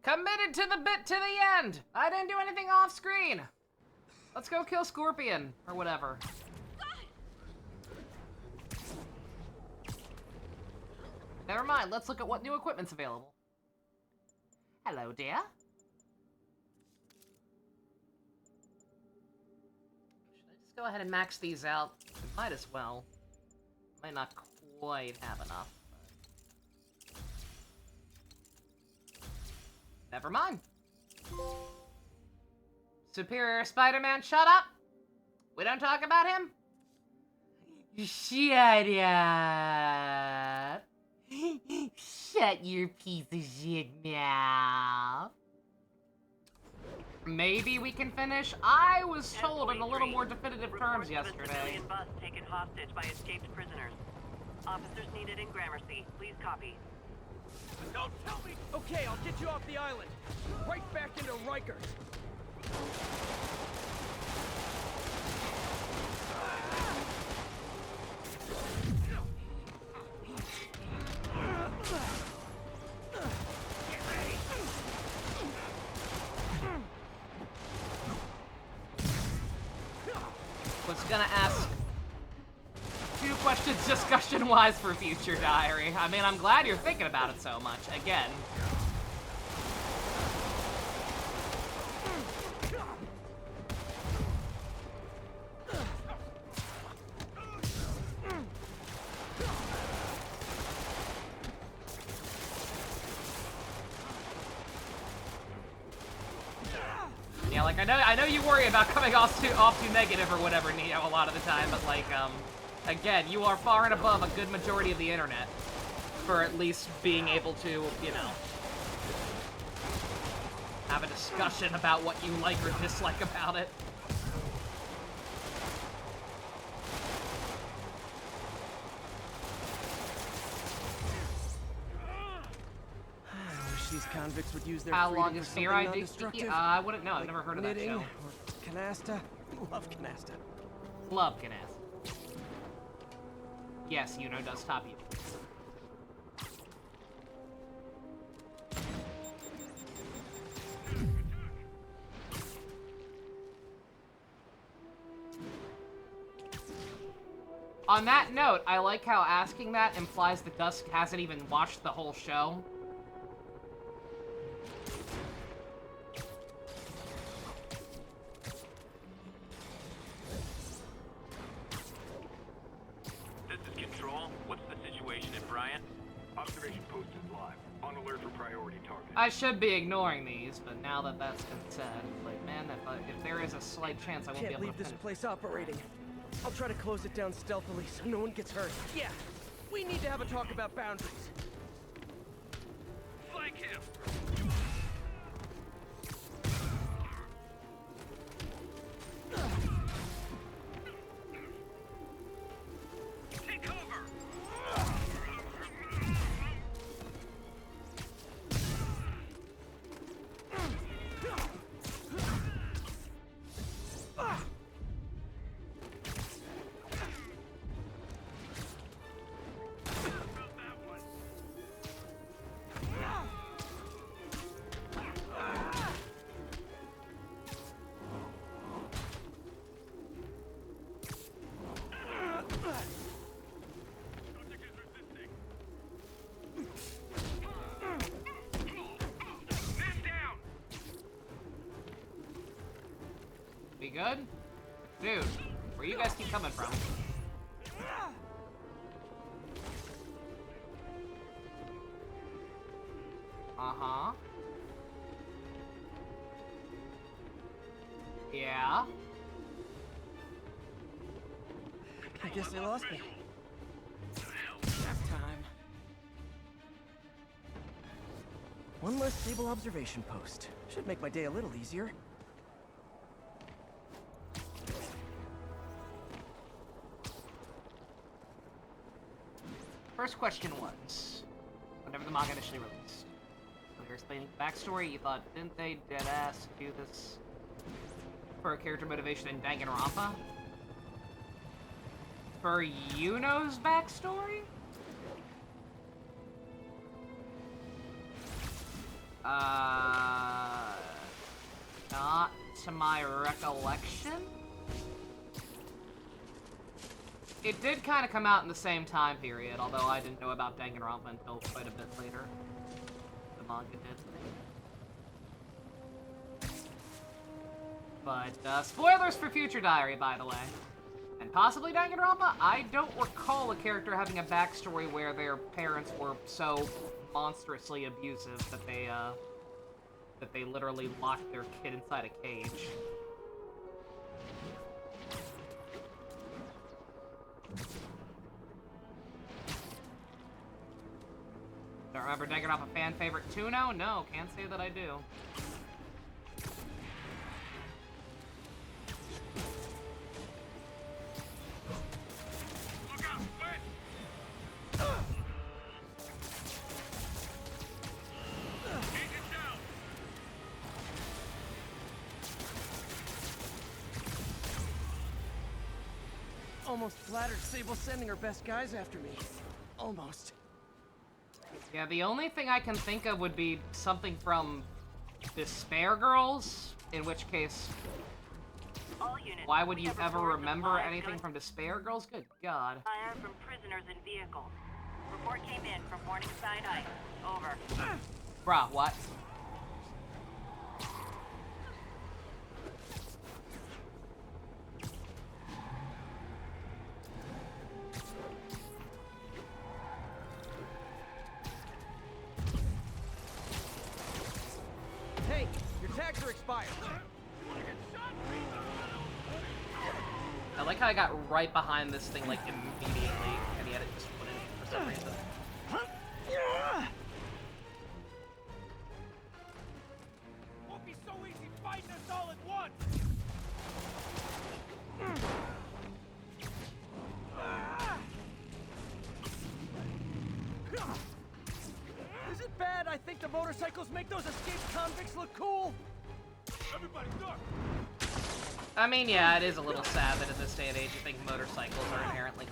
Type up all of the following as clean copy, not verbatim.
Committed to the bit to the end! I didn't do anything off screen! Let's go kill Scorpion, or whatever. Never mind, let's look at what new equipment's available. Hello, dear. Should I just go ahead and max these out? Might as well. Might not quite have enough. Never mind. Superior Spider-Man, shut up! We don't talk about him? Shut up. Shut your piece of shit mouth. Maybe we can finish? I was told in a little more definitive terms yesterday. Civilian bus taken hostage by escaped prisoners. Officers needed in Gramercy. Please copy. Don't tell me! Okay, I'll get you off the island. Right back into Rikers. Was gonna ask 2 questions discussion-wise for future diary. I mean, I'm glad you're thinking about it so much. Again. Yeah, like, I know you worry about coming off too negative or whatever, Neo, a lot of the time, but, like, again, you are far and above a good majority of the internet for at least being able to, you know, have a discussion about what you like or dislike about it. These convicts would use their How freedom long for is something Fear ID? non-destructive. I wouldn't know. I've never heard of that knitting show. Or canasta. Love canasta. Love Canasta. Yes, Yuno does top you. On that note, I like how asking that implies that Dusk hasn't even watched the whole show. This is Control. What's the situation at Bryant? Observation post is live. On alert for priority target. I should be ignoring these, but now that that's been said, like, man, if there is a slight chance I won't be Can't able leave to this finish. place operating. I'll try to close it down stealthily so no one gets hurt. Yeah, we need to have a talk about boundaries. Flank him! Take cover! We good? Dude, where you guys keep coming from? Uh-huh. Yeah. I guess they lost me. Nap time. One less stable observation post. Should make my day a little easier. First question was, whenever the manga initially released, when you're explaining the backstory, you thought, didn't they deadass do this for a character motivation in Danganronpa? For Yuno's backstory? not to my recollection. It did kind of come out in the same time period, although I didn't know about Danganronpa until quite a bit later. The manga did. But, spoilers for Future Diary, by the way. And possibly Danganronpa? I don't recall a character having a backstory where their parents were so monstrously abusive that they literally locked their kid inside a cage. Don't remember Danganronpa fan favorite Tuno? No, can't say that I do. Look out! Wait! Agent down! Almost flattered Sable's sending her best guys after me. Almost. Yeah, the only thing I can think of would be something from Despair Girls, in which case, All units, why would we you have ever reports of remember live anything gun from Despair Girls? Good God. fire from prisoners in vehicles. Report came in from Morningside Heights. Over. Bruh, what? Hey, your tags are expired. I like how I got right behind this thing, like, immediately, and yet it just wouldn't for some reason. Won't be so easy fighting us all at once. Is it bad I think the motorcycles make those escaped convicts look cool? Everybody duck! I mean, yeah, it is a little sad that in this day and age you think motorcycles are inherently...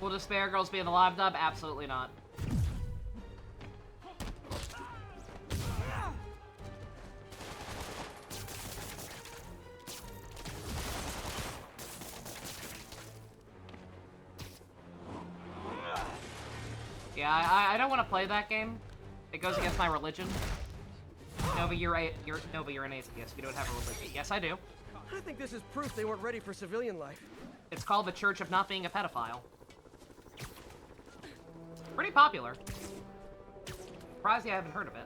Will Despair Girls be in the live dub? Absolutely not. Yeah, I don't want to play that game. It goes against my religion. Nova, you're an atheist. You don't have a religion. Yes, I do. I think this is proof they weren't ready for civilian life. It's called the Church of Not Being a Pedophile. Pretty popular. Surprised you haven't heard of it.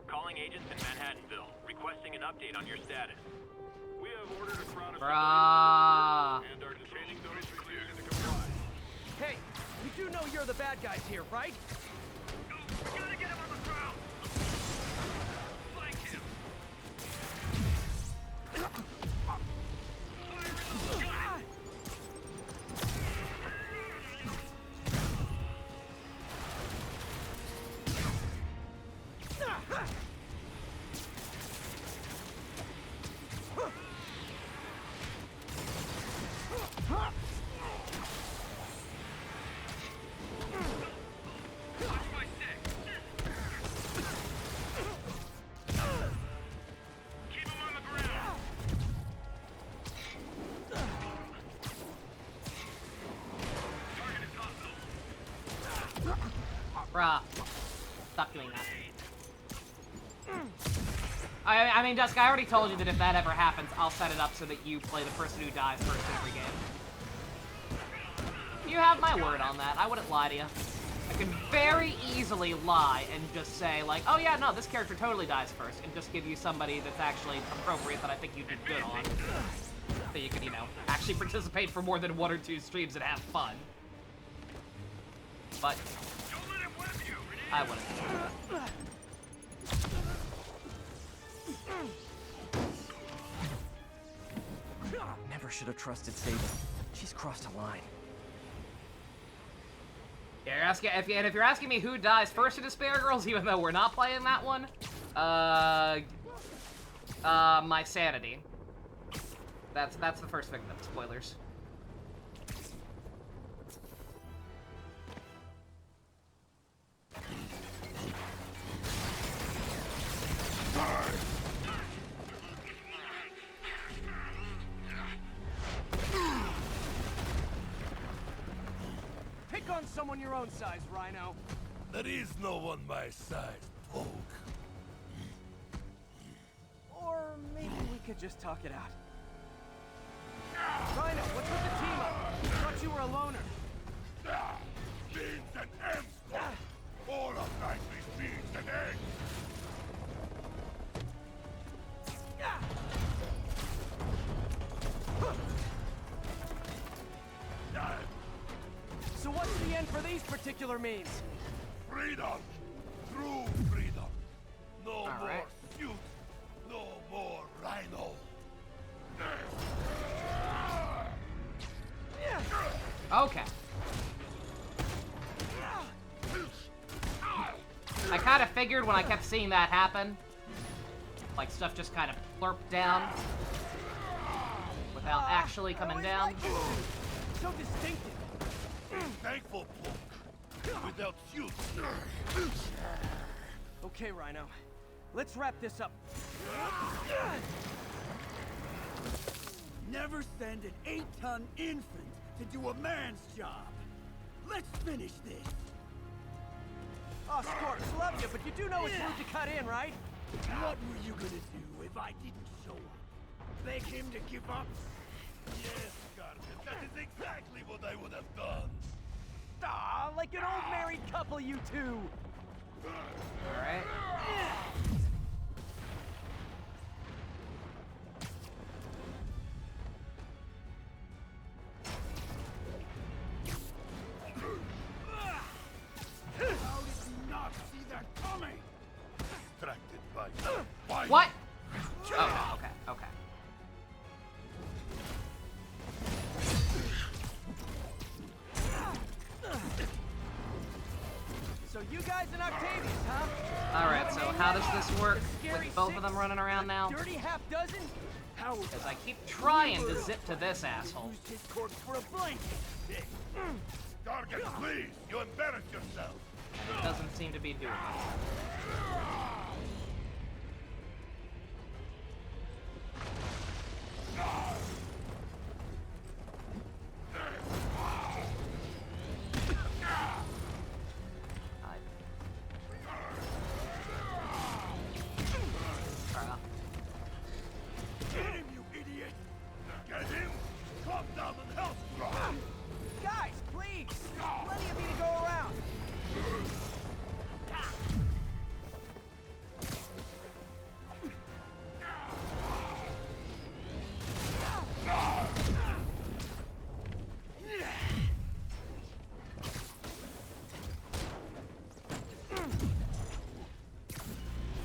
Calling agents in Manhattanville, requesting an update on your status. We have ordered a crowd of Bruh. and are detaining those refusing to comply. Hey, you do know you're the bad guys here, right? We gotta get him on the ground! Flank him! Bruh. Stop doing that. I mean, Dusk, I already told you that if that ever happens, I'll set it up so that you play the person who dies first in every game. You have my word on that. I wouldn't lie to you. I could very easily lie and just say, like, oh yeah, no, this character totally dies first, and just give you somebody that's actually appropriate that I think you did good on. So you can, you know, actually participate for more than 1 or 2 streams and have fun. But Don't let him whip you! I wouldn't. Never should have trusted Sable. She's crossed a line. Yeah, you're asking, if you're asking me who dies first in Despair Girls, even though we're not playing that one, my sanity. That's the first victim. Spoilers. Pick on someone your own size, Rhino. There is no one my size, Poke. Or maybe we could just talk it out. Rhino, what's with the team up? Thought you were a loner. Beans and eggs! All of Nightly's beans and eggs! So what's the end for these particular means? Freedom! True freedom! No All more right. suit! No more Rhino! Okay. I kind of figured when I kept seeing that happen, like stuff just kind of plurped down without actually coming down. So distinctive. Thankful, Poke! Without suit! Okay, Rhino. Let's wrap this up. Never send an 8-ton infant to do a man's job. Let's finish this. Oh, Scorps, love you, but you do know it's rude to cut in, right? What were you gonna do if I didn't show up? Beg him to give up? Yes, Guardian, that is exactly what I would have done! Ah, like an old married couple, you two. All right. How did you not see that coming? Distracted by... What? Oh, okay, okay. So you guys and Octavius, huh? All right. So how does this work The scary with both of six, them running around now? Dirty half dozen? How was Because I keep trying to zip to this asshole. Used his corpse for a blanket. Guardian, please! You embarrass yourself! It doesn't seem to be doing it. Get him, you idiot! Get him! Drop down and help drop! Guys, please! Plenty of me to go around.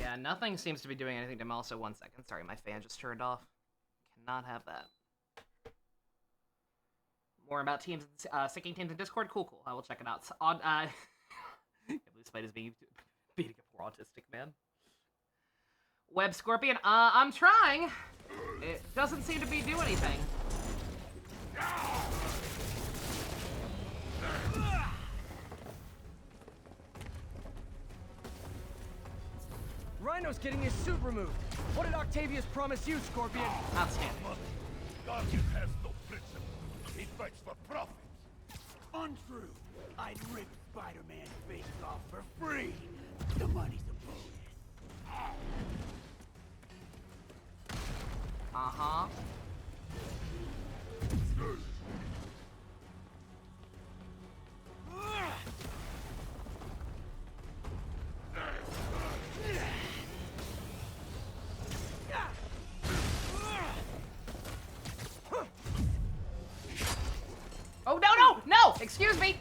Yeah, nothing seems to be doing anything to him. Also, 1 second. Sorry, my fan just turned off. Cannot have that. More about teams, syncing teams in Discord. Cool, cool. I will check it out. So, on, Blue Spite is beating a poor autistic man. Web Scorpion. I'm trying. It doesn't seem to be doing anything. Rhino's getting his suit removed. What did Octavius promise you, Scorpion? Outstanding. Guardian has no principle. He fights for profit. Untrue. I'd rip Spider-Man's face off for free. The money's a bonus. Uh-huh. Oh, no, no, no! Excuse me!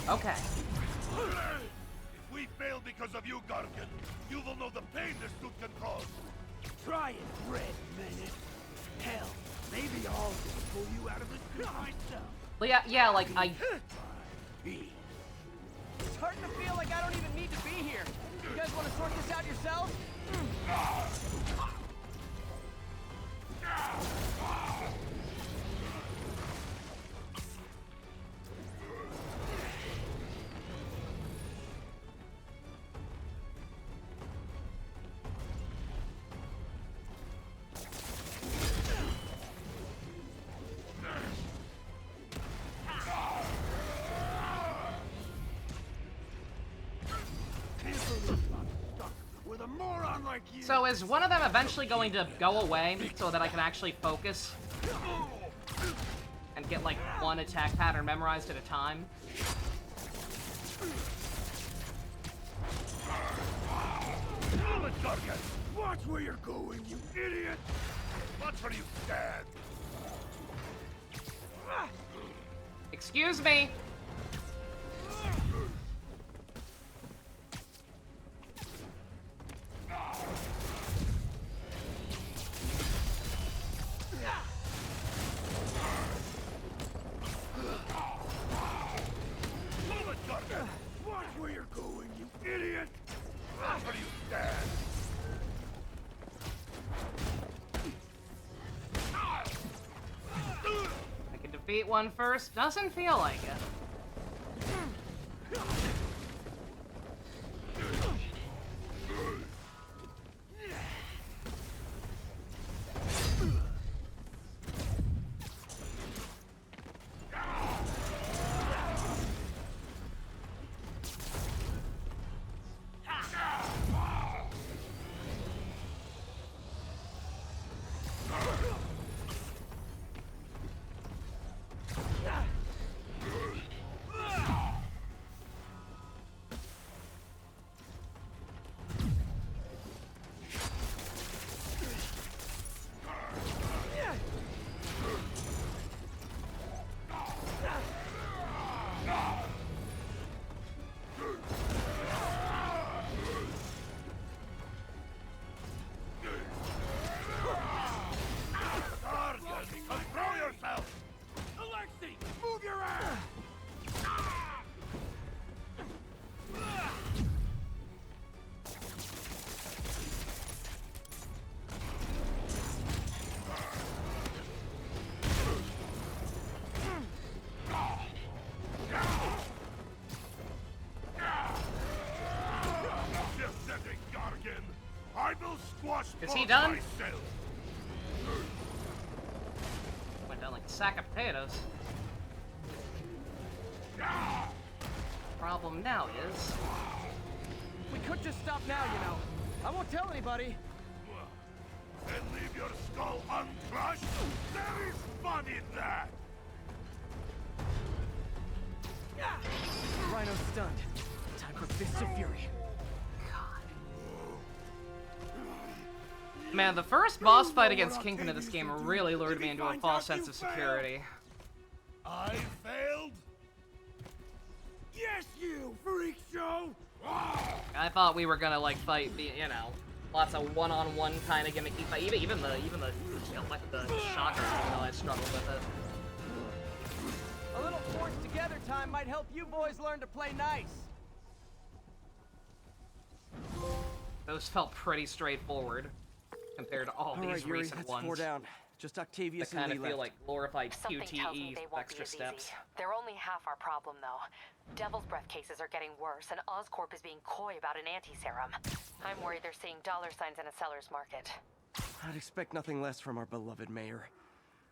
Okay. If we fail because of you, Guardian, you will know the pain this suit can cause. Try it, Red Menace. Hell, maybe I'll just pull you out of the suit myself. Well, yeah, like, peace. It's starting to feel like I don't even need to be here. You guys want to sort this out yourselves? With a moron like you. So is one of them eventually going to go away so that I can actually focus and get like one attack pattern memorized at a time? Watch where you're going, you idiot! Watch where you stand. Excuse me. Watch where you're going, you idiot! Watch where you stand. I can defeat one first. Doesn't feel like it. Control yourself. Alexei, move your ass! Pathetic Gargan. I will squash Is he both done? myself. Went down like a sack of potatoes. Problem now is... We could just stop now, you know. I won't tell anybody. And leave your skull uncrushed? There is fun in that! Rhino's stunned. Time for Fists of Fury. Man, the first boss fight against Kingpin of this game really lured me into a false sense of security. I failed? Yes, you freak show! I thought we were gonna like fight, you know, lots of one-on-one kind of gimmicky fight. Even the you know, like the shocker, even though I struggled with it. A little forced together time might help you boys learn to play nice. Those felt pretty straightforward compared to all these Yuri, recent that's ones. 4 down. Just Octavius That and kind Lee of feel left. like glorified Something tells me QTE they won't extra be as steps. easy. They're only half our problem, though. Devil's Breath cases are getting worse, and Oscorp is being coy about an anti-serum. I'm worried they're seeing dollar signs in a seller's market. I'd expect nothing less from our beloved mayor.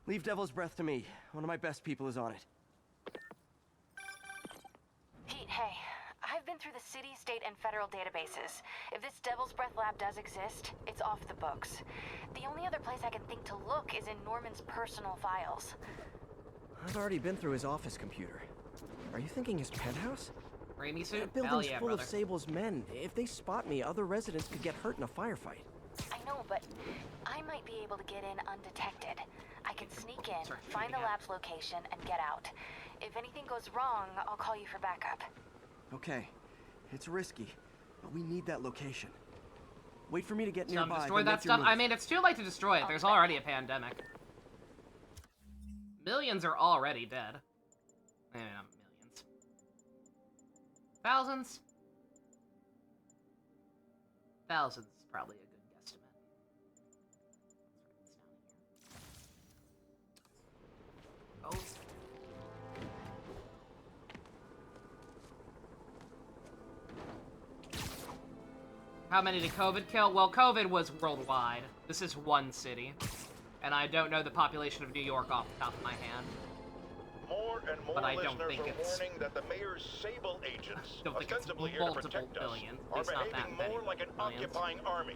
Leave Devil's Breath to me. One of my best people is on it. Pete, hey. I've been through the city, state, and federal databases. If this Devil's Breath lab does exist, it's off the books. The only other place I can think to look is in Norman's personal files. I've already been through his office computer. Are you thinking his penthouse? Rainy suit? That building's Hell yeah, full brother. of Sable's men. If they spot me, other residents could get hurt in a firefight. I know, but I might be able to get in undetected. I can sneak in, Sorry, find the yeah. lab's location, and get out. If anything goes wrong, I'll call you for backup. Okay. It's risky, but we need that location. Wait for me to get So nearby. destroy then that make your stuff. I move. mean, it's too late to destroy it. There's already a pandemic. Millions are already dead. Eh, not millions. Thousands? Thousands is probably a good guesstimate. Let's write this down here. Oh. How many did COVID kill? Well, COVID was worldwide. This is one city. And I don't know the population of New York off the top of my hand. More and more But I don't listeners think are it's... warning that the mayor's sable agents, don't think it's ostensibly here to multiple protect us, billions. At are least not that behaving many more like an millions. occupying army.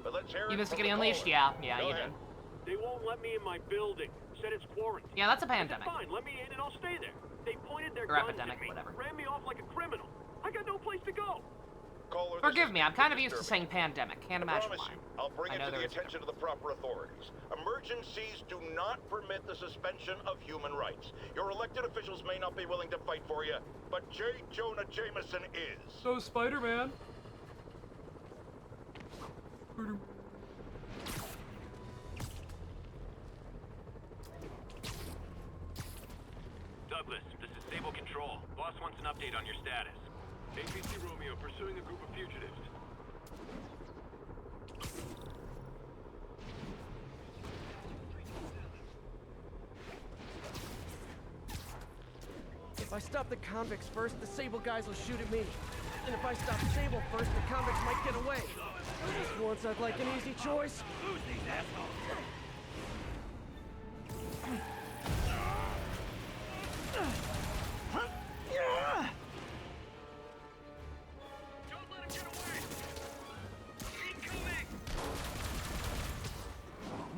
But let's hear You it missed from getting the unleashed? caller. Yeah, Go you ahead. did. They won't let me in my building. Said it's quarantine. Yeah, that's a I said, pandemic. fine, let me in and I'll stay there. They pointed their Or guns epidemic, at me, whatever. ran me off like a criminal. I got no place to go. Caller, this Forgive is me, I'm kind of disturbing. used to saying pandemic. Can't I imagine promise why. you, I'll bring I it know to there the is a attention of the proper authorities. Emergencies do not permit the suspension of human rights. Your elected officials may not be willing to fight for you, but J. Jonah Jameson is. So, Spider-Man. Douglas, this is Sable Control. Boss wants an update on your status. APC Romeo pursuing a group of fugitives. If I stop the convicts first, the Sable guys will shoot at me. And if I stop Sable first, the convicts might get away. This won't sound like an easy choice. Who's these assholes? Don't let him get away! Incoming!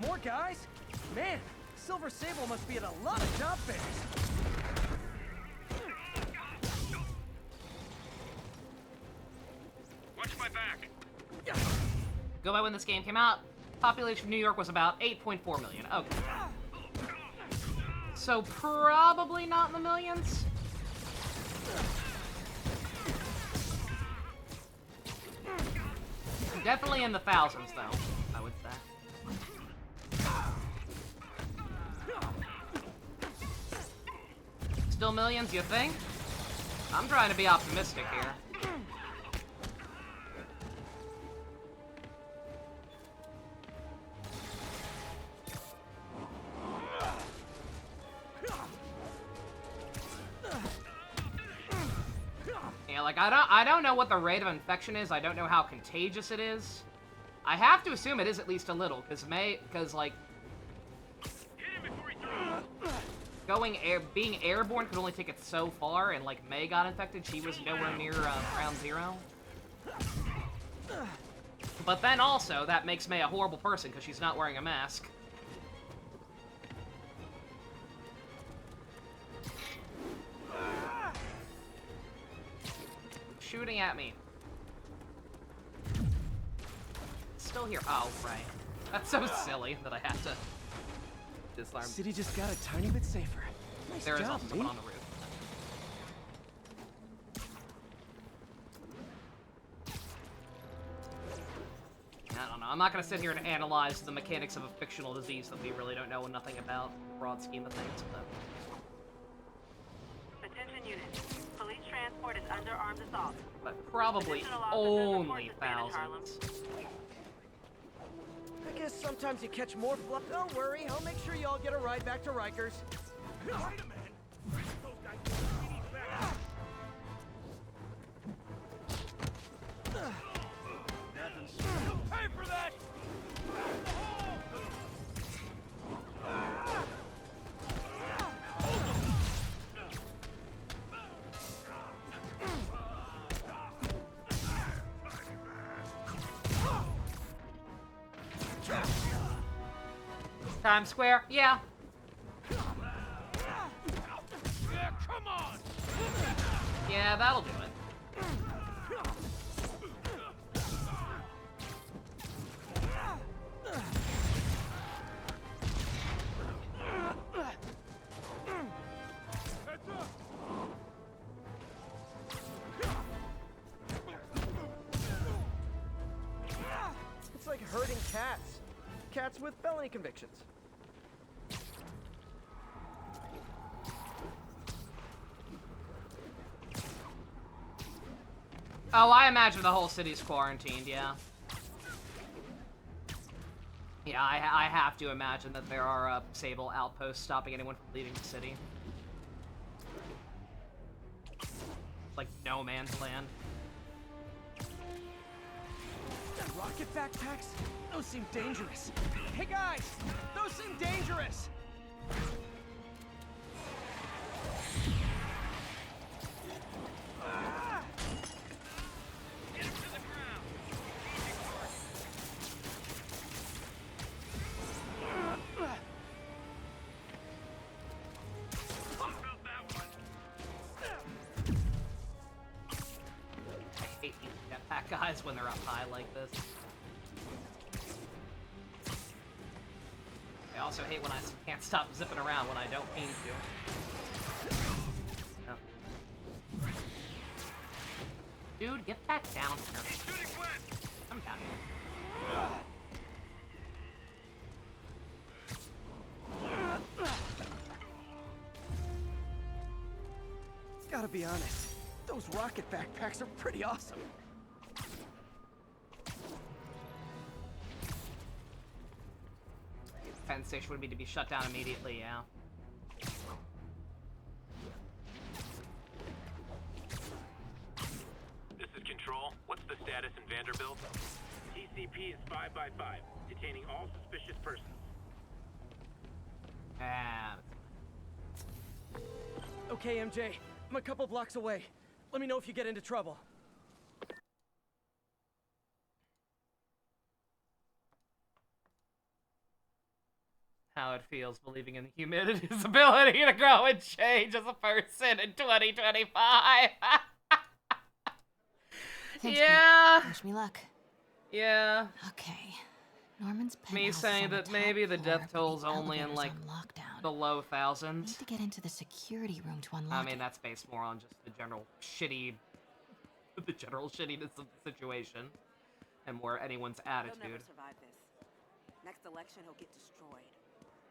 More guys? Man, Silver Sable must be at a lot of job fairs. Watch my back! Go by when this game came out. Population of New York was about 8.4 million. Okay. So probably not in the millions. Definitely in the thousands, though, I would say. Still millions, you think? I'm trying to be optimistic here. Yeah, like, I don't know what the rate of infection is. I don't know how contagious it is. I have to assume it is at least a little, because like, being airborne could only take it so far, and like May got infected, she was nowhere near ground zero. But then also, that makes May a horrible person because she's not wearing a mask. Shooting at me. Still here. Oh, right. That's so silly that I have to disarm. City just got a tiny bit safer. Nice There is job, also someone me. on the roof. I don't know. I'm not gonna sit here and analyze the mechanics of a fictional disease that we really don't know nothing about. Broad scheme of things, but Attention units. Police transport is under armed assault. probably Additional officers only report suspended, Harlem. thousands. I guess sometimes you catch more fluff. Don't worry, I'll make sure y'all get a ride back to Rikers. Wait a minute! Those guys we need back. You'll pay for that! Times Square? Yeah. Yeah, come on! Yeah, that'll do it. Heads up! It's like herding cats. Cats with felony convictions. Oh, I imagine the whole city's quarantined, yeah. Yeah, I have to imagine that there are Sable outposts stopping anyone from leaving the city. Like no man's land. Rocket backpacks? Those seem dangerous. Hey guys, those seem dangerous. I hate these jetpack guys when they're up high like this. I also hate when I can't stop zipping around when I don't mean to. No. Dude, get back down here. I'm down here. Gotta be honest, those rocket backpacks are pretty awesome. Penn Station would need to be shut down immediately, yeah. This is Control. What's the status in Vanderbilt? TCP is 5x5, detaining all suspicious persons. Okay, MJ, I'm a couple blocks away. Let me know if you get into trouble. How it feels believing in humanity's ability to grow and change as a person in 2025. Thanks, Yeah. Pete. Wish me luck. Yeah. Okay. Norman's penthouse Me is saying on the that top maybe the floor, death but toll's the only in elevator's like on lockdown. the low I need thousands. to get into the security room to unlock I mean, it. that's based more on just the general shittiness of the situation and more anyone's He'll never attitude. survive this. Next election, he'll get destroyed.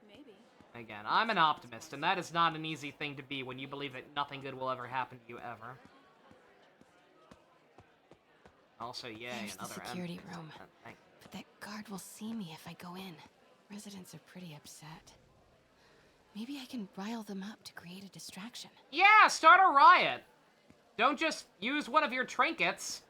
Maybe. Again, I'm an optimist, and that is not an easy thing to be when you believe that nothing good will ever happen to you ever. Also, yay, There's the another security M. room. Thank But that guard will see me if I go in. Residents are pretty upset. Maybe I can rile them up to create a distraction. Yeah, start a riot. Don't just use one of your trinkets.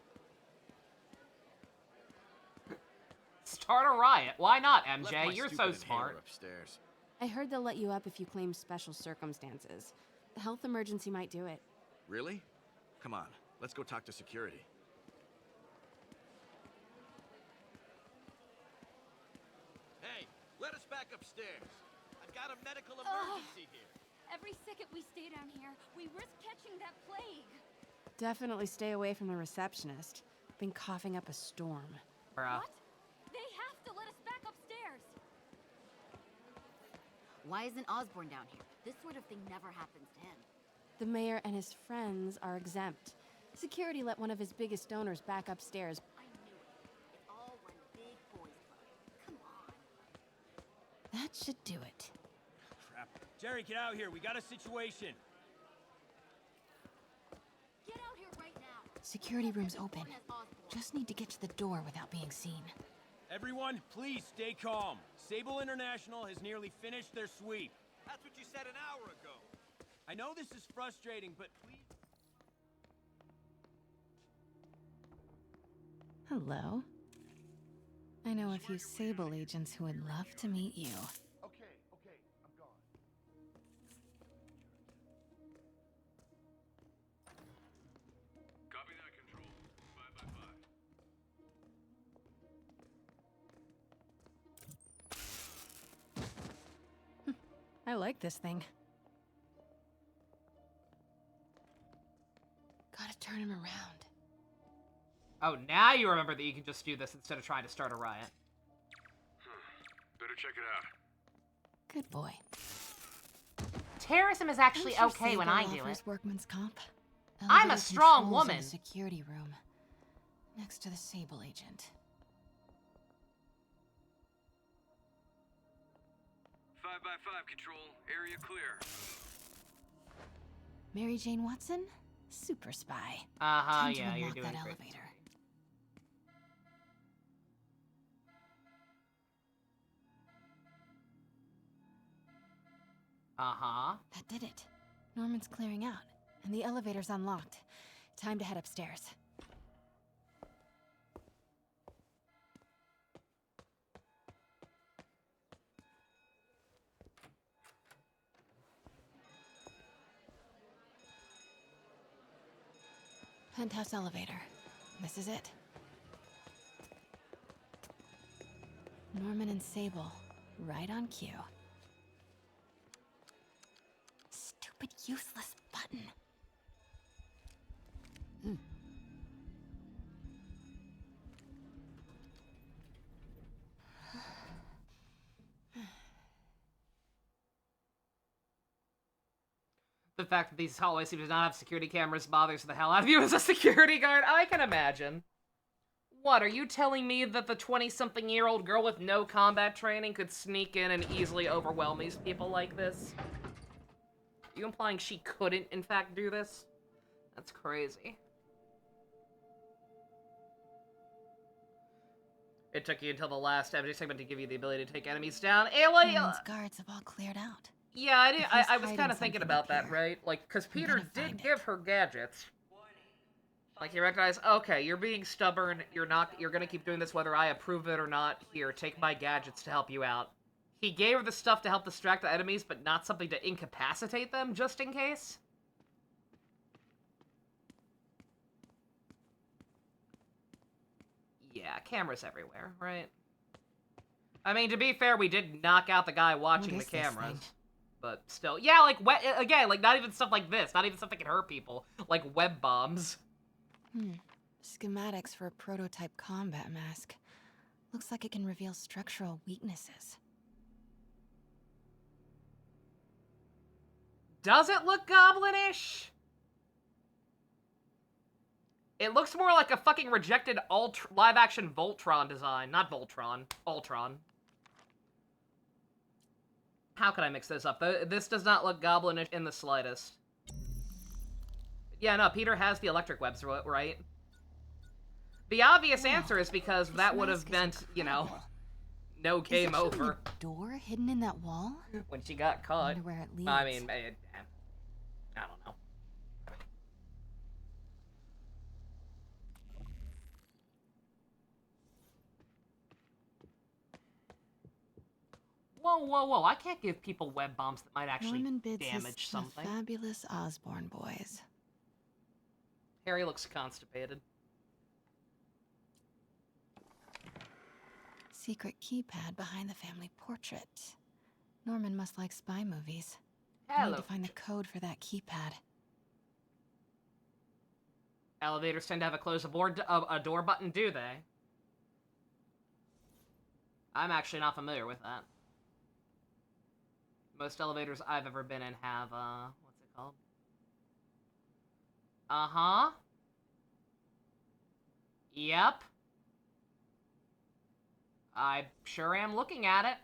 Start a riot. Why not, MJ? You're so smart. Upstairs. I heard they'll let you up if you claim special circumstances. The health emergency might do it. Really? Come on, let's go talk to security. Hey, let us back upstairs. I've got a medical emergency here. Every second we stay down here, we risk catching that plague. Definitely stay away from the receptionist. Been coughing up a storm. Bruh. What? They have to let us back upstairs. Why isn't Osborne down here? This sort of thing never happens to him. The mayor and his friends are exempt. Security let one of his biggest donors back upstairs. I knew it. It's all one big boys club. Come on. That should do it. Crap. Jerry, get out here. We got a situation. Get out here right now. Security room's open. Just need to get to the door without being seen. Everyone, please stay calm. Sable International has nearly finished their sweep. That's what you said an hour ago. I know this is frustrating, but please... Hello. I know a few Sable agents who would love to meet you. Okay, I'm gone. Copy that, Control. 5x5. I like this thing. Gotta turn him around. Oh, now you remember that you can just do this instead of trying to start a riot. Better check it out. Good boy. Terrorism is actually I'm sure okay when Sable I do it. offers workman's comp. I'm a Elevator strong controls in woman. the security room, next to the Sable agent. 5x5, Control. Area clear. Mary Jane Watson? Super spy. Uh-huh, Time to yeah, you're unlock doing that great. elevator. Uh-huh. That did it. Norman's clearing out, and the elevator's unlocked. Time to head upstairs. Penthouse elevator. This is it. Norman and Sable, right on cue. Stupid, useless button. The fact that these hallways seem to not have security cameras bothers the hell out of you as a security guard. I can imagine. What, are you telling me that the 20-something-year-old girl with no combat training could sneak in and easily overwhelm these people like this? Are you implying she couldn't, in fact, do this? That's crazy. It took you until the last empty segment to give you the ability to take enemies down. Norman's guards have all cleared out. Yeah, I was kind of thinking about that, right? Like, because Peter did give her gadgets. Like, he recognized, okay, you're being stubborn, you're gonna keep doing this whether I approve it or not. Here, take my gadgets to help you out. He gave her the stuff to help distract the enemies, but not something to incapacitate them, just in case. Yeah, cameras everywhere, right? I mean, to be fair, we did knock out the guy watching the cameras. But still, yeah, like, again, like, not even stuff like this. Not even stuff that can hurt people. Like web bombs. Schematics for a prototype combat mask. Looks like it can reveal structural weaknesses. Does it look goblinish? It looks more like a fucking rejected live-action Voltron design. Not Voltron. Ultron. How could I mix this up? This does not look goblinish in the slightest. Yeah, no, Peter has the electric webs, right? The obvious answer is because that would have meant, you know, no game over. A door hidden in that wall? When she got caught. I wonder where it leads. I mean, I don't know. Whoa, whoa, whoa, I can't give people web bombs that might actually damage something. The fabulous Osborn boys. Harry looks constipated. Secret keypad behind the family portrait. Norman must like spy movies. I Hello. need to find the code for that keypad. Elevators tend to have a door button, do they? I'm actually not familiar with that. Most elevators I've ever been in have, what's it called? Uh-huh. Yep. I sure am looking at it.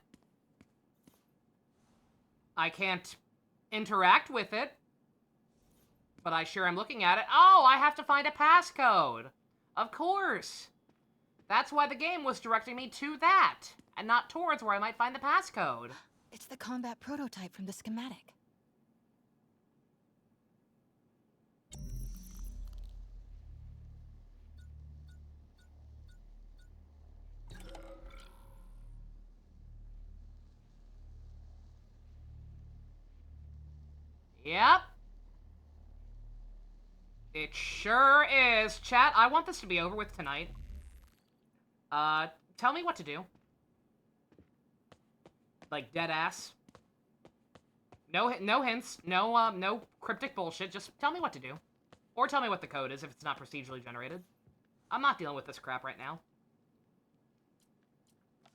I can't interact with it, but I sure am looking at it. Oh, I have to find a passcode. Of course. That's why the game was directing me to that, and not towards where I might find the passcode. It's the combat prototype from the schematic. Yep. It sure is. Chat, I want this to be over with tonight. Tell me what to do. Like, dead ass. No hints. No cryptic bullshit. Just tell me what to do. Or tell me what the code is if it's not procedurally generated. I'm not dealing with this crap right now.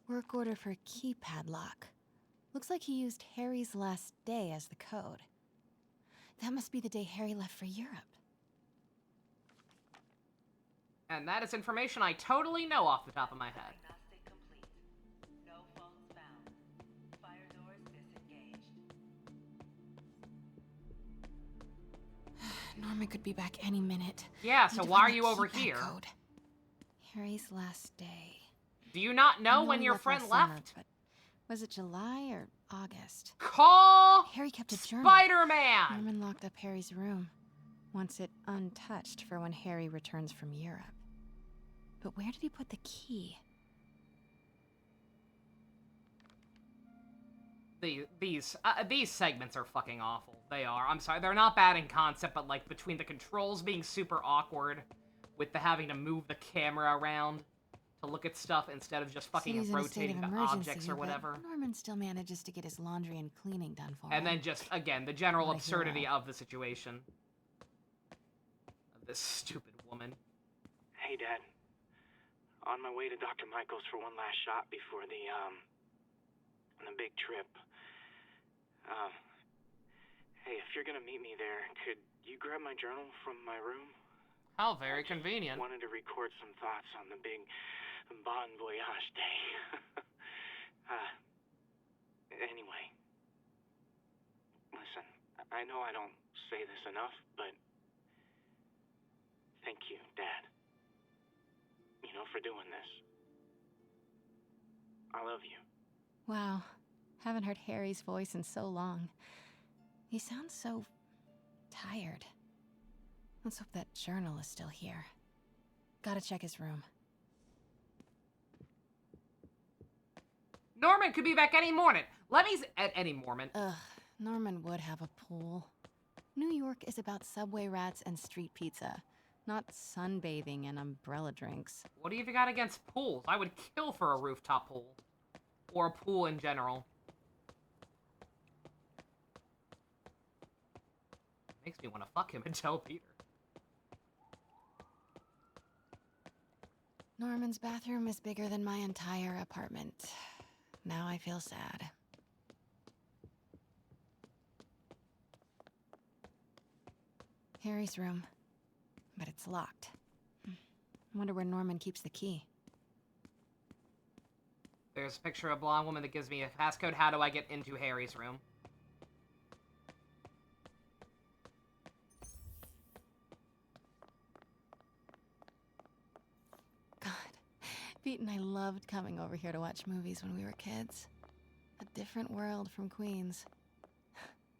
Work order for keypad lock. Looks like he used Harry's last day as the code. That must be the day Harry left for Europe. And that is information I totally know off the top of my head. No phones found. Fire doors disengaged. Norman could be back any minute. Yeah, Need so to why are find you that over keypad here? code. Harry's last day. Do you not know I when he your left friend last summer, left? but was it July or August? Call Harry kept a journal. Spider-Man! Norman locked up Harry's room, wants it untouched for when Harry returns from Europe. But where did he put the key? These segments are fucking awful. They are. I'm sorry. They're not bad in concept, but like between the controls being super awkward, with the having to move the camera around to look at stuff instead of just fucking City's in a state rotating of the emergency, objects or but whatever. Norman still manages to get his laundry and cleaning done for him. And then just, again, the general What a absurdity hero. of the situation. Of this stupid woman. Hey, Dad. On my way to Dr. Michael's for one last shot before the big trip. Hey, if you're gonna meet me there, could you grab my journal from my room? How very convenient. Wanted to record some thoughts on the big Bon Voyage day. Anyway. Listen, I know I don't say this enough, but thank you, Dad. You know, for doing this. I love you. Wow. Haven't heard Harry's voice in so long. He sounds so tired. Let's hope that journal is still here. Gotta check his room. Norman could be back any morning. At any moment. Ugh, Norman would have a pool. New York is about subway rats and street pizza, not sunbathing and umbrella drinks. What do you got against pools? I would kill for a rooftop pool. Or a pool in general. Makes me want to fuck him and tell Peter. Norman's bathroom is bigger than my entire apartment. Now I feel sad. Harry's room. But it's locked. I wonder where Norman keeps the key. There's a picture of a blonde woman that gives me a passcode. How do I get into Harry's room? God, Pete and I loved coming over here to watch movies when we were kids. A different world from Queens.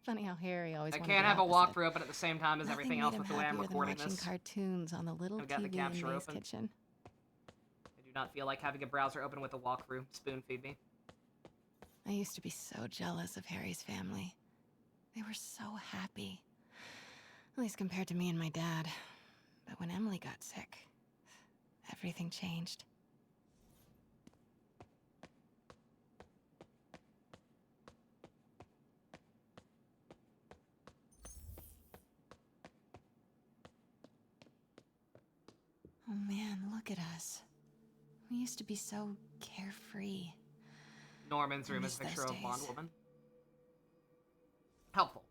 Funny how Harry always I wanted can't the have a opposite. walkthrough open at the same time as everything else with the way I'm recording watching this. cartoons on the little I've got the TV in capture May's open. kitchen. I do not feel like having a browser open with a walkthrough. Spoon feed me. I used to be so jealous of Harry's family. They were so happy. At least compared to me and my dad. But when Emily got sick, everything changed. Oh man, look at us. We used to be so carefree. Norman's room is a picture of a blonde woman. Helpful.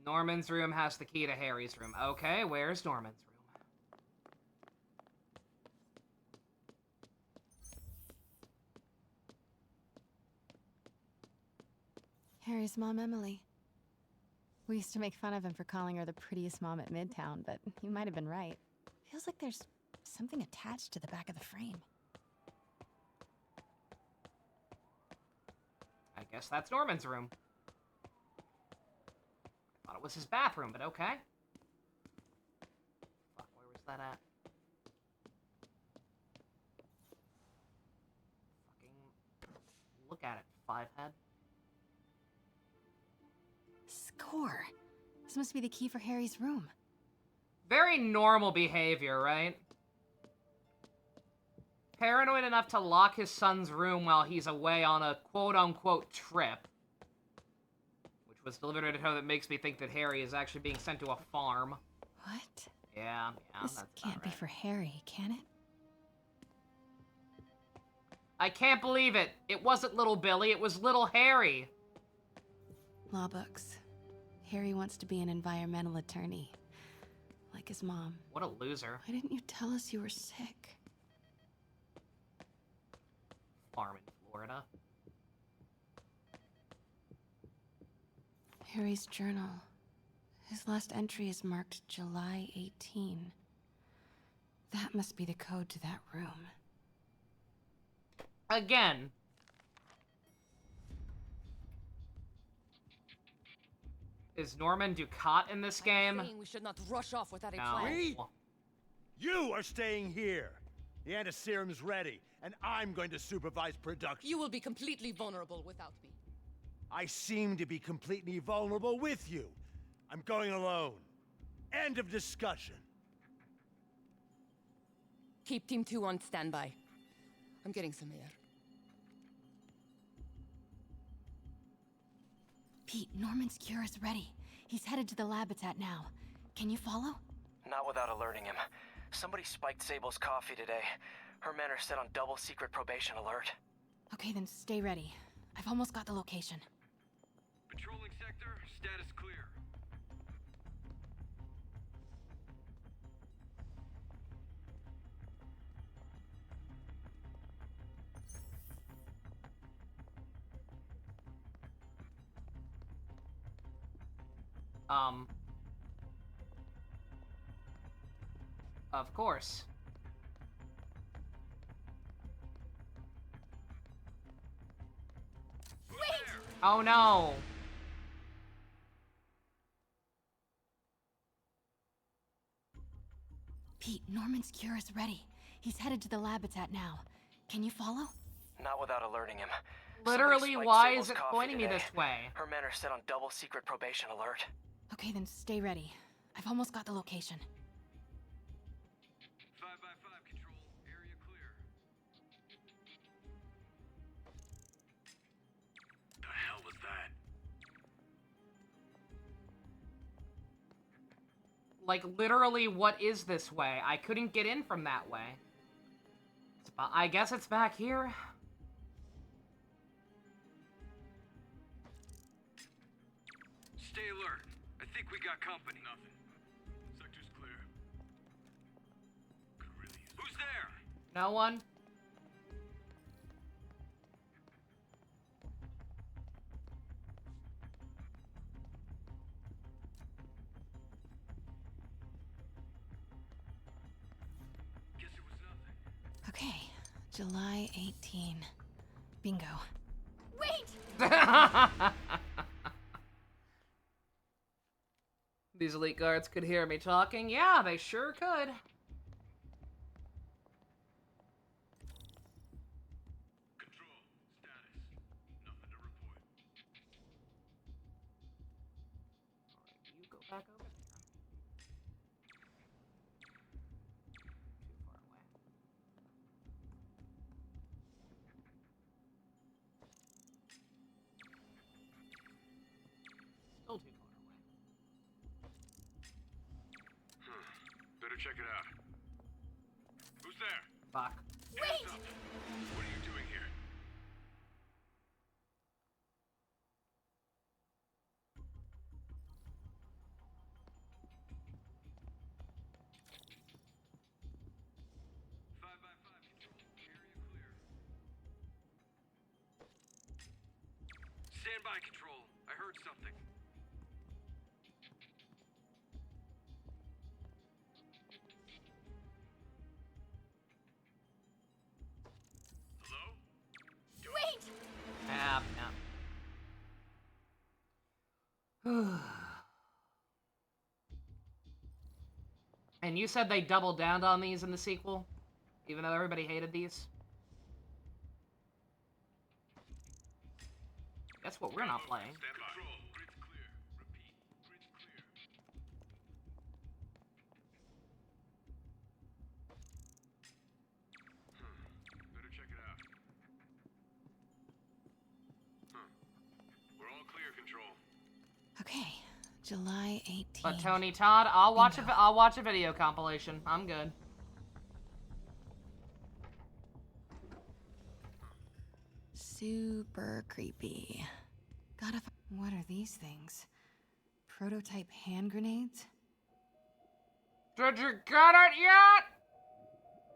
Norman's room has the key to Harry's room. Okay, where's Norman's room? Harry's mom, Emily. We used to make fun of him for calling her the prettiest mom at Midtown, but he might have been right. Feels like there's something attached to the back of the frame. I guess that's Norman's room. I thought it was his bathroom, but okay. Fuck, where was that at? Fucking look at it, five-head. Score! This must be the key for Harry's room. Very normal behavior, right? Paranoid enough to lock his son's room while he's away on a quote-unquote trip. Which was delivered at a time that makes me think that Harry is actually being sent to a farm. What? Yeah, This that's can't be for Harry, can it? I can't believe it. It wasn't little Billy, it was little Harry. Law books. Harry wants to be an environmental attorney. Like his mom. What a loser. Why didn't you tell us you were sick? farm in Florida. Harry's journal. His last entry is marked July 18. That must be the code to that room. Again. Is Norman Ducat in this game? We should not rush off without a No. plan. You are staying here. The antiserum's ready, and I'm going to supervise production. You will be completely vulnerable without me. I seem to be completely vulnerable with you. I'm going alone. End of discussion. Keep Team 2 on standby. I'm getting some air. Pete, Norman's cure is ready. He's headed to the lab it's at now. Can you follow? Not without alerting him. Somebody spiked Sable's coffee today. Her men are set on double secret probation alert. Okay, then stay ready. I've almost got the location. Patrolling sector, status clear. Of course. Wait! Oh no! Pete, Norman's cure is ready. He's headed to the lab it's at now. Can you follow? Not without alerting him. Literally, Somebody spiked why Sable's is it coffee pointing me today. this way? Her men are set on double secret probation alert. Okay, then stay ready. I've almost got the location. 5 by 5 control, area clear. The hell was that? Like, literally, what is this way? I couldn't get in from that way. I guess it's back here. Stay alert. I think we got company. Nothing. Sector's clear. Could really use. Who's there? No one? Guess it was nothing. Okay, July 18. Bingo. Wait! These elite guards could hear me talking. Yeah, they sure could. Control. Status. Nothing to report. You go back over there. Too far away. Still too far away. Better check it out. Who's there? Fuck. Wait! What are you doing here? Five by 5 control. Area clear. Stand by, control. I heard something. Hello? Wait! Yeah. And you said they doubled down on these in the sequel? Even though everybody hated these? That's what we're not playing. Stand by. Control. Grid's clear. Repeat. Grid's clear. Better check it out. We're all clear, control. Okay, July 18. But Tony Todd, I'll watch a video compilation. I'm good. Super creepy. What are these things? Prototype hand grenades? Did you get it yet?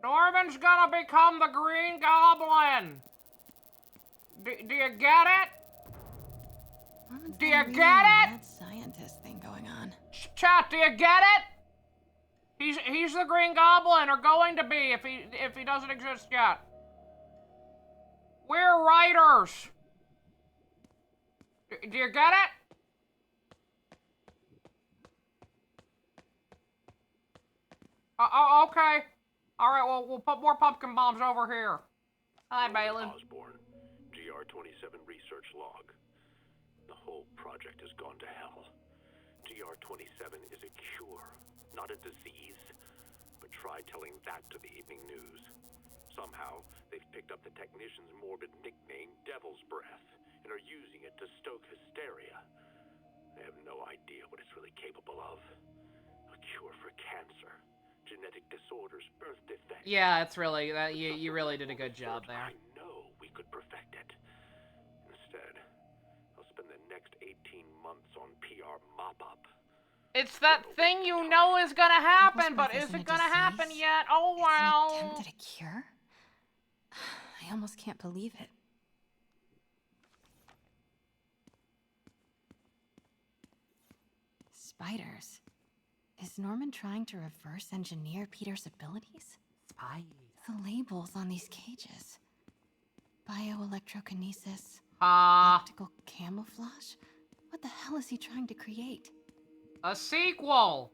Norman's gonna become the Green Goblin! Do you get it? Do you get it? Mad scientist thing going on. Chat, do you get it? He's the Green Goblin, or going to be if he doesn't exist yet. We're writers. Do you get it? Okay. Alright, well, we'll put more pumpkin bombs over here. Hi, Balin. Osborne, GR-27 research log. The whole project has gone to hell. GR-27 is a cure, not a disease. But try telling that to the evening news. Somehow, they've picked up the technician's morbid nickname, Devil's Breath, and are using it to stoke hysteria. They have no idea what it's really capable of. A cure for cancer, genetic disorders, birth defects. Yeah, it's really, you really did a good job there. I know we could perfect it. Instead, I'll spend the next 18 months on PR mop-up. It's that thing you know is gonna happen, but is it gonna happen yet? Oh, well. An attempt at a cure? I almost can't believe it. Spiders. Is Norman trying to reverse engineer Peter's abilities? Spies. The labels on these cages. Bioelectrokinesis. Optical camouflage? What the hell is he trying to create? A sequel!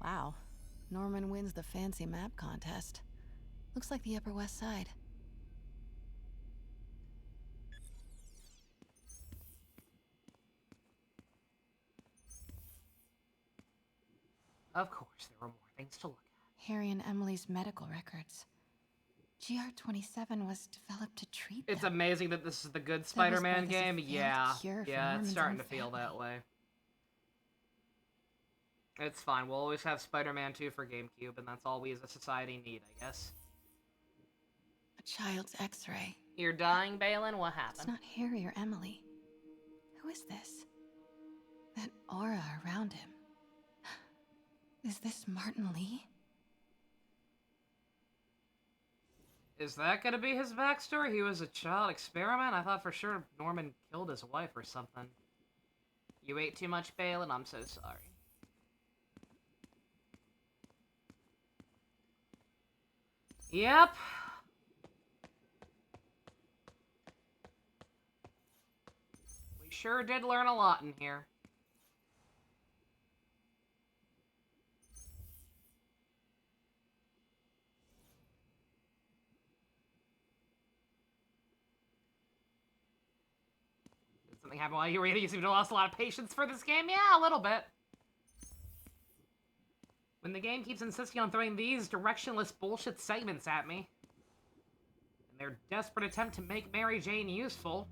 Wow. Norman wins the fancy map contest. Looks like the Upper West Side. Of course, there were more things to look at. Harry and Emily's medical records. GR-27 was developed to treat them. It's amazing that this is the good Spider-Man game. Yeah, cure for yeah, it's Norman's starting own to feel family. that way. It's fine. We'll always have Spider-Man 2 for GameCube, and that's all we as a society need, I guess. A child's X-ray. You're dying, Balin? What happened? It's not Harry or Emily. Who is this? That aura around him. Is this Martin Lee? Is that gonna be his backstory? He was a child experiment? I thought for sure Norman killed his wife or something. You ate too much, Balin? I'm so sorry. Yep. We sure did learn a lot in here. Did something happen while you were eating? You seem to have lost a lot of patience for this game? Yeah, a little bit. When the game keeps insisting on throwing these directionless bullshit segments at me, in their desperate attempt to make Mary Jane useful.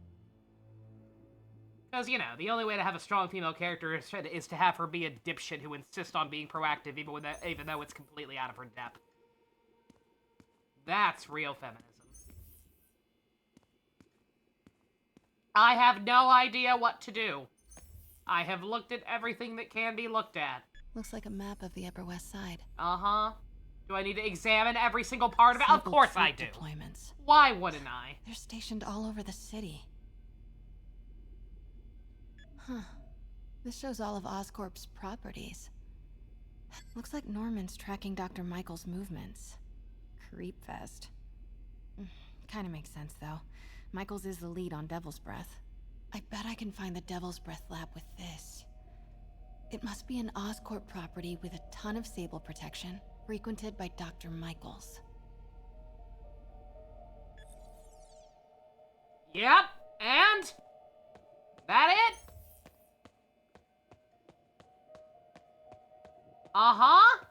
Because, you know, the only way to have a strong female character is to have her be a dipshit who insists on being proactive even though it's completely out of her depth. That's real feminism. I have no idea what to do. I have looked at everything that can be looked at. Looks like a map of the Upper West Side. Uh-huh. Do I need to examine every single part of it? Of course I do. Deployments. Why wouldn't I? They're stationed all over the city. Huh. This shows all of Oscorp's properties. Looks like Norman's tracking Dr. Michael's movements. Creepfest. Kinda makes sense, though. Michael's is the lead on Devil's Breath. I bet I can find the Devil's Breath lab with this. It must be an Oscorp property with a ton of Sable protection, frequented by Dr. Michaels. Yep, and? That it? Uh-huh.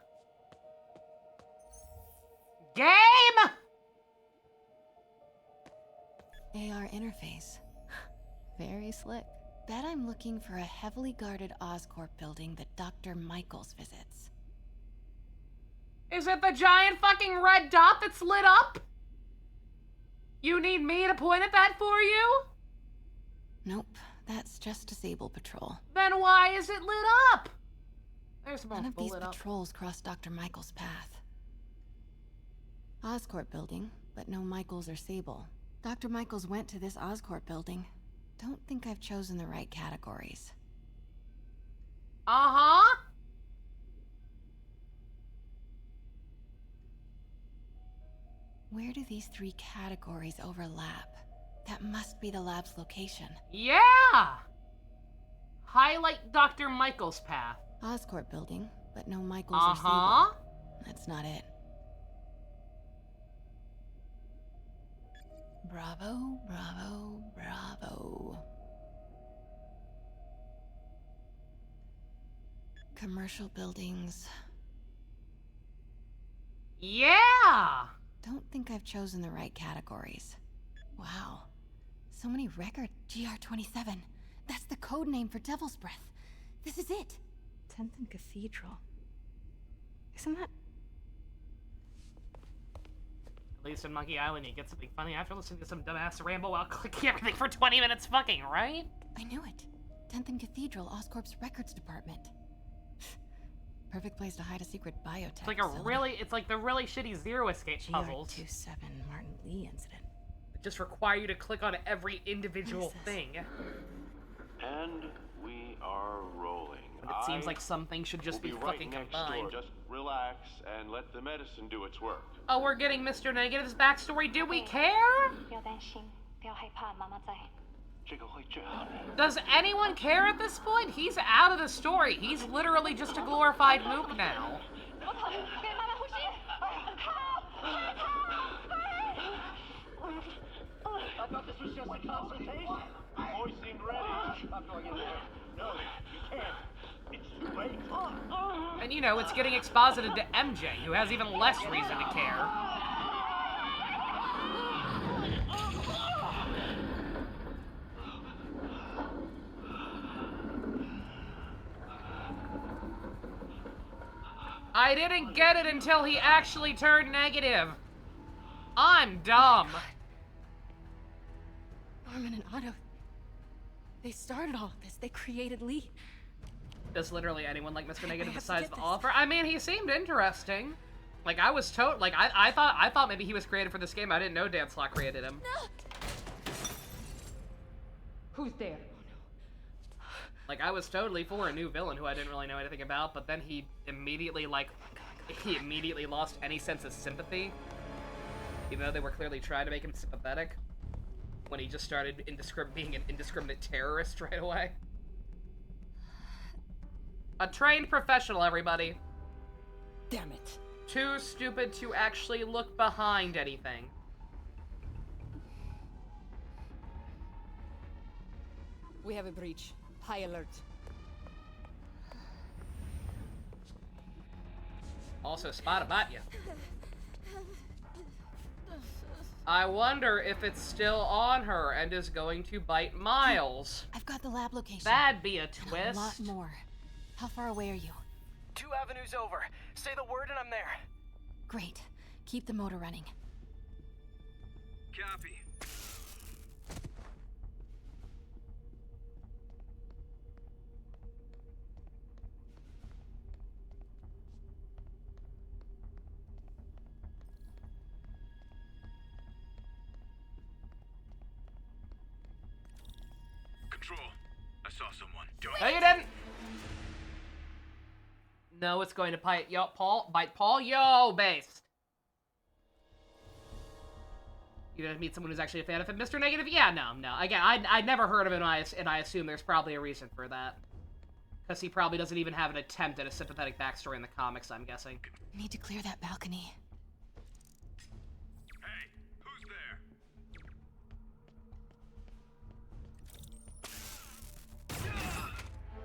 Game? AR interface. Very slick. Bet I'm looking for a heavily guarded Oscorp building that Dr. Michaels visits. Is it the giant fucking red dot that's lit up? You need me to point at that for you? Nope, that's just Disable Patrol. Then why is it lit up? There's None of multiple these lit up. patrols crossed Dr. Michaels' path. Oscorp building, but no Michaels or Sable. Dr. Michaels went to this Oscorp building. Don't think I've chosen the right categories. Uh-huh. Where do these three categories overlap? That must be the lab's location. Yeah! Highlight Dr. Michaels' path. Oscorp building, but no Michaels or Sable. Uh-huh. That's not it. Bravo, bravo, bravo. Commercial buildings. Yeah! Don't think I've chosen the right categories. Wow. So many records. GR27. That's the code name for Devil's Breath. This is it. 10th and Cathedral. Isn't that... At least in Monkey Island, you get something funny after listening to some dumbass ramble while clicking everything for 20 minutes fucking, right? I knew it. 10th and Cathedral, Oscorp's records department. Perfect place to hide a secret biotech. It's like it's like the really shitty Zero Escape puzzles. GR27 Martin Lee incident. It just require you to click on every individual thing. And we are rolling. But it seems like something should just be fucking combined. Just relax and let the medicine do its work. Oh, we're getting Mr. Negative's backstory. Do we care? Does anyone care at this point? He's out of the story. He's literally just a glorified mook now. I thought this was just a consultation. Boy seemed ready. I'm going in there. No, you can't. It's too late. And you know, it's getting exposited to MJ, who has even less reason to care. I didn't get it until he actually turned negative. I'm dumb. Norman and Otto, they started all of this. They created Lee. Does literally anyone like Mr. Negative besides the offer? I mean, he seemed interesting. Like, I was I thought maybe he was created for this game. I didn't know Dan Slott created him. No. Who's there? Like, I was totally for a new villain who I didn't really know anything about, but then he immediately, he immediately lost any sense of sympathy. Even though they were clearly trying to make him sympathetic. When he just started being an indiscriminate terrorist right away. A trained professional, everybody. Damn it. Too stupid to actually look behind anything. We have a breach. High alert. Also, spot about you. I wonder if it's still on her and is going to bite Miles. I've got the lab location. That'd be a twist. And a lot more. How far away are you? 2 avenues over. Say the word and I'm there. Great. Keep the motor running. Copy. Control. I saw someone. No, you didn't. No, it's going to bite Paul. Yo, based. You gonna meet someone who's actually a fan of him, Mr. Negative? Yeah, no. Again, I'd never heard of him, and I assume there's probably a reason for that. Because he probably doesn't even have an attempt at a sympathetic backstory in the comics, I'm guessing. Need to clear that balcony. Hey, who's there?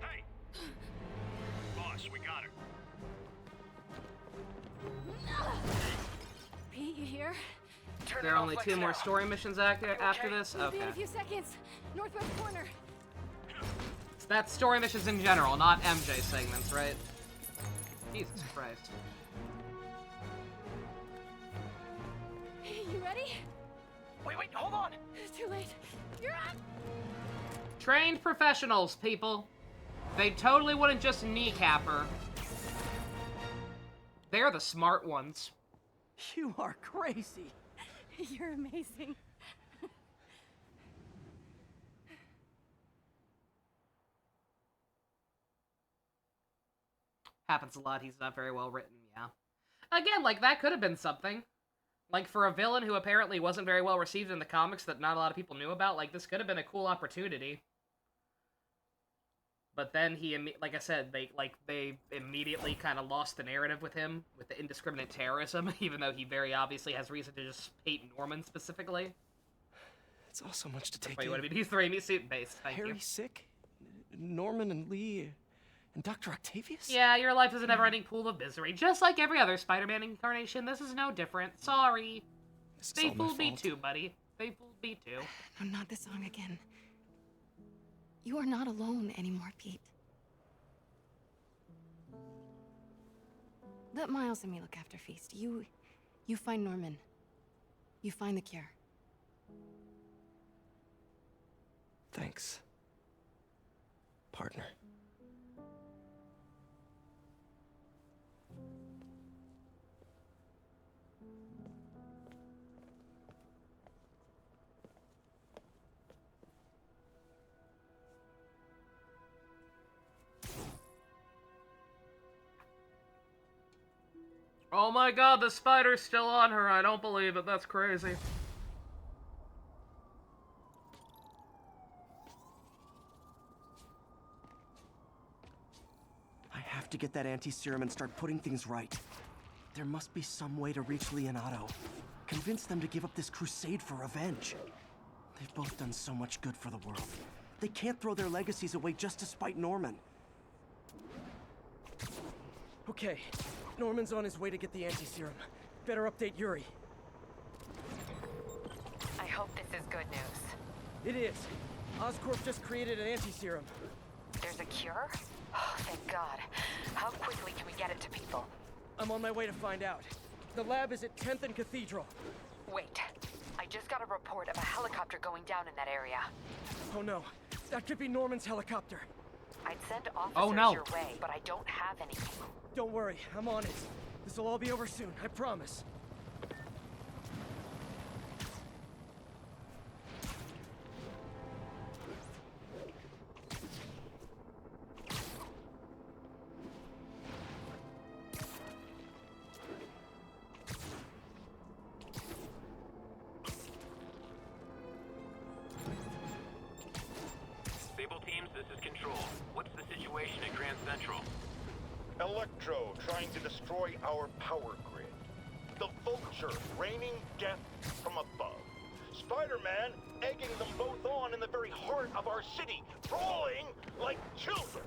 Hey! Boss, we got her. Pete, you here? There are only 2 more story missions after this? We'll be in Okay. a few seconds. Northwest corner. So that's story missions in general, not MJ segments, right? Jesus Christ. You ready? Wait, hold on! It's too late. You're on! Trained professionals, people. They totally wouldn't just kneecap her. They're the smart ones. You are crazy. You're amazing. Happens a lot. He's not very well written, yeah. Again, like, that could have been something. Like, for a villain who apparently wasn't very well received in the comics that not a lot of people knew about, like, this could have been a cool opportunity. But then he, like I said, they immediately kind of lost the narrative with him, with the indiscriminate terrorism, even though he very obviously has reason to just hate Norman specifically. It's all so much to take Wait, in. what do you mean? He's 3 suit based, thank you. Harry's sick? Norman and Lee and Dr. Octavius? Yeah, your life is a never-ending pool of misery. Just like every other Spider-Man incarnation, this is no different. Sorry. They fooled me too, buddy. They fooled me too. No, not this song again. You are not alone anymore, Pete. Let Miles and me look after Feast. You find Norman. You find the cure. Thanks, partner. Oh my god, the spider's still on her. I don't believe it. That's crazy. I have to get that anti-serum and start putting things right. There must be some way to reach Leonardo. Convince them to give up this crusade for revenge. They've both done so much good for the world. They can't throw their legacies away just to spite Norman. Okay, Norman's on his way to get the anti-serum. Better update Yuri. I hope this is good news. It is. Oscorp just created an anti-serum. There's a cure? Oh, thank God. How quickly can we get it to people? I'm on my way to find out. The lab is at 10th and Cathedral. Wait. I just got a report of a helicopter going down in that area. Oh no. That could be Norman's helicopter. I'd send officers your way, but I don't have any. Don't worry, I'm on it. This will all be over soon, I promise. Sable teams, this is Control. What's the situation at Grand Central? Electro trying to destroy our power grid. The Vulture raining death from above. Spider-Man egging them both on in the very heart of our city, brawling like children.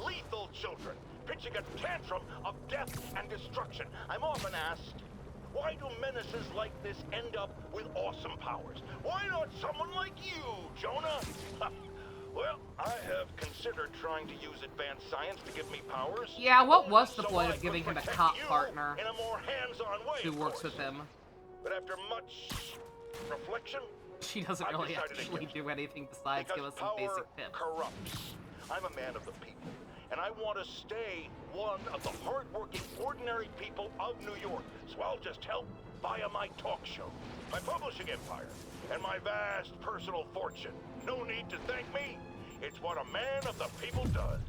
Lethal children, pitching a tantrum of death and destruction. I'm often asked, why do menaces like this end up with awesome powers? Why not someone like you, Jonah? Well, I have considered trying to use advanced science to give me powers. Yeah, what was the point of giving him a cop partner in a more hands-on way, who works with him? But after much reflection, she doesn't really actually do anything besides give us some basic tips. Corrupts. I'm a man of the people, and I want to stay one of the hard-working, ordinary people of New York. So I'll just help via my talk show, my publishing empire, and my vast personal fortune. No need to thank me. It's what a man of the people does.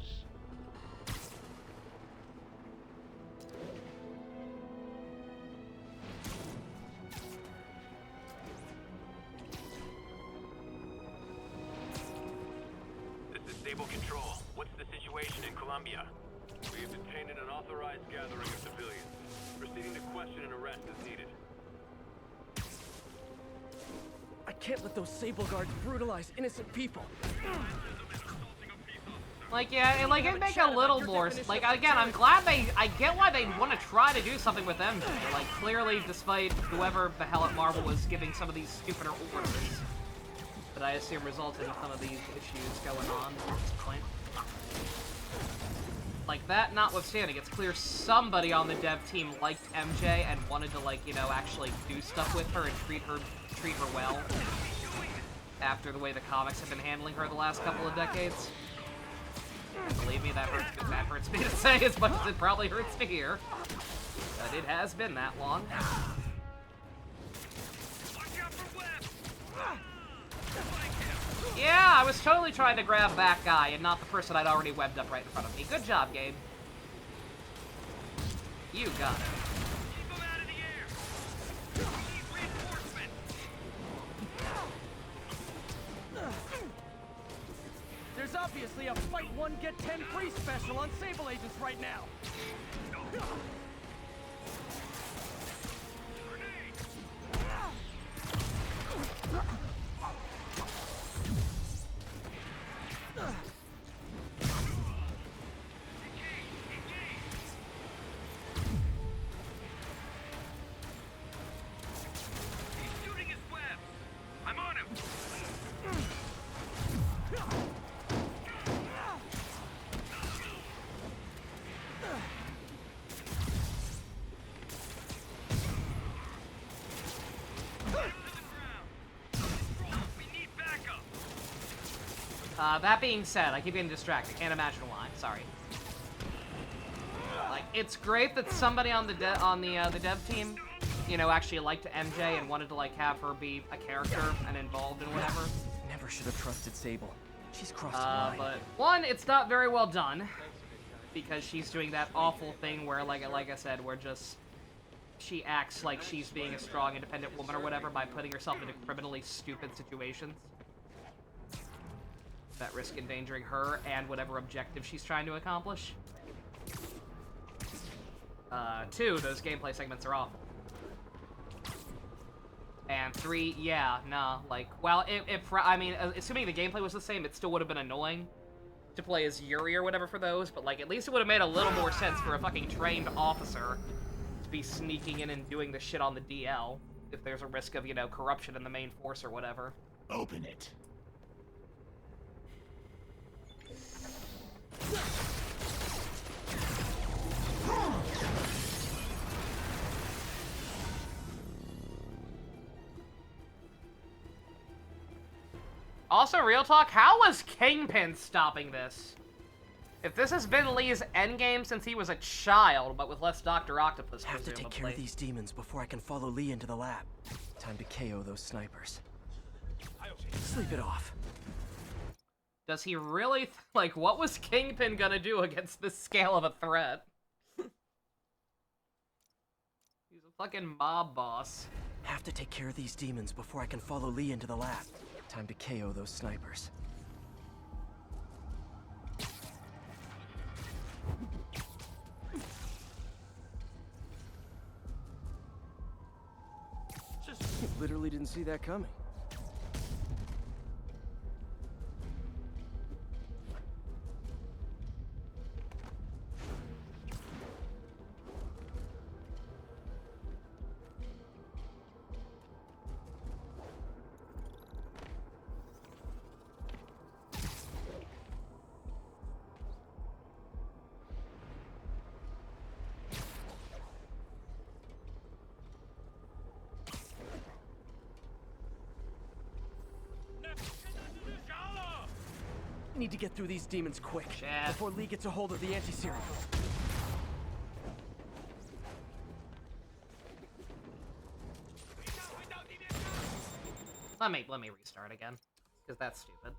This is Sable Control. What's the situation in Colombia? We have detained an unauthorized gathering of civilians. Proceeding to question and arrest as needed. I can't let those Sable guards brutalize innocent people. Like, yeah, it'd make a little more, like, again, I'm glad I get why they want to try to do something with them. Like, clearly, despite whoever the hell at Marvel was giving some of these stupider orders, that I assume resulted in some of these issues going on at this point. Like, that notwithstanding, it's clear somebody on the dev team liked MJ and wanted to, like, you know, actually do stuff with her and treat her well. after the way the comics have been handling her the last couple of decades. And believe me, that hurts me to say as much as it probably hurts to hear. But it has been that long. Yeah, I was totally trying to grab that guy and not the person I'd already webbed up right in front of me. Good job, Gabe. You got it. There's obviously a fight 1 get 10 free special on Sable Agents right now. That being said, I keep getting distracted. Can't imagine why. Sorry. Like, it's great that somebody on the dev team, you know, actually liked MJ and wanted to like have her be a character and involved in whatever. Never should have trusted Sable. She's crossed a line. But one, it's not very well done because she's doing that awful thing where, like I said, where just she acts like she's being a strong, independent woman or whatever by putting herself into criminally stupid situations that risk endangering her and whatever objective she's trying to accomplish. 2, those gameplay segments are awful. And 3, yeah, nah, like, well, I mean, assuming the gameplay was the same, it still would have been annoying to play as Yuri or whatever for those, but, like, at least it would have made a little more sense for a fucking trained officer to be sneaking in and doing the shit on the DL if there's a risk of, you know, corruption in the main force or whatever. Open it. Also, real talk, how was Kingpin stopping this? If this has been Lee's endgame since he was a child, but with less Dr. Octopus, Have to take care of these demons before I can follow Lee into the lab. Time to KO those snipers. Sleep it off. Does he really, like, what was Kingpin gonna do against this scale of a threat? He's a fucking mob boss. Have to take care of these demons before I can follow Lee into the lab. Time to KO those snipers. Literally didn't see that coming. Need to get through these demons quick, before Lee gets a hold of the anti-serum. Let me restart again, because that's stupid.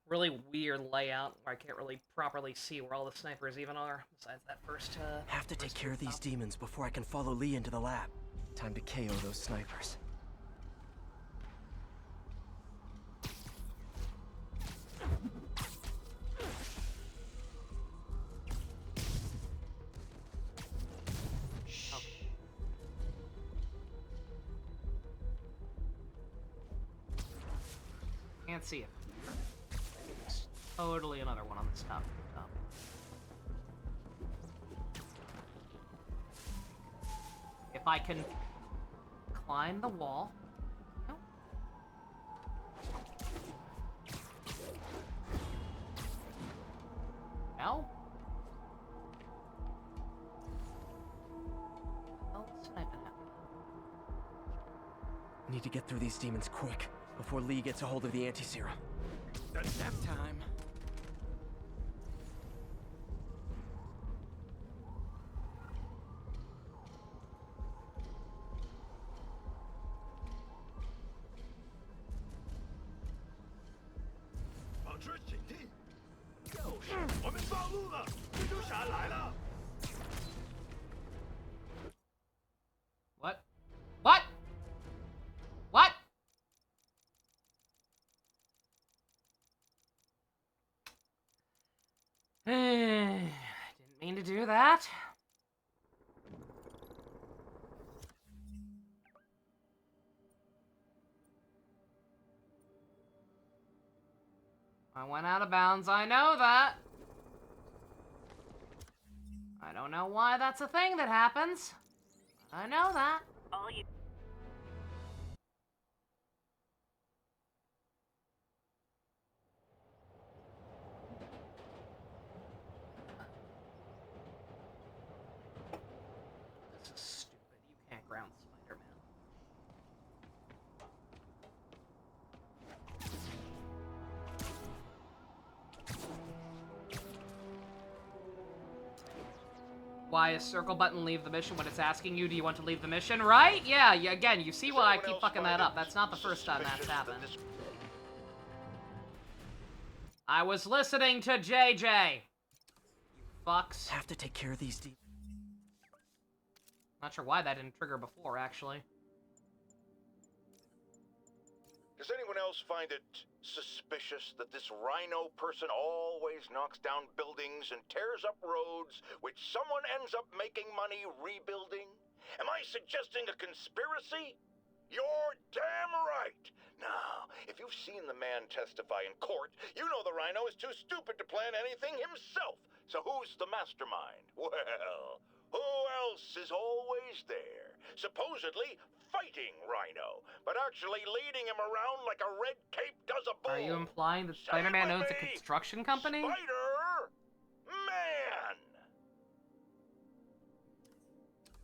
Really weird layout where I can't really properly see where all the snipers even are, besides that first, Have to take care of these demons before I can follow Lee into the lab. Time to KO those snipers. Can't see it. It's totally another one on this top. If I can climb the wall. No. No? Need to get through these demons quick, before Lee gets a hold of the anti-serum. Nap time. What? What? What? Didn't mean to do that. I went out of bounds, I know that. I don't know why that's a thing that happens. I know that. All you... This is stupid. You can't ground Spider-Man. Why is circle button leave the mission when it's asking you, do you want to leave the mission? Right? Yeah, again, you see why I keep fucking that up. That's not the first time that's happened. I was listening to JJ. You fucks. Have to take care of these demons. Not sure why that didn't trigger before, actually. Does anyone else find it suspicious that this rhino person always knocks down buildings and tears up roads, which someone ends up making money rebuilding? Am I suggesting a conspiracy? You're damn right! Now, if you've seen the man testify in court, you know the rhino is too stupid to plan anything himself. So who's the mastermind? Well, who else is always there? Supposedly fighting Rhino, but actually leading him around like a red cape does a bull. Are you implying that Spider-Man owns a construction company? Spider-Man!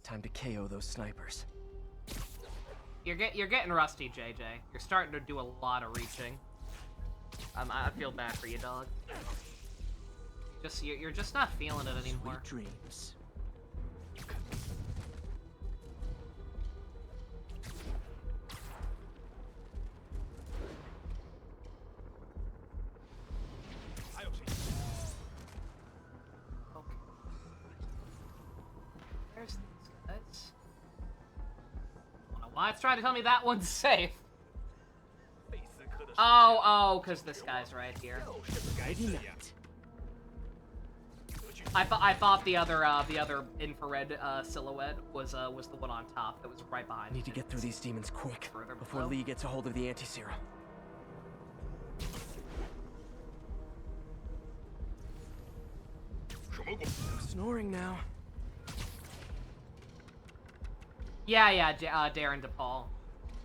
Time to KO those snipers. You're getting rusty, JJ. You're starting to do a lot of reaching. I feel bad for you, dog. You're just not feeling it anymore. Sweet dreams. There's these guys. I don't know why it's trying to tell me that one's safe. Oh, because this guy's right here. I thought the other infrared silhouette was the one on top that was right behind. Need to get through these demons quick before Lee gets a hold of the anti-serum. I'm snoring now. Yeah, Darren DePaul.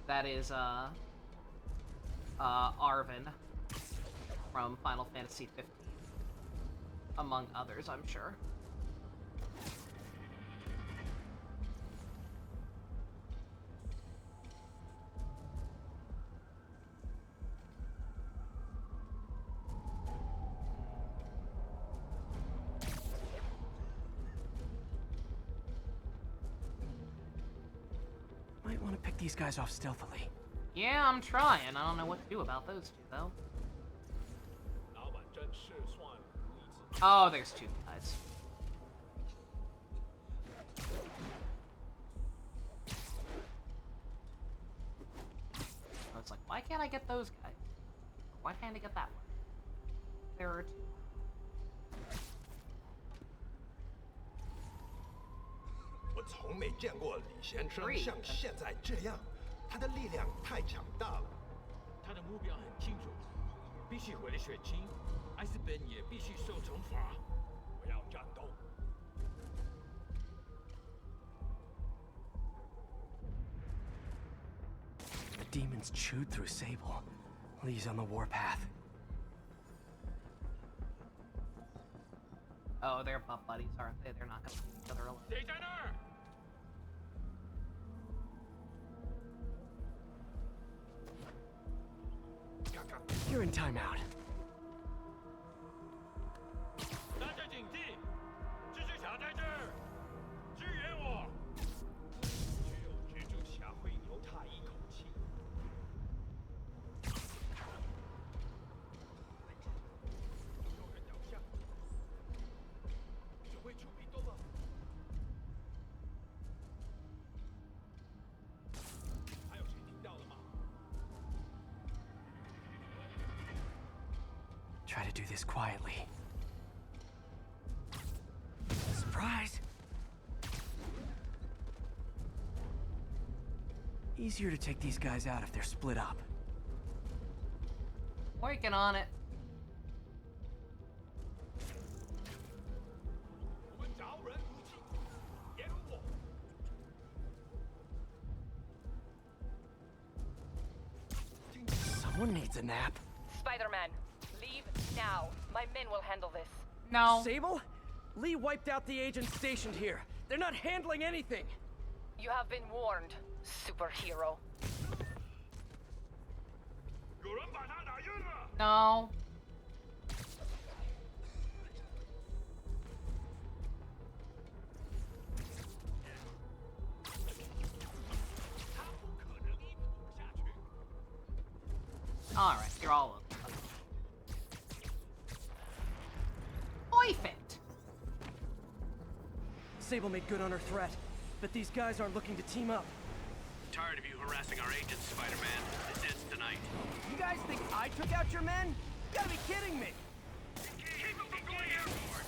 That is Arvin from Final Fantasy 15. Among others, I'm sure. Might want to pick these guys off stealthily. Yeah, I'm trying. I don't know what to do about those two, though. Oh, there's two guys. I was like, why can't I get those guys? Why can't I get that one? There are two. 我从没见过李先生像现在这样，他的力量太强大了。他的目标很清楚，必须毁了血清，艾斯本也必须受惩罚。不要战斗。The demons chewed through Sable. Lee's on the warpath. Oh, they're butt buddies, aren't they? They're not gonna leave each other alone. 谁在那儿？ You're in timeout. 大家警惕，蜘蛛侠在这儿，支援我！只有蜘蛛侠会留他一口气。有人倒下，指挥出比多了。还有谁听到了吗？ Try to do this quietly. Surprise! Easier to take these guys out if they're split up. Working on it. 我们找人武器，掩护我。 Someone needs a nap. Spider-Man, leave now. My men will handle this. No. Sable? Lee wiped out the agents stationed here. They're not handling anything. You have been warned, superhero. 有人把他打晕了。 No. Alright, you're all up. Perfect. Sable made good on her threat, but these guys aren't looking to team up. Tired of you harassing our agents, Spider-Man. This ends tonight. You guys think I took out your men? You gotta be kidding me! Keep them from going airborne.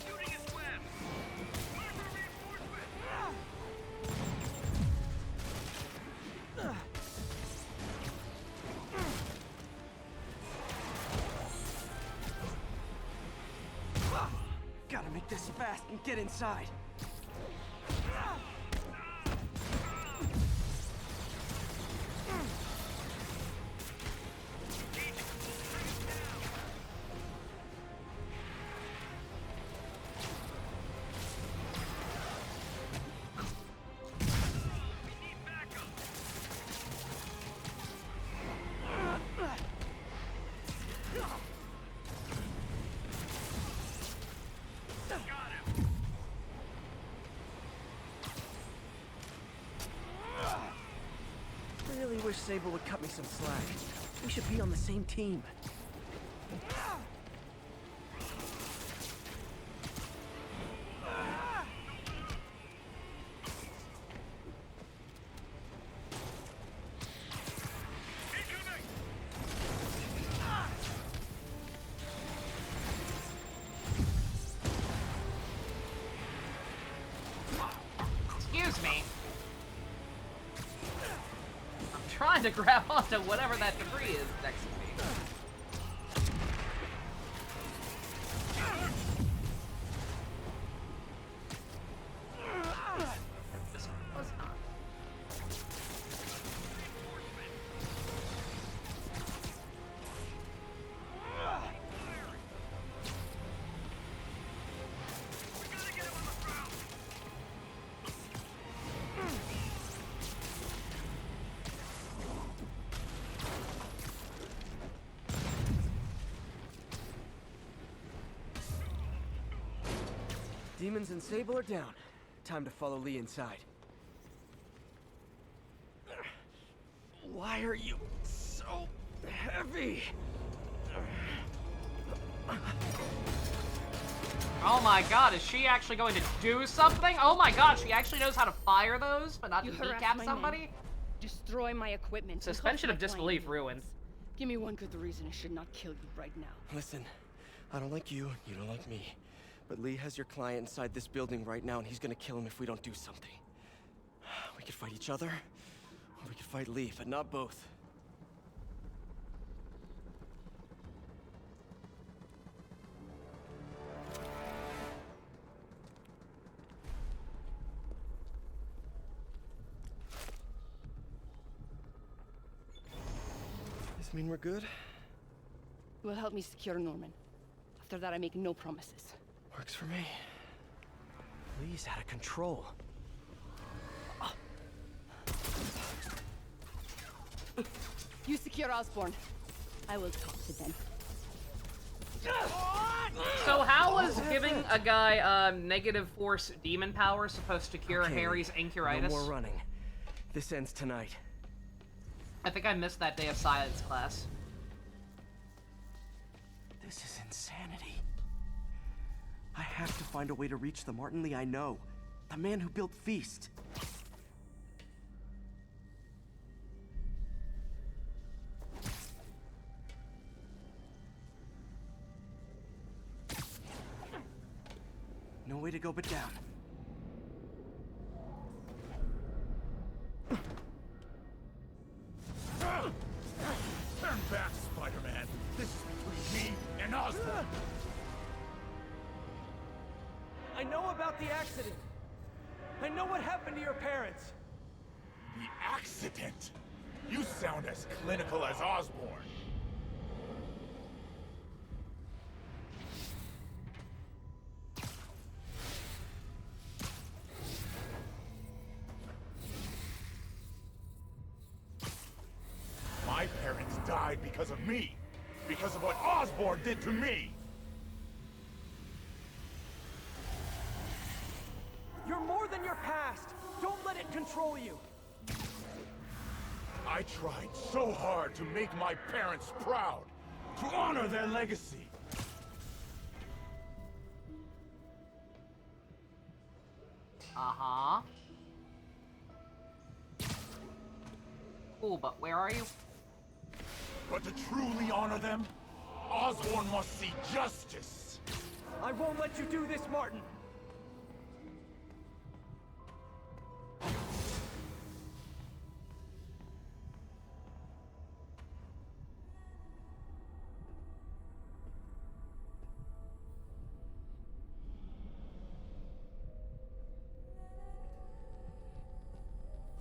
Shooting his web. Marker reinforcement. Gotta make this fast and get inside. Really wish Sable would cut me some slack. We should be on the same team. Excuse me. I'm trying to grab onto whatever that debris is next to me. This was not. Demons and Sable are down. Time to follow Lee inside. Why are you so heavy? Oh my god, is she actually going to do something? Oh my god, she actually knows how to fire those, but not to kneecap somebody? Destroy my equipment. Suspension of disbelief ruined. Give me one good reason I should not kill you right now. Listen, I don't like you, you don't like me. But Lee has your client inside this building right now, and he's gonna kill him if we don't do something. We could fight each other, or we could fight Lee, but not both. This mean we're good? You will help me secure Norman. After that, I make no promises. Works for me. Lee's out of control. You secure Osborn. I will talk to them. So how was giving a guy negative force demon power supposed to cure Okay, Harry's incuritis? No more running. This ends tonight. I think I missed that day of science class. This is insanity. I have to find a way to reach the Martin Lee I know. The man who built Feast. No way to go but down. Turn back, Spider-Man. This is between me and Osborn. I know about the accident. I know what happened to your parents. The accident? You sound as clinical as Osborn. My parents died because of me. Because of what Osborn did to me. You're more than your past. Don't let it control you. I tried so hard to make my parents proud. To honor their legacy. Uh-huh. Cool, but where are you? But to truly honor them, Osborn must see justice. I won't let you do this, Martin.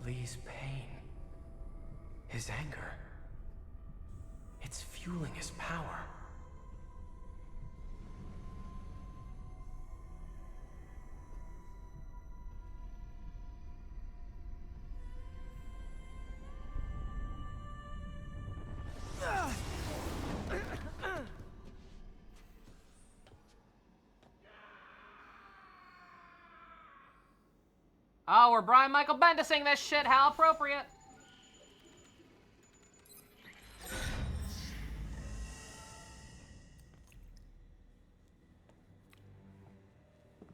Lee's pain. His anger. It's fueling his power. Oh, we're Brian Michael Bendising this shit. How appropriate.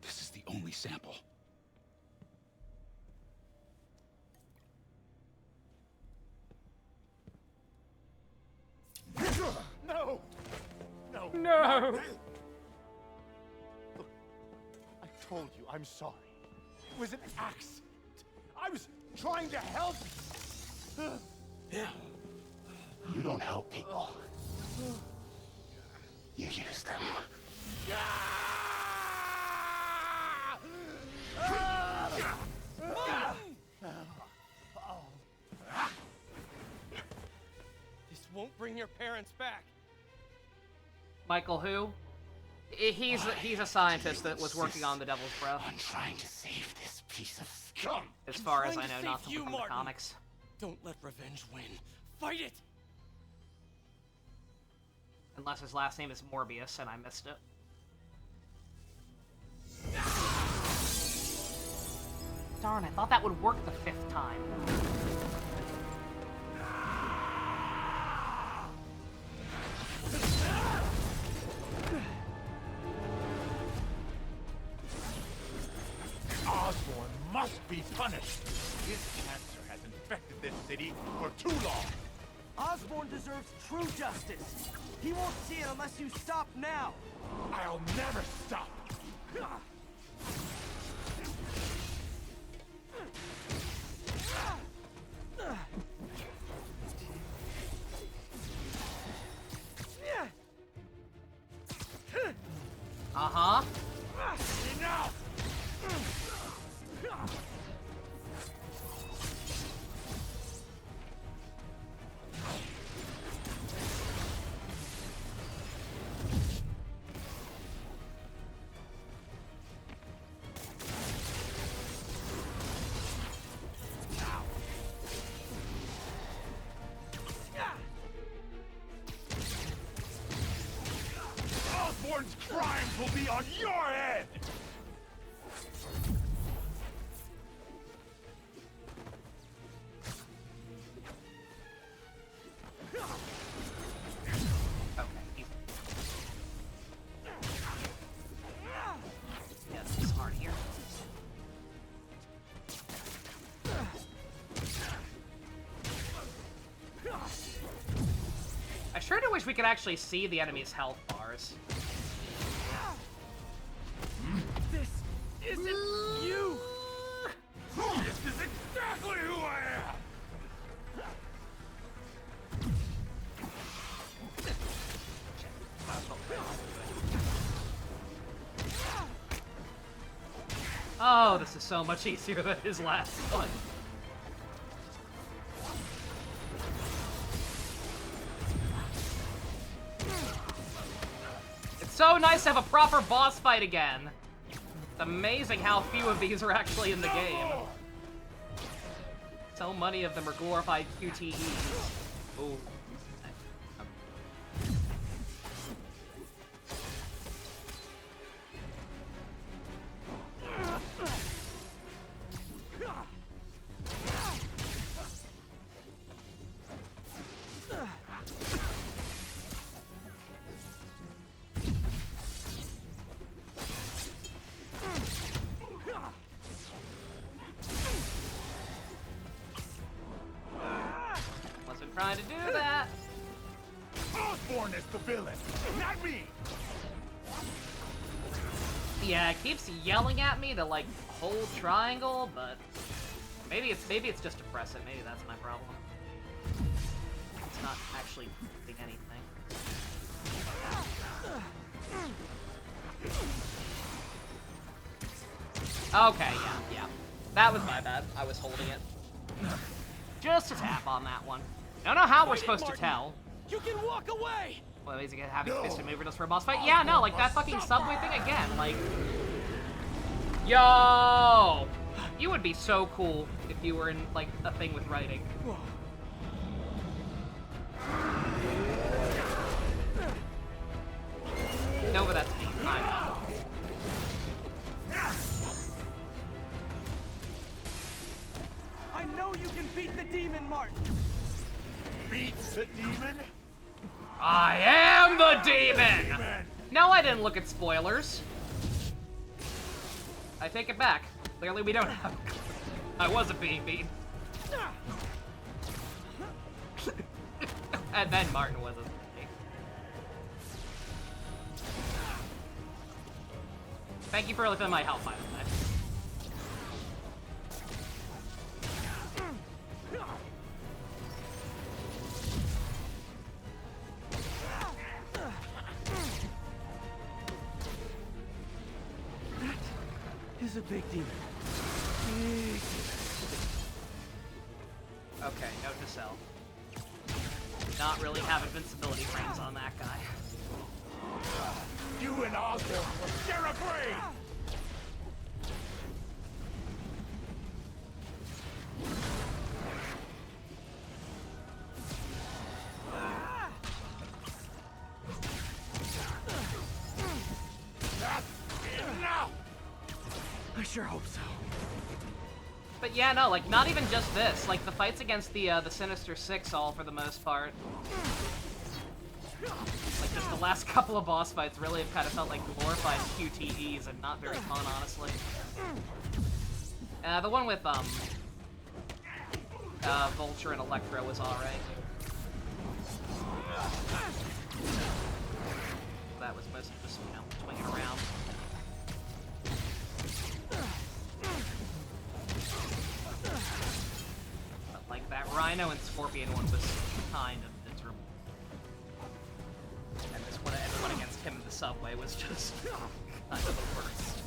This is the only sample. No! No! No! Look, I told you I'm sorry. It was an accident. I was trying to help. Yeah. You don't help people. You use them. This won't bring your parents back. Michael who? He's a scientist that was working on the Devil's Breath. I'm trying to save this piece of scum. As far as I know, not from the comics. Don't let revenge win. Fight it! Unless his last name is Morbius and I missed it. Darn, I thought that would work the 5th time. Osborn must be punished. His cancer has infected this city for too long. Osborn deserves true justice. He won't see it unless you stop now. I'll never stop. Uh-huh. Enough! Osborn's crimes will be on your head! Yeah, this is smart here. I sure do wish we could actually see the enemy's health bars. This isn't you! This is exactly who I am! Oh, this is so much easier than his last one. It's so nice to have a proper boss fight again. It's amazing how few of these are actually in the game. So many of them are glorified QTEs. Ooh. Wasn't trying to do that. Osborn is the villain, not me! Yeah, it keeps yelling at me to like hold triangle, but maybe it's just to press it. Maybe that's my problem. It's not actually doing anything. Okay, yeah. That was my bad. I was holding it. Just a tap on that one. I don't know how we're supposed to tell. You can walk away! Well, is he gonna have his fist maneuver just for a boss fight? Yeah, no, like that fucking subway thing again, like... Yo! You would be so cool if you were in, like, a thing with writing. No, but that's me. I know. I know you can beat the demon, Martin! Beat the demon? I am the demon! No, I didn't look at spoilers. I take it back. Clearly we don't have... I wasn't being beaten. And then Martin wasn't. Thank you for lifting my health, by the way. Is a big demon. Okay, note to self. Not really have invincibility frames on that guy. You and Osborn will share a grave! I sure hope so. But yeah, no, like, not even just this. Like, the fights against the Sinister Six all, for the most part. Like, just the last couple of boss fights really have kind of felt like glorified QTEs and not very fun, honestly. The one with, Vulture and Electro was alright. That was mostly just, you know, swinging around. But, like, that Rhino and Scorpion one was kind of miserable. And this one, everyone against him in the subway was just kind of the worst.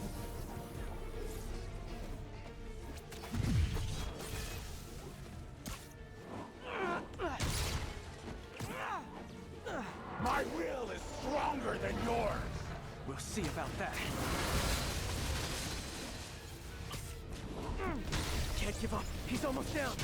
My will is stronger than yours! We'll see about that. Can't give up. He's almost down.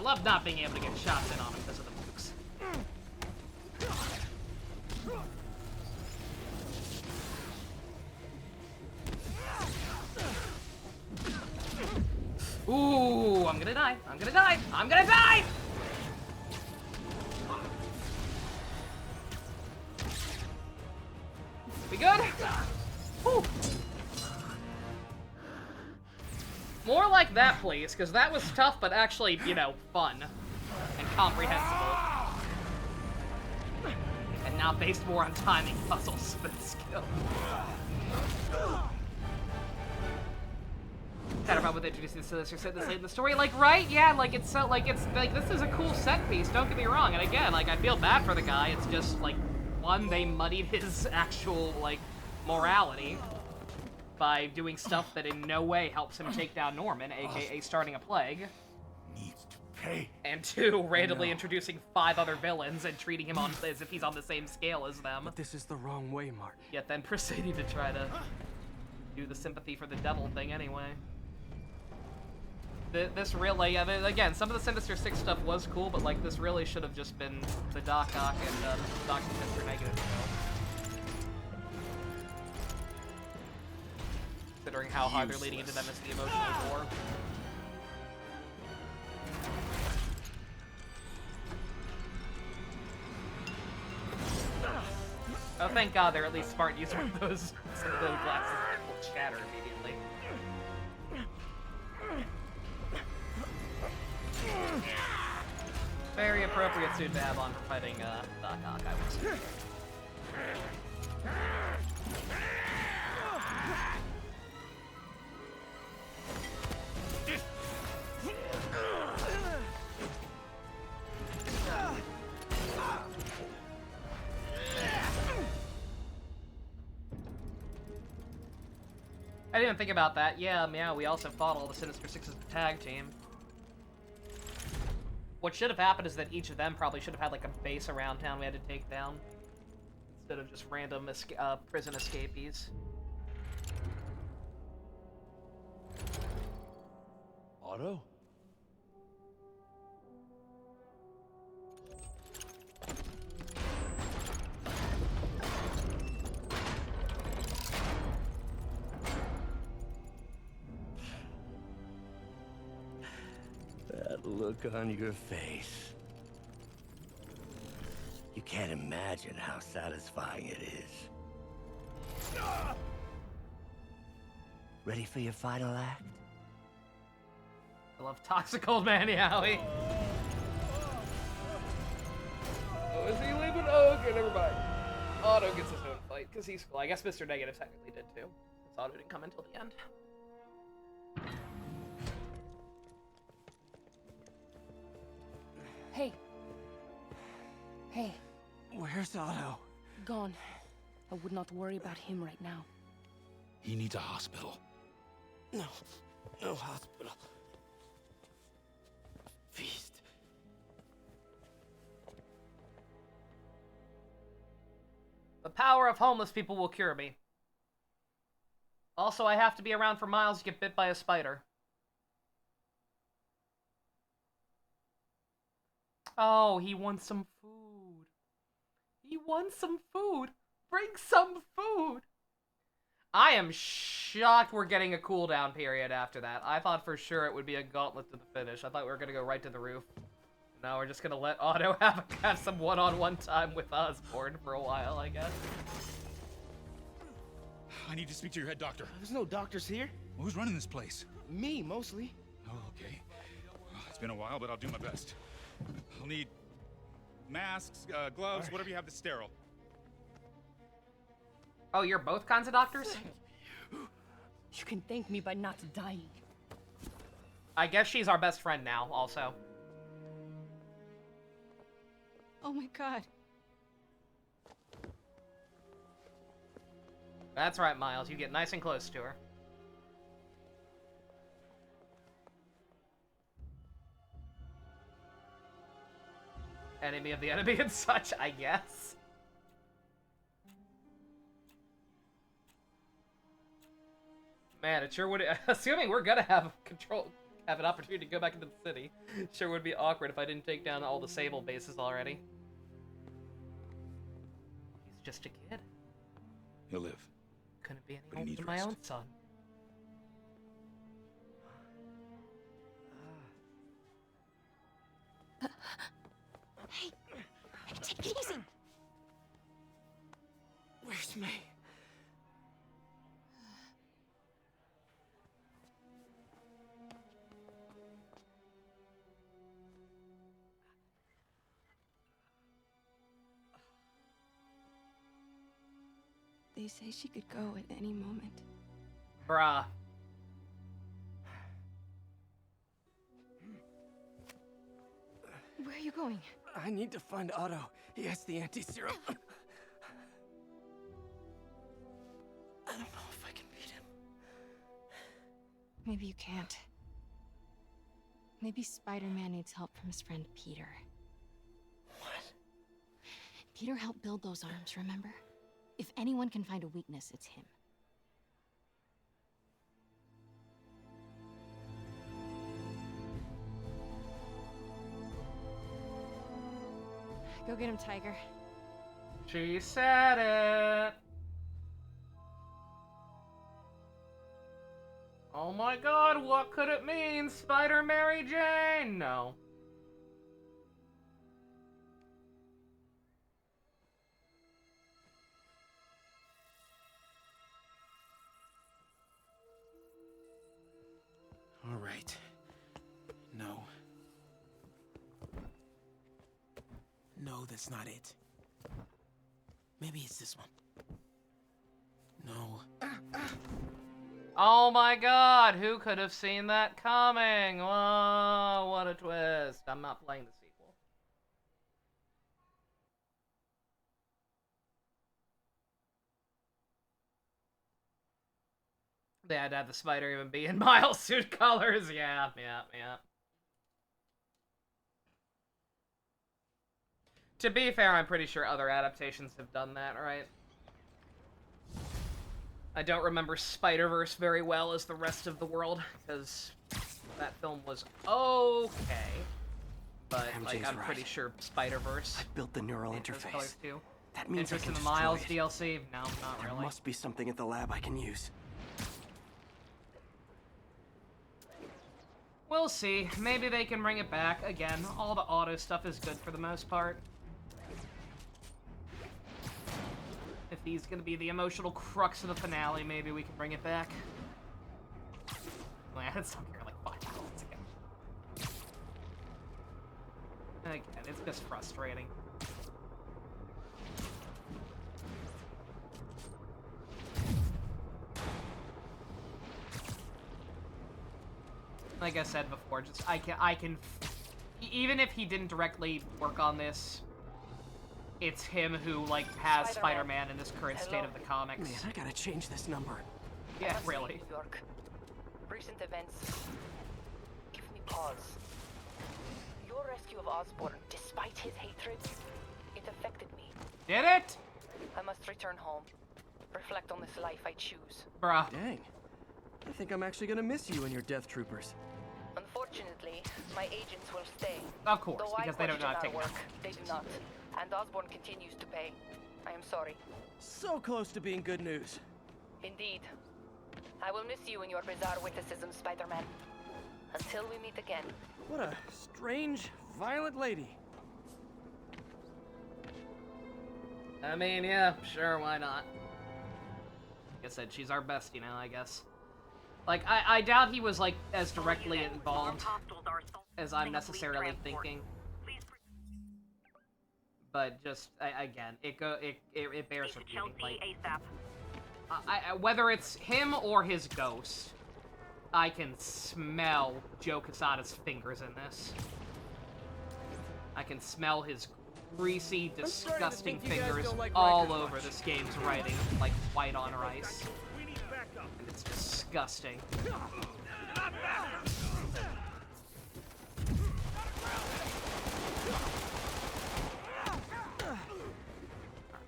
love not being able to get shots in on him because of the books. Ooh, I'm gonna die. I'm gonna die. I'm gonna die! We good? Whew. More like that, please, because that was tough, but actually, you know, fun and comprehensible. And not based more on timing puzzles than skill. Had a problem with introducing the Sinister Six this late in the story. Like, right? Yeah, like, it's so, like, this is a cool set piece, don't get me wrong. And again, like, I feel bad for the guy. It's just, like, one, they muddied his actual, like, morality by doing stuff that in no way helps him take down Norman, aka starting a plague. Needs to pay. And two, randomly introducing 5 other villains and treating him as if he's on the same scale as them. But this is the wrong way, Martin. Yet then proceeding to try to do the sympathy for the devil thing anyway. This really, I mean, again, some of the Sinister Six stuff was cool, but like this really should have just been the Doc Ock and Dr. Mr. Negative show. Considering how hard they're leading into them as the emotional core. Oh, thank God they're at least smart using one of those glasses that will shatter immediately. Very appropriate suit to have on for fighting Doc Ock, I would say. I didn't even think about that. Yeah, we also fought all the Sinister Six as a tag team. What should have happened is that each of them probably should have had like a base around town we had to take down, instead of just random prison escapees. Otto? That look on your face. You can't imagine how satisfying it is. Ready for your final act? I love Toxic Old Man Yowie. Oh, is he leaving? Oh, okay, never mind. Otto gets his own fight, because he's cool. I guess Mr. Negative technically did too, since Otto didn't come until the end. Hey. Hey. Where's Otto? Gone. I would not worry about him right now. He needs a hospital. No. No hospital. Feast. The power of homeless people will cure me. Also, I have to be around for Miles to get bit by a spider. Oh, he wants some food. He wants some food. Bring some food. I am shocked we're getting a cooldown period after that. I thought for sure it would be a gauntlet to the finish. I thought we were going to go right to the roof. Now we're just going to let Otto have some one-on-one time with Osborn for a while, I guess. I need to speak to your head doctor. There's no doctors here. Well, who's running this place? Me, mostly. Oh, okay. Well, it's been a while, but I'll do my best. I'll need masks, gloves, whatever you have that's sterile. Oh, you're both kinds of doctors? You can thank me by not dying. I guess she's our best friend now, also. Oh my God. That's right, Miles. You get nice and close to her. Enemy of the enemy and such, I guess. Man, it sure would. Assuming we're gonna have have an opportunity to go back into the city. Sure would be awkward if I didn't take down all the Sable bases already. He's just a kid. He'll live. Couldn't be But he any older needs than my rest. own son. Hey, take it easy. Where's May? They say she could go at any moment. Bruh. Where are you going? I need to find Otto. He has the anti-serum. I don't know if I can beat him. Maybe you can't. Maybe Spider-Man needs help from his friend Peter. What? Peter helped build those arms, remember? If anyone can find a weakness, it's him. Go get him, Tiger. She said it. Oh my god, what could it mean? Spider-Mary Jane? No. All right. No. No, that's not it. Maybe it's this one. No. Oh my god, who could have seen that coming? Whoa, what a twist. I'm not playing the sequel. They had to have the spider even be in Miles suit colors. Yeah. To be fair, I'm pretty sure other adaptations have done that, right? I don't remember Spider-Verse very well as the rest of the world, because that film was okay. But, like, I'm pretty sure Spider-Verse... I built the neural interface. Too. That means I Interest can in the destroy Miles it. DLC? No, not There really. must be something at the lab I can use. We'll see. Maybe they can bring it back. Again, all the auto stuff is good for the most part. If he's gonna be the emotional crux of the finale, maybe we can bring it back. Man, it's not here like 5 minutes ago. Again, it's just frustrating. Like I said before, just I can even if he didn't directly work on this, it's him who like has Spider-Man in this current state of the comics. Man, I gotta change this number. Yeah, really. New York. Recent events give me pause. Your rescue of Osborn, despite his hatred, it affected me. Did it? I must return home. Reflect on this life I choose. Bruh. Dang. I think I'm actually gonna miss you and your Death Troopers. Unfortunately, my agents will stay. Of course, Though because I they don't know how to question take our work, they do not. And Osborn continues to pay. I am sorry. So close to being good news. Indeed. I will miss you and your bizarre witticism, Spider-Man. Until we meet again. What a strange, violent lady. I mean, yeah, sure, why not? Like I said, she's our bestie now, I guess. Like, I doubt he was, like, as directly involved as I'm necessarily thinking. But just, again, it bears repeating. Like, whether it's him or his ghost, I can smell Joe Quesada's fingers in this. I can smell his greasy, disgusting fingers all over this game's writing, like white on rice. And it's disgusting.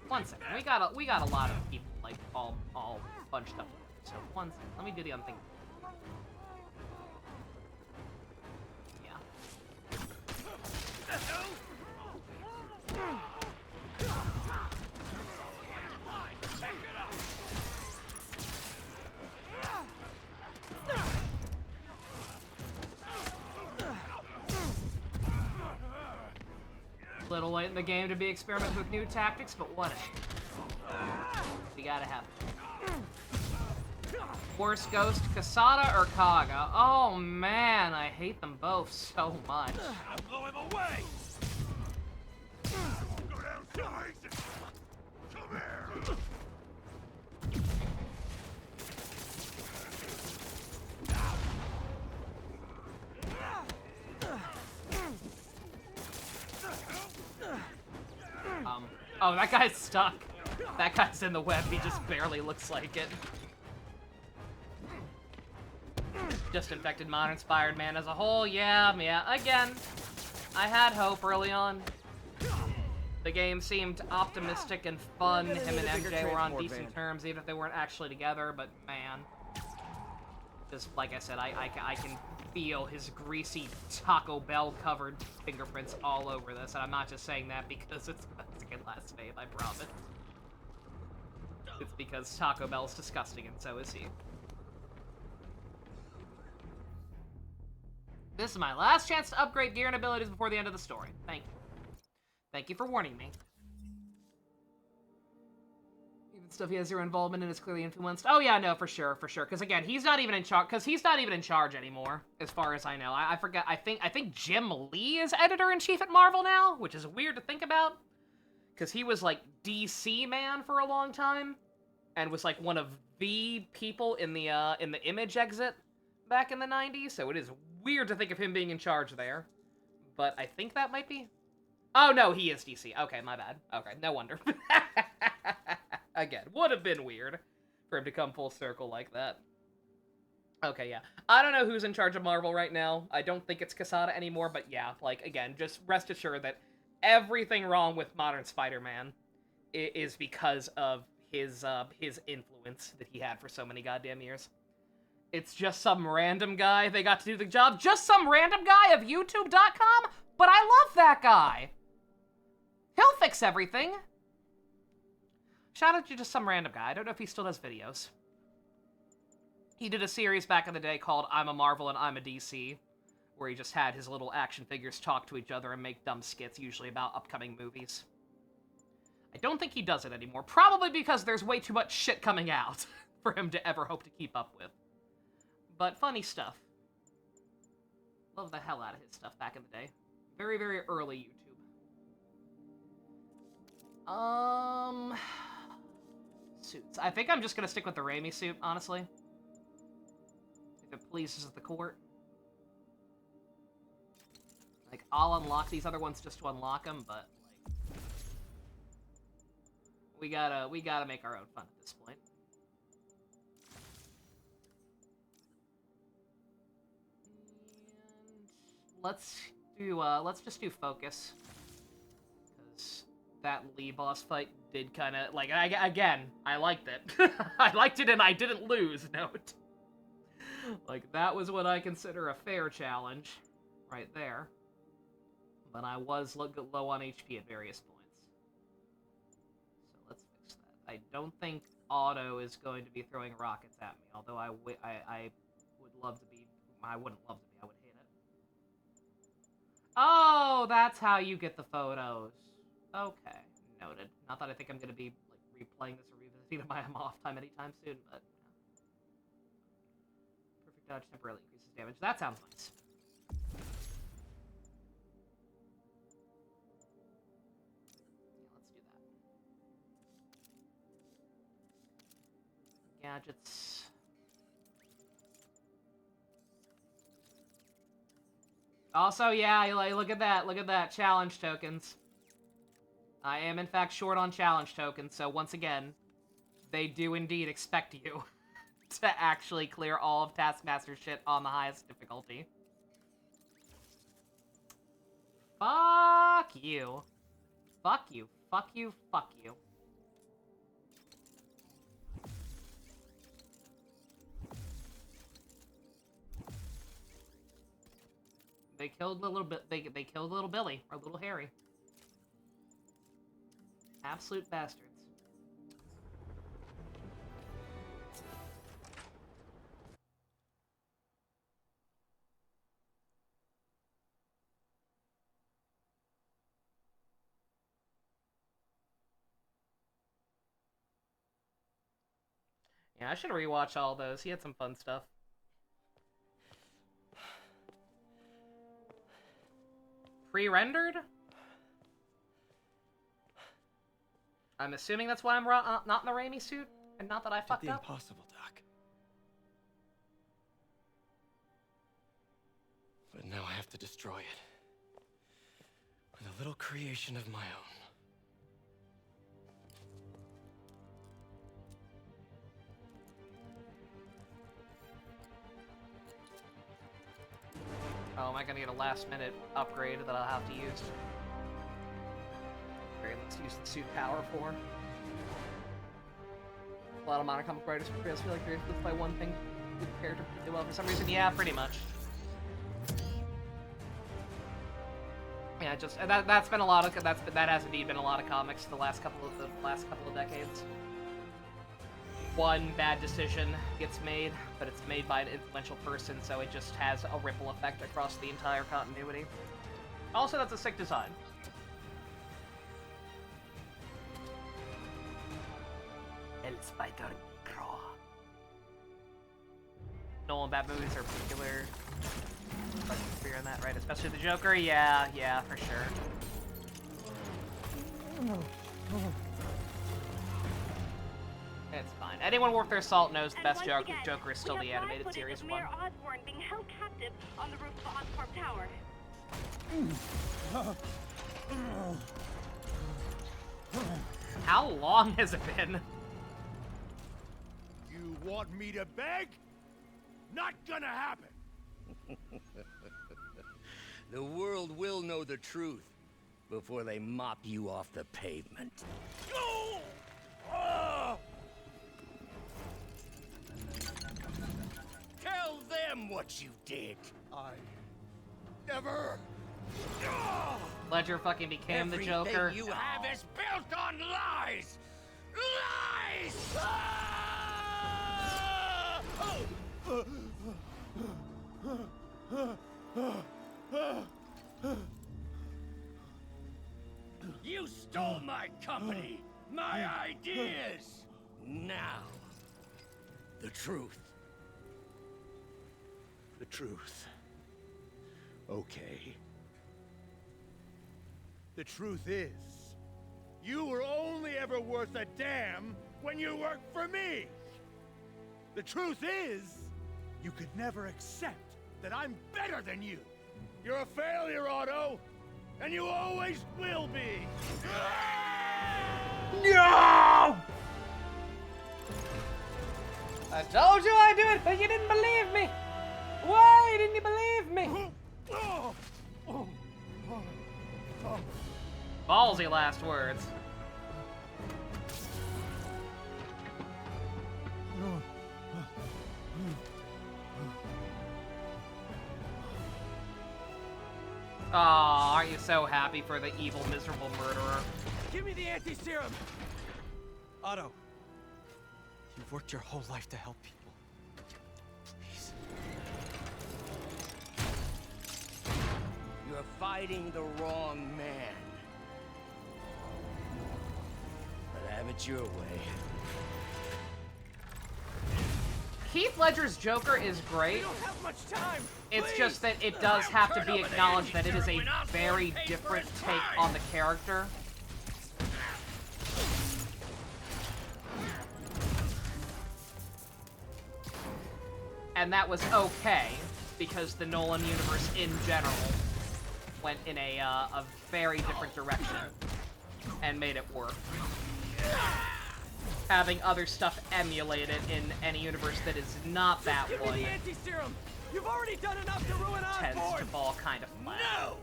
One second. We got a lot of people like all bunched up. So one second. Let me do the unthinkable. Little late in the game to be experimenting with new tactics, but whatever. We gotta have it. Worst ghost, Kasada or Kaga? Oh man, I hate them both so much. Blow him away! Go down, come here! Oh, that guy's stuck. That guy's in the web, he just barely looks like it. Just infected modern-inspired man as a whole, yeah, again. I had hope early on. The game seemed optimistic and fun. Him and MJ were on decent terms, even if they weren't actually together, but man. Just, like I said, I can feel his greasy Taco Bell-covered fingerprints all over this, and I'm not just saying that because it's a Mexican last name, I promise. It's because Taco Bell's disgusting, and so is he. This is my last chance to upgrade gear and abilities before the end of the story. Thank you. Thank you for warning me. Even stuff he has zero involvement in is clearly influenced. Oh yeah, no, for sure. Because again, he's not even in charge. Because he's not even in charge anymore, as far as I know. I forget. I think Jim Lee is editor-in-chief at Marvel now, which is weird to think about. Because he was like DC man for a long time, and was like one of the people in the Image exit back in the 90s. So it is weird to think of him being in charge there. But I think that might be. Oh, no, he is DC. Okay, my bad. Okay, no wonder. Again, would have been weird for him to come full circle like that. Okay, yeah. I don't know who's in charge of Marvel right now. I don't think it's Quesada anymore, but yeah, like, again, just rest assured that everything wrong with modern Spider-Man is because of his influence that he had for so many goddamn years. It's just some random guy they got to do the job. Just some random guy of YouTube.com? But I love that guy! He'll fix everything. Shout out to just some random guy. I don't know if he still does videos. He did a series back in the day called I'm a Marvel and I'm a DC, where he just had his little action figures talk to each other and make dumb skits, usually about upcoming movies. I don't think he does it anymore, probably because there's way too much shit coming out for him to ever hope to keep up with. But funny stuff. Love the hell out of his stuff back in the day. Very, very early YouTube. Suits. I think I'm just gonna stick with the Raimi suit, honestly. If it pleases the court. Like, I'll unlock these other ones just to unlock them, but, like... We gotta make our own fun at this point. And let's just do focus. Because that Lee boss fight did kind of, like, again, I liked it. I liked it and I didn't lose, note. Like, that was what I consider a fair challenge, right there. But I was low on HP at various points. So let's fix that. I don't think Auto is going to be throwing rockets at me, although I would love to be, I wouldn't love to be, I would hate it. Oh, that's how you get the photos. Okay, noted. Not that I think I'm going to be, like, replaying this or revisiting my off time anytime soon, but... Perfect dodge temporarily increases damage. That sounds nice. Yeah, let's do that. Gadgets... Also, yeah, look at that, challenge tokens. I am, in fact, short on challenge tokens, so once again, they do indeed expect you to actually clear all of Taskmaster's shit on the highest difficulty. Fuck you. Fuck you. Fuck you. Fuck you. They killed they killed little Billy, or little Harry. Absolute bastards. Yeah, I should rewatch all those. He had some fun stuff. Pre-rendered? I'm assuming that's why I'm not in the Raimi suit, and not that I fucked Did the up. impossible, Doc. But now I have to destroy it. With a little creation of my own. Oh, am I gonna get a last-minute upgrade that I'll have to use? Great, let's use the suit power for. A lot of monocomic writers feel like they're influenced by one thing with the character pretty well for some reason. Yeah, pretty much. Yeah, just that's been a lot of that has indeed been a lot of comics the last couple of decades. One bad decision gets made, but it's made by an influential person, so it just has a ripple effect across the entire continuity. Also, that's a sick design. El Spider-Pro. Nolan Bat movies are particular. But you're in that, right? Especially the Joker? Yeah, for sure. It's fine. Anyone worth their salt knows the best Joker is still the animated series one. Mayor Osborn being held captive on the roof of Oscorp Tower. How long has it been? You want me to beg? Not gonna happen. The world will know the truth before they mop you off the pavement. No! Oh! Tell them what you did. I never. Ledger fucking became the Joker. Everything you have is built on lies. Lies! You stole my company, my ideas. Now, the truth. The truth. Okay. The truth is, you were only ever worth a damn when you worked for me. The truth is, you could never accept that I'm better than you. You're a failure, Otto, and you always will be. No! I told you I'd do it, but you didn't believe me. Why didn't you believe me? Ballsy last words. Aw, aren't you so happy for the evil, miserable murderer? Give me the anti-serum! Otto, you've worked your whole life to help people. Please. You're fighting the wrong man. But have it your way. Heath Ledger's Joker is great. We don't have much time. It's just that it does have to be acknowledged that it is a very different take on the character. And that was okay, because the Nolan universe in general went in a very different direction and made it work. Having other stuff emulated in any universe that is not that Give one me the anti-serum. You've already done enough to ruin tends Osborn. to fall kind of flat. No!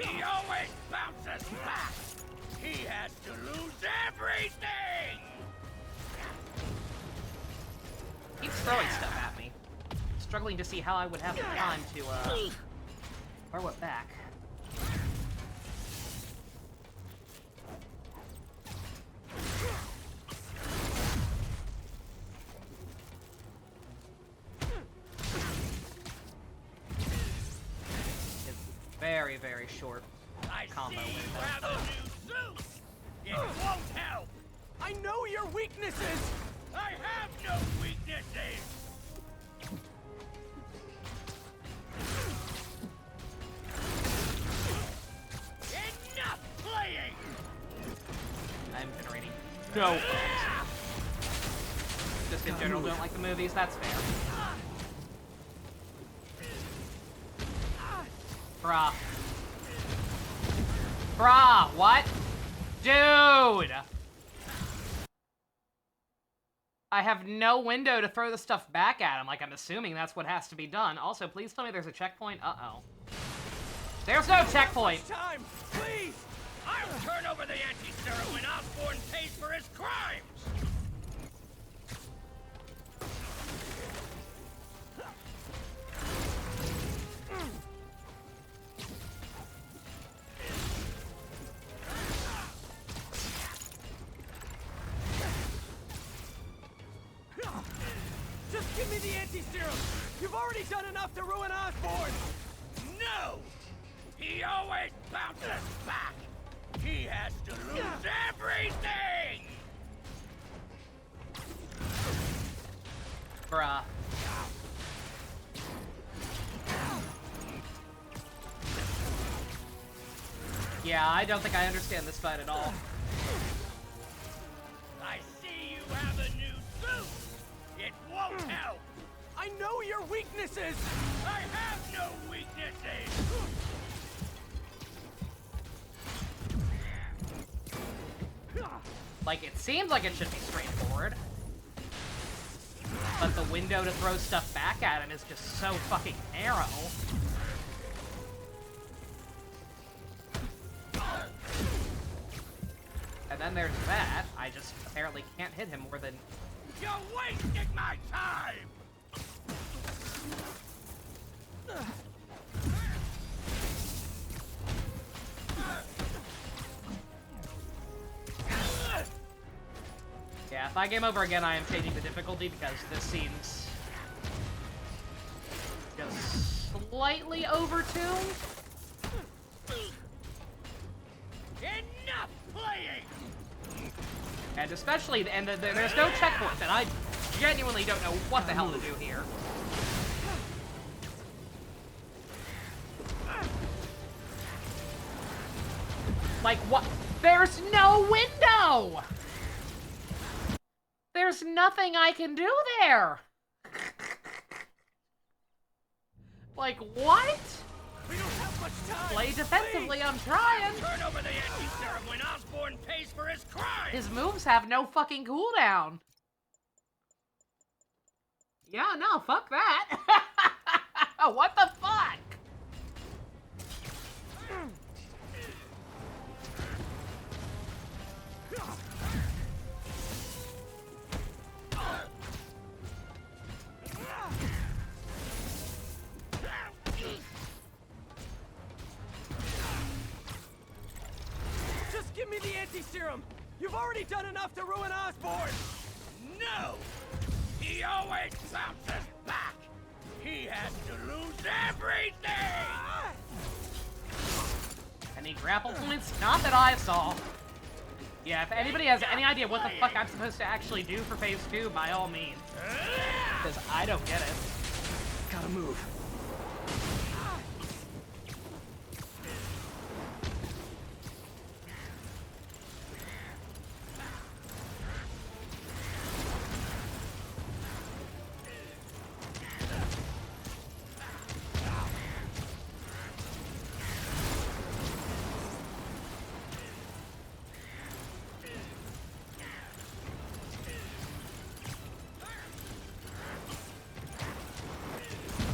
He always bounces back. He has to lose everything. Keeps throwing stuff at me. Struggling to see how I would have the time to throw it back. Very, very short combo window. It won't help. I know your weaknesses. I have no weaknesses! Enough playing! I'm generating no. Just in general don't like the movies, that's fair. Bruh. Bruh, what? Dude! I have no window to throw the stuff back at him, like I'm assuming that's what has to be done. Also, please tell me there's a checkpoint. Uh-oh. There's no checkpoint! Time, please! I will turn over the anti-serum when Osborn pays for his crimes! Just give me the anti-serum! You've already done enough to ruin Osborn! No! He always bounces back! He has to lose everything! Bruh. Yeah, I don't think I understand this fight at all. I see you have a new suit! It won't help! I know your weaknesses! I have no weaknesses! Like, it seems like it should be straightforward. But the window to throw stuff back at him is just so fucking narrow. And then there's that. I just apparently can't hit him more than... You're wasting my time! Yeah, if I game over again, I am changing the difficulty because this seems... just slightly overtuned. Enough playing! And especially, there's no checkpoint, and I genuinely don't know what the hell to do here. Like, what? There's no window! There's nothing I can do there! Like, what? We don't have much time! Play defensively, I'm trying! Turn over the anti-serum when Osborn pays for his crime! His moves have no fucking cooldown. Yeah, no, fuck that. What the fuck? Just give me the anti-serum! You've already done enough to ruin Osborn! No! He always bounces back! He has to lose everything! Any grapple points? Not that I saw. Yeah, if anybody has any idea what the fuck I'm supposed to actually do for phase 2, by all means. Because I don't get it. Gotta move.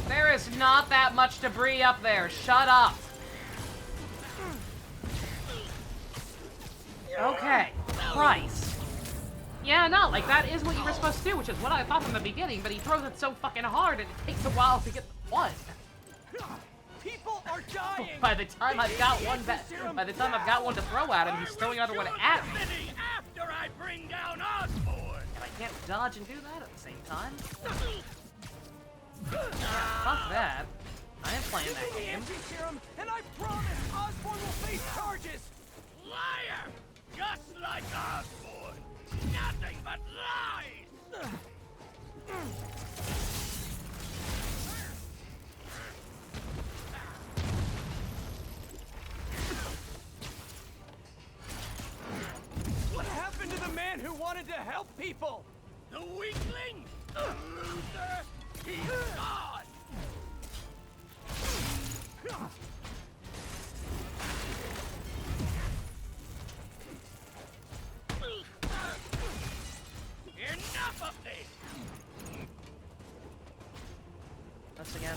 There is not that much debris up there. Shut up. Okay. Christ. Yeah, no, like, that is what you were supposed to do, which is what I thought from the beginning, but he throws it so fucking hard and it takes a while to get the one. People are dying. By the time I've got one to throw at him, he's throwing another one at me. After I bring down Osborn! And I can't dodge and do that at the same time. Fuck that. I am playing that game. Anti-serum, and I promise Osborn will face charges. Liar! Just like Osborn! Nothing but lies! people! The weakling! The loser! He's gone! Enough of this! Once again.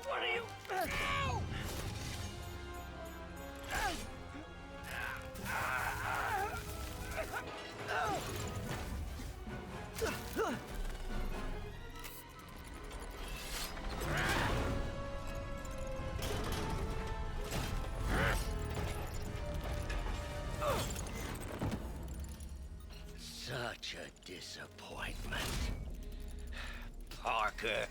What are you? Such a disappointment. Parker.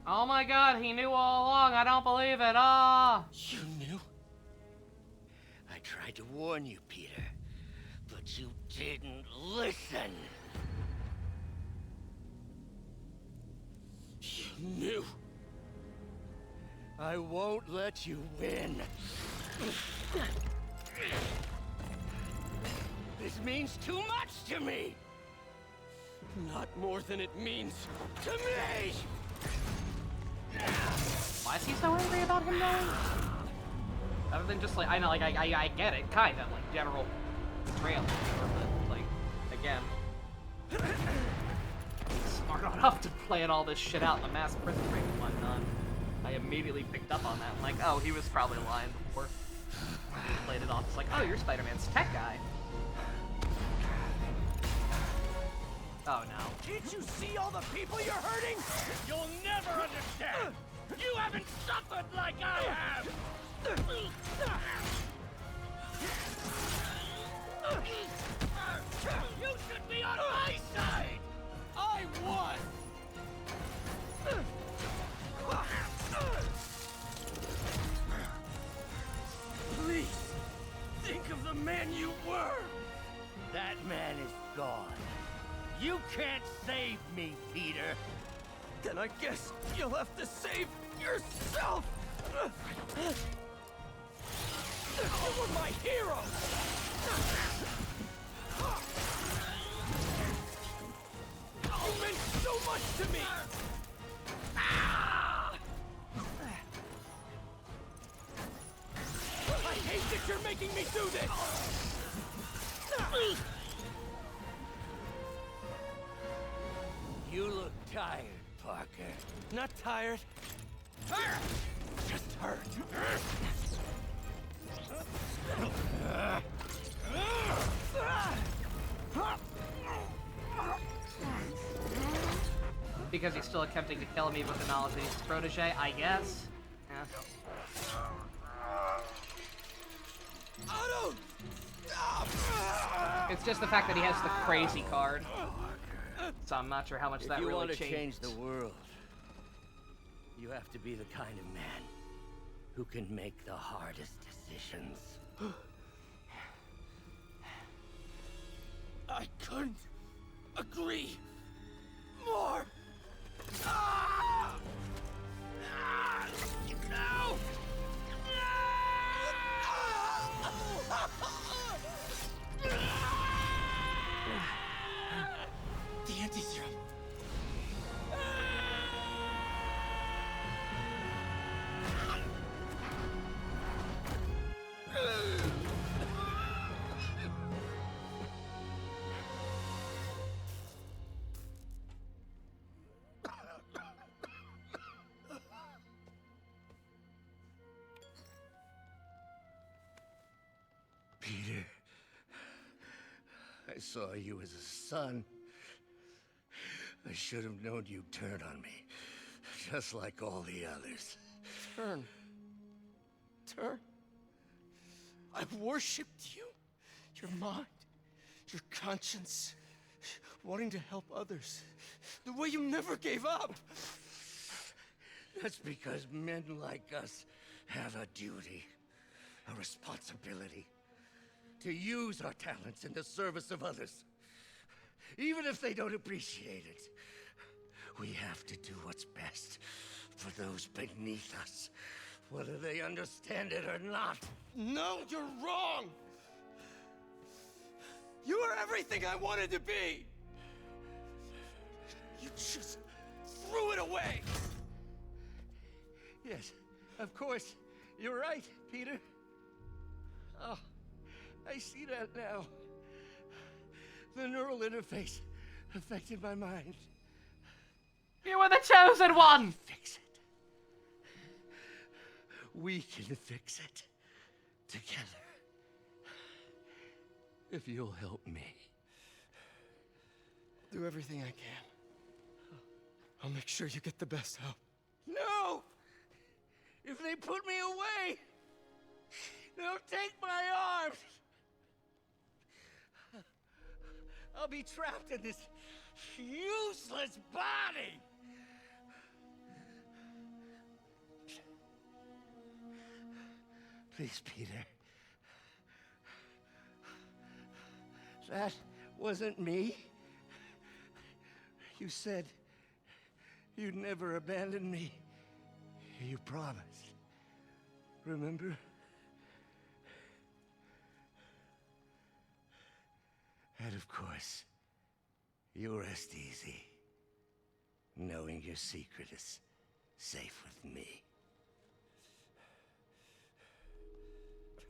Oh my god, he knew all along. I don't believe it. Ah! You knew? I tried to warn you, Peter, but you didn't listen. You knew. I won't let you win. This means too much to me. Not more than it means to me. Why is he so angry about him knowing? Other than just like, I know, like, I get it, kind of, like, general betrayal, but, like, again. He's smart enough to plan all this shit out in the mass prison ring and whatnot. I immediately picked up on that. I'm like, oh, he was probably lying before. He played it off. It's like, oh, you're Spider-Man's tech guy. Oh, no. Can't you see all the people you're hurting? You'll never understand! You haven't suffered like I have! You should be on my side! I won! Please, think of the man you were! That man is gone. You can't save me, Peter. Then I guess you'll have to save yourself! You were my hero! You meant so much to me! I hate that you're making me do this! You look tired, Parker. Not tired. Just hurt. Because he's still attempting to kill me with the knowledge that he's his protege, I guess. Yeah. Otto! It's just the fact that he has the crazy card. So I'm not sure how much that really changed. If you want to change the world, you have to be the kind of man who can make the hardest decisions. I couldn't agree more. No! The anti-serum. Peter, I saw you as a son. I should have known you'd turn on me, just like all the others. Turn. I've worshipped you. Your mind, your conscience, wanting to help others. The way you never gave up. That's because men like us have a duty, a responsibility, to use our talents in the service of others, even if they don't appreciate it. We have to do what's best for those beneath us, whether they understand it or not. No, you're wrong! You are everything I wanted to be! You just threw it away! Yes, of course. You're right, Peter. Oh, I see that now. The neural interface affected my mind. You were the chosen one! Fix it. We can fix it. Together. If you'll help me. Do everything I can. I'll make sure you get the best help. No! If they put me away, they'll take my arms. I'll be trapped in this useless body. Please, Peter. That wasn't me. You said you'd never abandon me. You promised. Remember? And of course, you'll rest easy, knowing your secret is safe with me.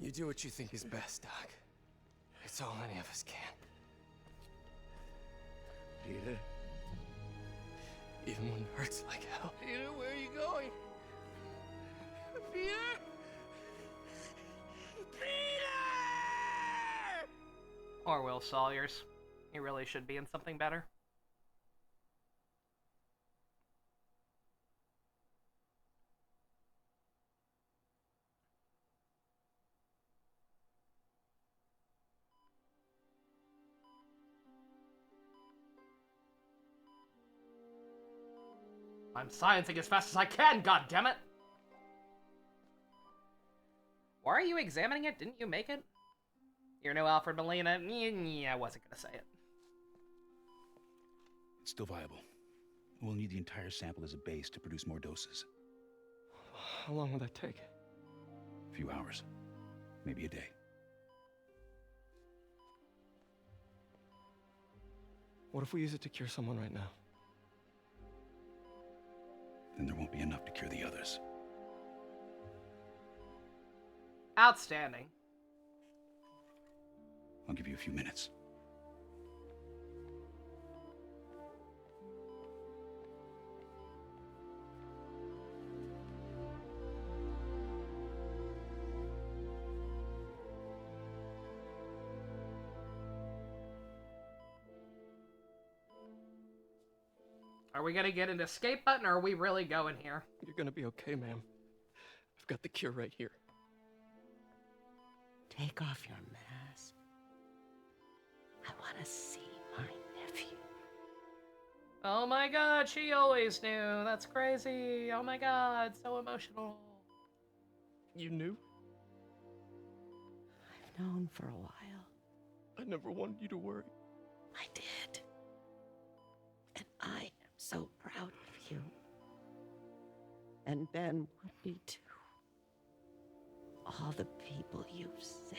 You do what you think is best, Doc. It's all any of us can. Peter? Even when it hurts like hell. Peter, where are you going? Peter? Or Will Sawyers. He really should be in something better. I'm sciencing as fast as I can, goddammit! Why are you examining it? Didn't you make it? You're no Alfred Molina. I wasn't gonna say it. It's still viable. We'll need the entire sample as a base to produce more doses. How long will that take? A few hours. Maybe a day. What if we use it to cure someone right now? Then there won't be enough to cure the others. Outstanding. I'll give you a few minutes. Are we gonna get an escape button, or are we really going here? You're gonna be okay, ma'am. I've got the cure right here. Take off your mask. I want to see my nephew. Oh my god, she always knew. That's crazy. Oh my god, so emotional. You knew? I've known for a while. I never wanted you to worry. I did. And I am so proud of you. And Ben would be too. All the people you've saved.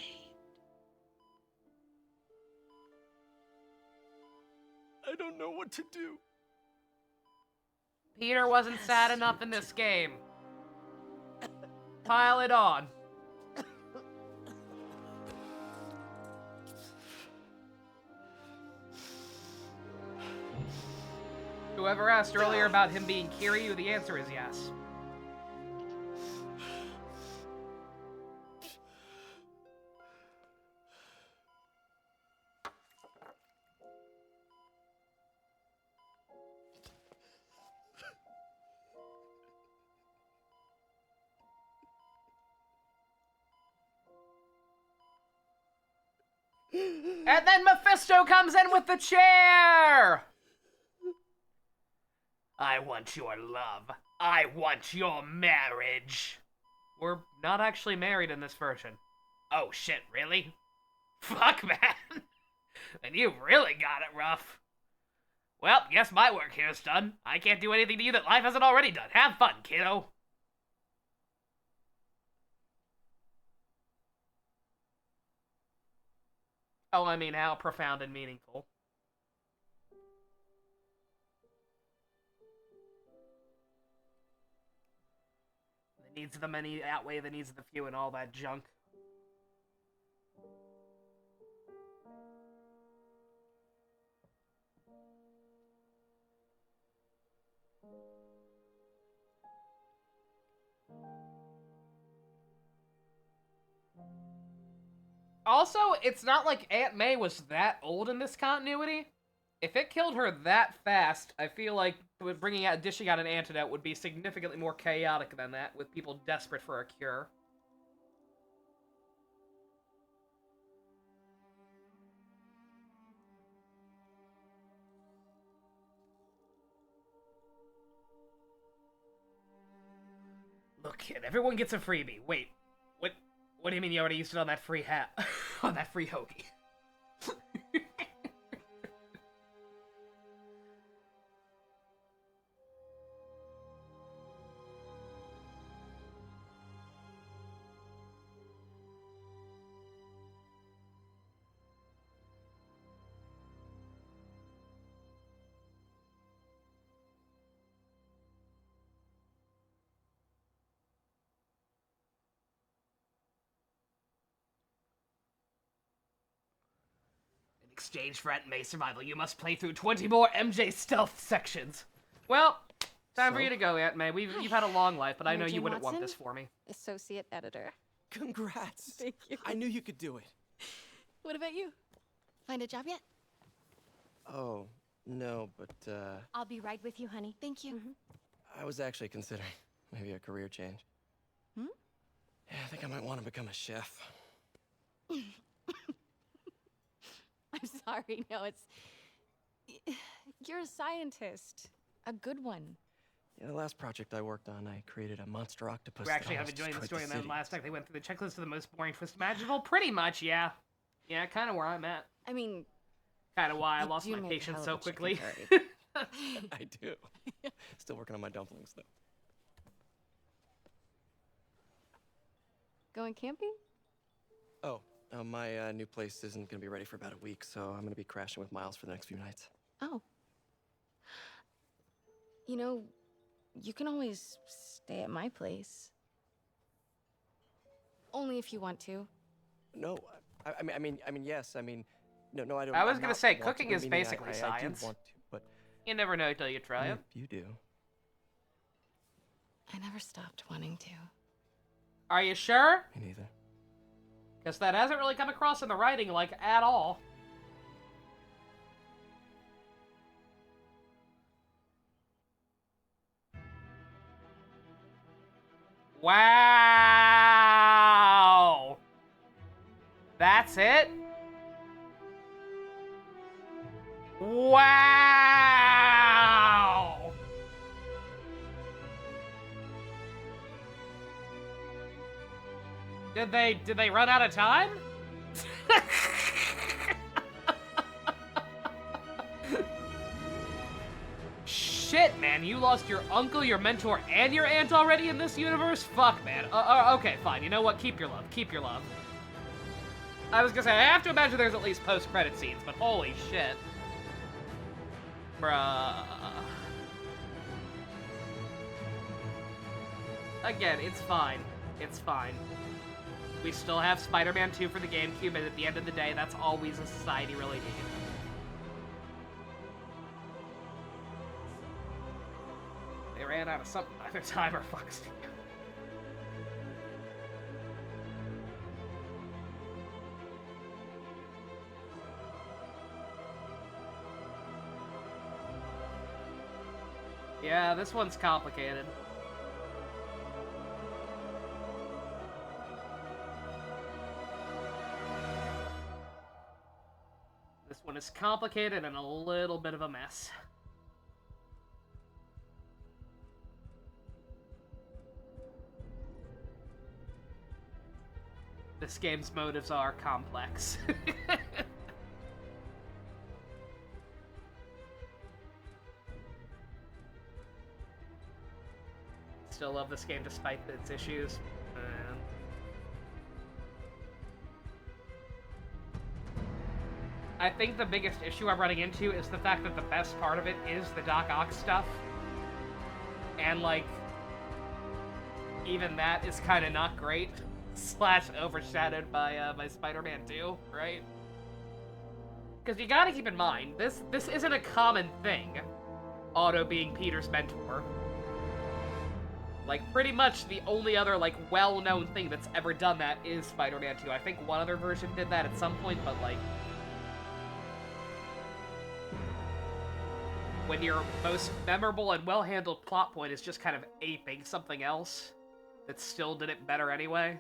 I don't know what to do. Peter wasn't sad enough in this game. Pile it on. Whoever asked earlier about him being Kiryu, the answer is yes. And then Mephisto comes in with the chair! I want your love. I want your marriage. We're not actually married in this version. Oh shit, really? Fuck, man. And you really got it rough. Well, guess my work here is done. I can't do anything to you that life hasn't already done. Have fun, kiddo. Oh, I mean, how profound and meaningful. The needs of the many outweigh the needs of the few and all that junk. Also, it's not like Aunt May was that old in this continuity. If it killed her that fast, I feel like dishing out an antidote would be significantly more chaotic than that, with people desperate for a cure. Look, kid, everyone gets a freebie. Wait, what do you mean you already used it on that free hat? On that free hoagie? In exchange for Aunt May's survival, you must play through 20 more MJ stealth sections. Well, time for you to go, Aunt May. You've had a long life, but I know you wouldn't want this for me. Associate editor. Congrats. Thank you. I knew you could do it. What about you? Find a job yet? Oh, no, but, I'll be right with you, honey. Thank you. I was actually considering maybe a career change. Hmm? Yeah, I think I might want to become a chef. I'm sorry. No, it's... You're a scientist. A good one. Yeah, the last project I worked on, I created a monster octopus. We're actually having enjoying the story, and then last night they went through the checklist of the most boring twist imaginable. Pretty much, yeah. Yeah, kind of where I'm at. I mean... Kind of why I lost my patience so quickly. I do. Still working on my dumplings, though. Going camping? Oh, my new place isn't going to be ready for about a week, so I'm going to be crashing with Miles for the next few nights. Oh. You know, you can always stay at my place. Only if you want to. No, I mean, yes. I mean, no, I don't. I was I'm gonna not say want cooking to, is meaning basically I science. do want to, but You never know till you try it. You do. I never stopped wanting to. Are you sure? Me neither. Because that hasn't really come across in the writing, like, at all. Wow! That's it? Wow! Did they run out of time? Shit, man, you lost your uncle, your mentor, and your aunt already in this universe? Fuck, man. Okay, fine. You know what? Keep your love. Keep your love. I was gonna say, I have to imagine there's at least post-credit scenes, but holy shit. Bruh. Again, it's fine. It's fine. We still have Spider-Man 2 for the GameCube, and at the end of the day, that's all we as a society really need. They ran out of something by the time, or fucks. Yeah, this one's complicated. This one is complicated and a little bit of a mess. This game's motives are complex. still love this game despite its issues. I think the biggest issue I'm running into is the fact that the best part of it is the Doc Ock stuff. And, like, even that is kind of not great. / overshadowed by Spider-Man 2, right? Because you gotta keep in mind, this isn't a common thing, Otto being Peter's mentor. Like, pretty much the only other, like, well-known thing that's ever done that is Spider-Man 2. I think one other version did that at some point, but, like, when your most memorable and well-handled plot point is just kind of aping something else that still did it better anyway.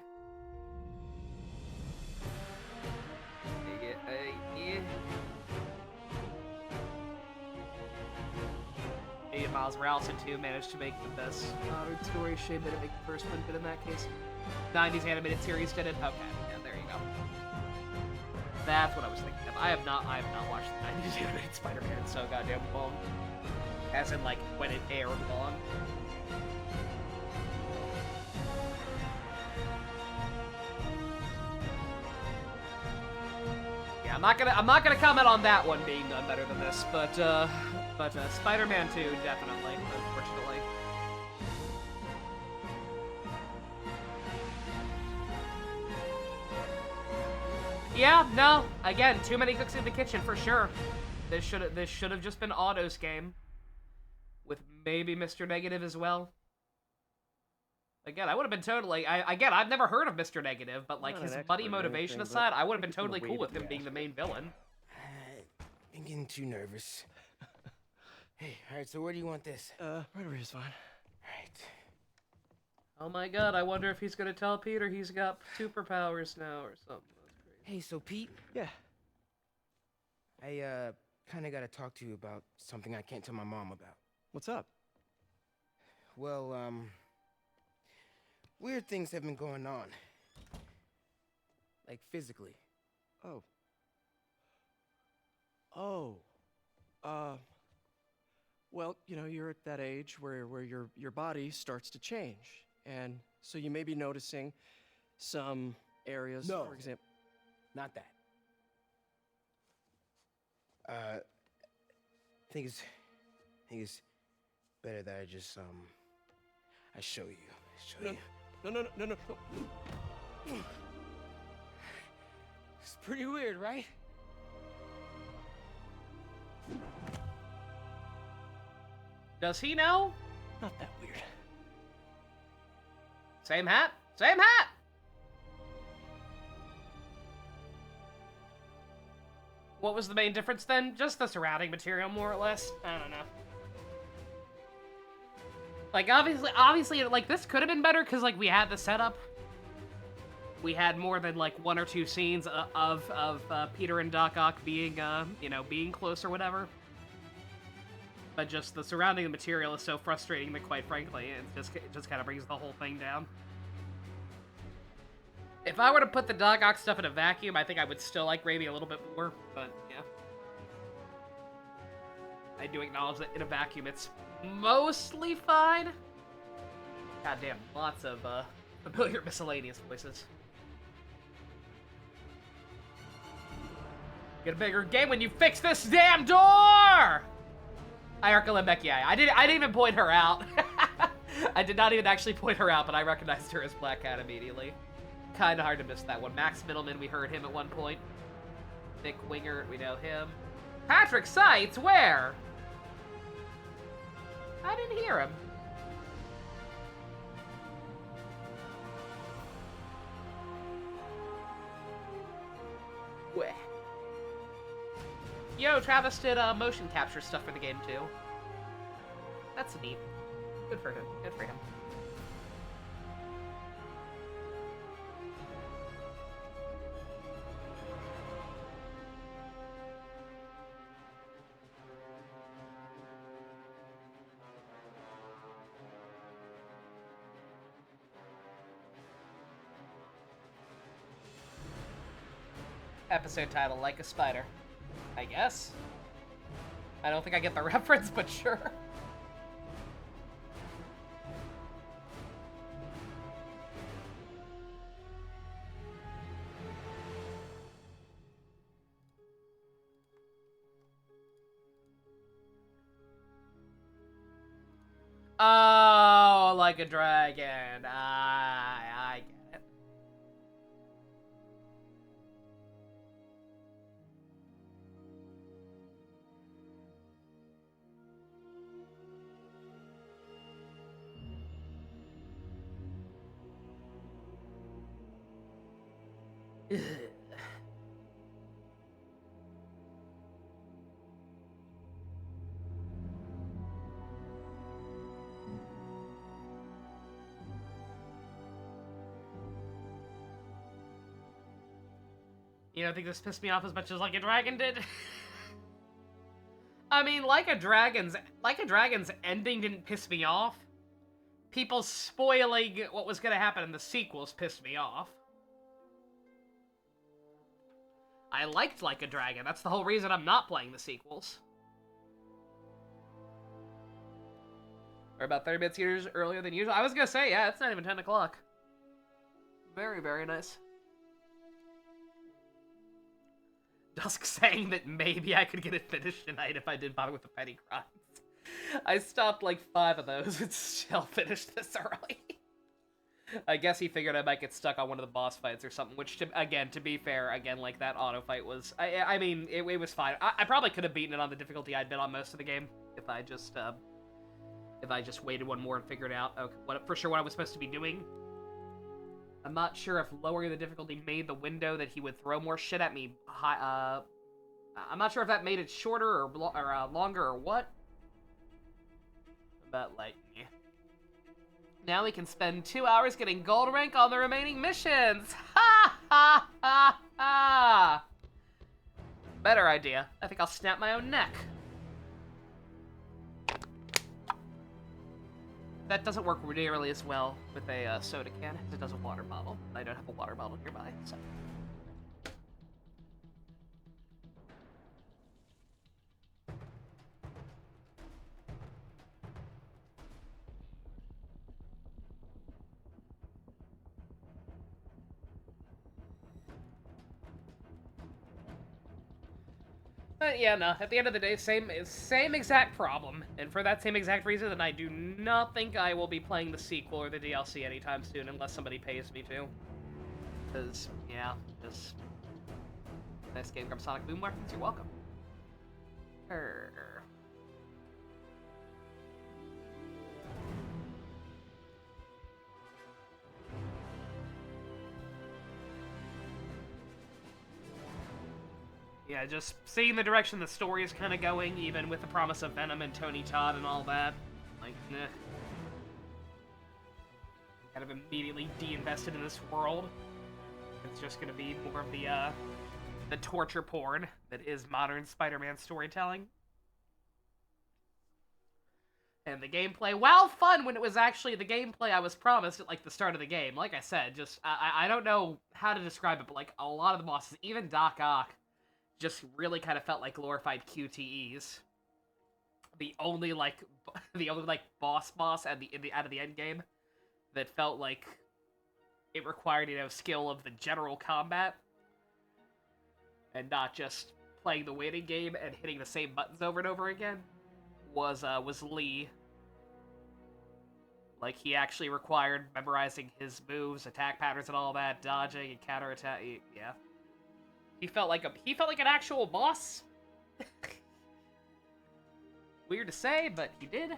Miles Morales and 2 managed to make the best story. Shame they didn't make the first one, but in that case, 90s animated series did it. Okay, yeah, there you go. That's what I was thinking of. I have not watched the 90s animated Spider-Man so goddamn long. As in, like, when it aired long. Yeah, I'm not gonna comment on that one being done better than this, but Spider-Man 2 definitely, unfortunately. Yeah, no. Again, too many cooks in the kitchen for sure. This should have just been Otto's game, with maybe Mr. Negative as well. Again, I would have been totally. I've never heard of Mr. Negative, but like his muddy motivation aside, I would have been totally cool with him being the main villain. I'm getting too nervous. Hey, alright, so where do you want this? Right over here's fine. Alright. Oh my god, I wonder if he's gonna tell Peter he's got superpowers now or something. Hey, so Pete? Yeah. I, kinda gotta talk to you about something I can't tell my mom about. What's up? Well, weird things have been going on. Like, physically. Oh. Well, you know, you're at that age where your body starts to change. And so you may be noticing some areas, No. for example. Not that. I think it's better that I just, I show you. No. It's pretty weird, right? Does he know? Not that weird. Same hat? Same hat! What was the main difference then? Just the surrounding material, more or less? I don't know. Like, obviously, like, this could have been better, because, like, we had the setup. We had more than, like, 1 or 2 scenes of Peter and Doc Ock being, you know, being close or whatever. But just the surrounding material is so frustrating that, quite frankly, it just kind of brings the whole thing down. If I were to put the Doc Ock stuff in a vacuum, I think I would still like Raimi a little bit more, but yeah. I do acknowledge that in a vacuum it's mostly fine. Goddamn, lots of familiar miscellaneous voices. Get a bigger game when you fix this damn door! Ayarka Lemecki, I didn't even point her out. I did not even actually point her out, but I recognized her as Black Cat immediately. Kinda hard to miss that one. Max Middleman, we heard him at one point. Nick Winger, we know him. Patrick Seitz, where? I didn't hear him. Where? Yo, Travis did motion capture stuff for the game too. That's neat. Good for him. Good for him. Episode title, Like a Spider. I guess. I don't think I get the reference, but sure. Oh, like a dragon. I get it. Ugh. You don't think this pissed me off as much as Like a Dragon did? I mean, Like a Dragon's ending didn't piss me off. People spoiling what was gonna happen in the sequels pissed me off. I liked Like a Dragon. That's the whole reason I'm not playing the sequels. We're about 30 minutes years earlier than usual. I was gonna say, yeah, it's not even 10 o'clock. Very, very nice. Dusk saying that maybe I could get it finished tonight if I did bother with the petty crimes. I stopped like 5 of those and still finished this early. I guess he figured I might get stuck on one of the boss fights or something, which, to be fair, like, that auto fight was... I mean, it was fine. I probably could have beaten it on the difficulty I'd been on most of the game if I just waited one more and figured out what I was supposed to be doing. I'm not sure if lowering the difficulty made the window that he would throw more shit at me high, I'm not sure if that made it shorter or longer or what. But, like, yeah. Now we can spend 2 hours getting gold rank on the remaining missions! Ha ha ha ha! Better idea. I think I'll snap my own neck. That doesn't work nearly as well with a soda can as it does a water bottle. I don't have a water bottle nearby, so... But yeah, no, at the end of the day, same exact problem. And for that same exact reason, then I do not think I will be playing the sequel or the DLC anytime soon unless somebody pays me to. Because, yeah, just... Nice game, Grub Sonic Boom Weapons, you're welcome. Yeah, just seeing the direction the story is kind of going, even with the promise of Venom and Tony Todd and all that. Like, nah. Kind of immediately de-invested in this world. It's just gonna be more of the torture porn that is modern Spider-Man storytelling. And the gameplay, while fun when it was actually the gameplay I was promised at, like, the start of the game. Like I said, just, I don't know how to describe it, but, like, a lot of the bosses, even Doc Ock, just really kind of felt like glorified QTEs. The only boss at the out of the end game that felt like it required, skill of the general combat and not just playing the waiting game and hitting the same buttons over and over again was Lee. Like, he actually required memorizing his moves, attack patterns and all that, dodging and counterattack. Yeah. He felt like an actual boss. Weird to say, but he did.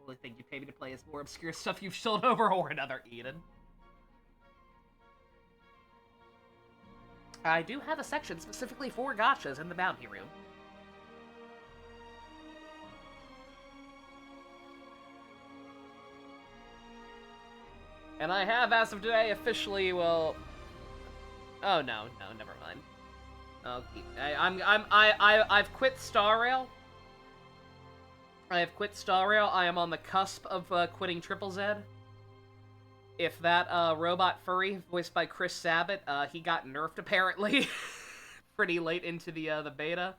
Only thing you pay me to play is more obscure stuff you've sold over or another Eden. I do have a section specifically for gachas in the bounty room. And I have, as of today, officially, well... Oh, no, never mind. Okay, I've quit Star Rail. I have quit Star Rail. I am on the cusp of quitting Triple Z. If that robot furry, voiced by Chris Sabat, he got nerfed apparently pretty late into the beta.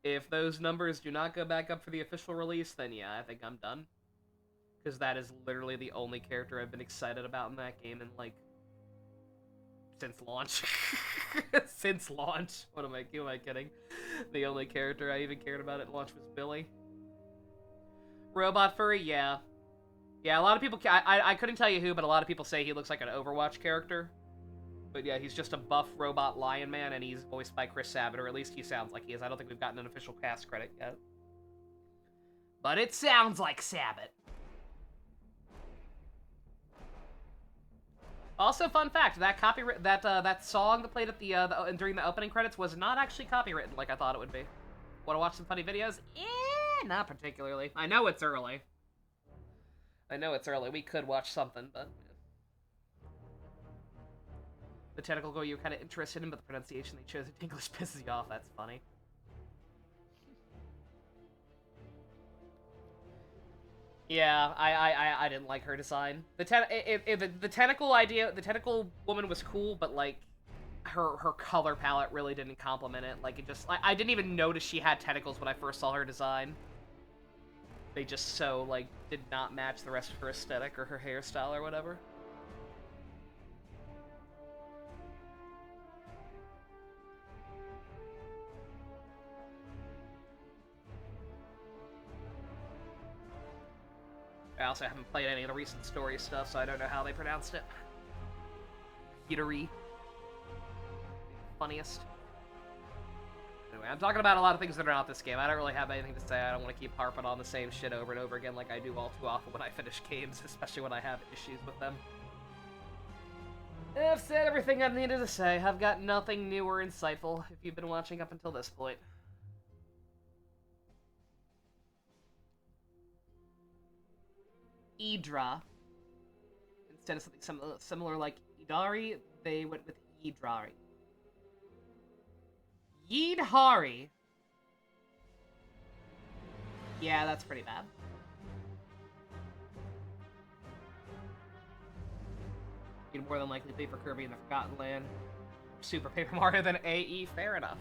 If those numbers do not go back up for the official release, then yeah, I think I'm done. Because that is literally the only character I've been excited about in that game in, like, Since launch. Since launch. Who am I kidding? The only character I even cared about at launch was Billy. Robot furry? Yeah. Yeah, a lot of people... I couldn't tell you who, but a lot of people say he looks like an Overwatch character. But yeah, he's just a buff robot lion man, and he's voiced by Chris Sabat, or at least he sounds like he is. I don't think we've gotten an official cast credit yet. But it sounds like Sabat. Also, fun fact, that that song that played at the during the opening credits was not actually copywritten like I thought it would be. Want to watch some funny videos? Not particularly. I know it's early. We could watch something, but... The tentacle go you're kind of interested in, but the pronunciation they chose in English pisses you off. That's funny. Yeah, I didn't like her design. The tentacle idea, the tentacle woman was cool, but like her color palette really didn't complement it. Like it just, I didn't even notice she had tentacles when I first saw her design. They just so like did not match the rest of her aesthetic or her hairstyle or whatever. I also haven't played any of the recent story stuff, so I don't know how they pronounced it. Gittery. Funniest. Anyway, I'm talking about a lot of things that are not this game. I don't really have anything to say. I don't want to keep harping on the same shit over and over again like I do all too often when I finish games, especially when I have issues with them. I've said everything I've needed to say. I've got nothing new or insightful if you've been watching up until this point. Idra. Instead of something similar like Idari, they went with Idrari. Yidhari. Yeah, that's pretty bad. You'd more than likely pay for Kirby in the Forgotten Land. Super Paper Mario than AE, fair enough.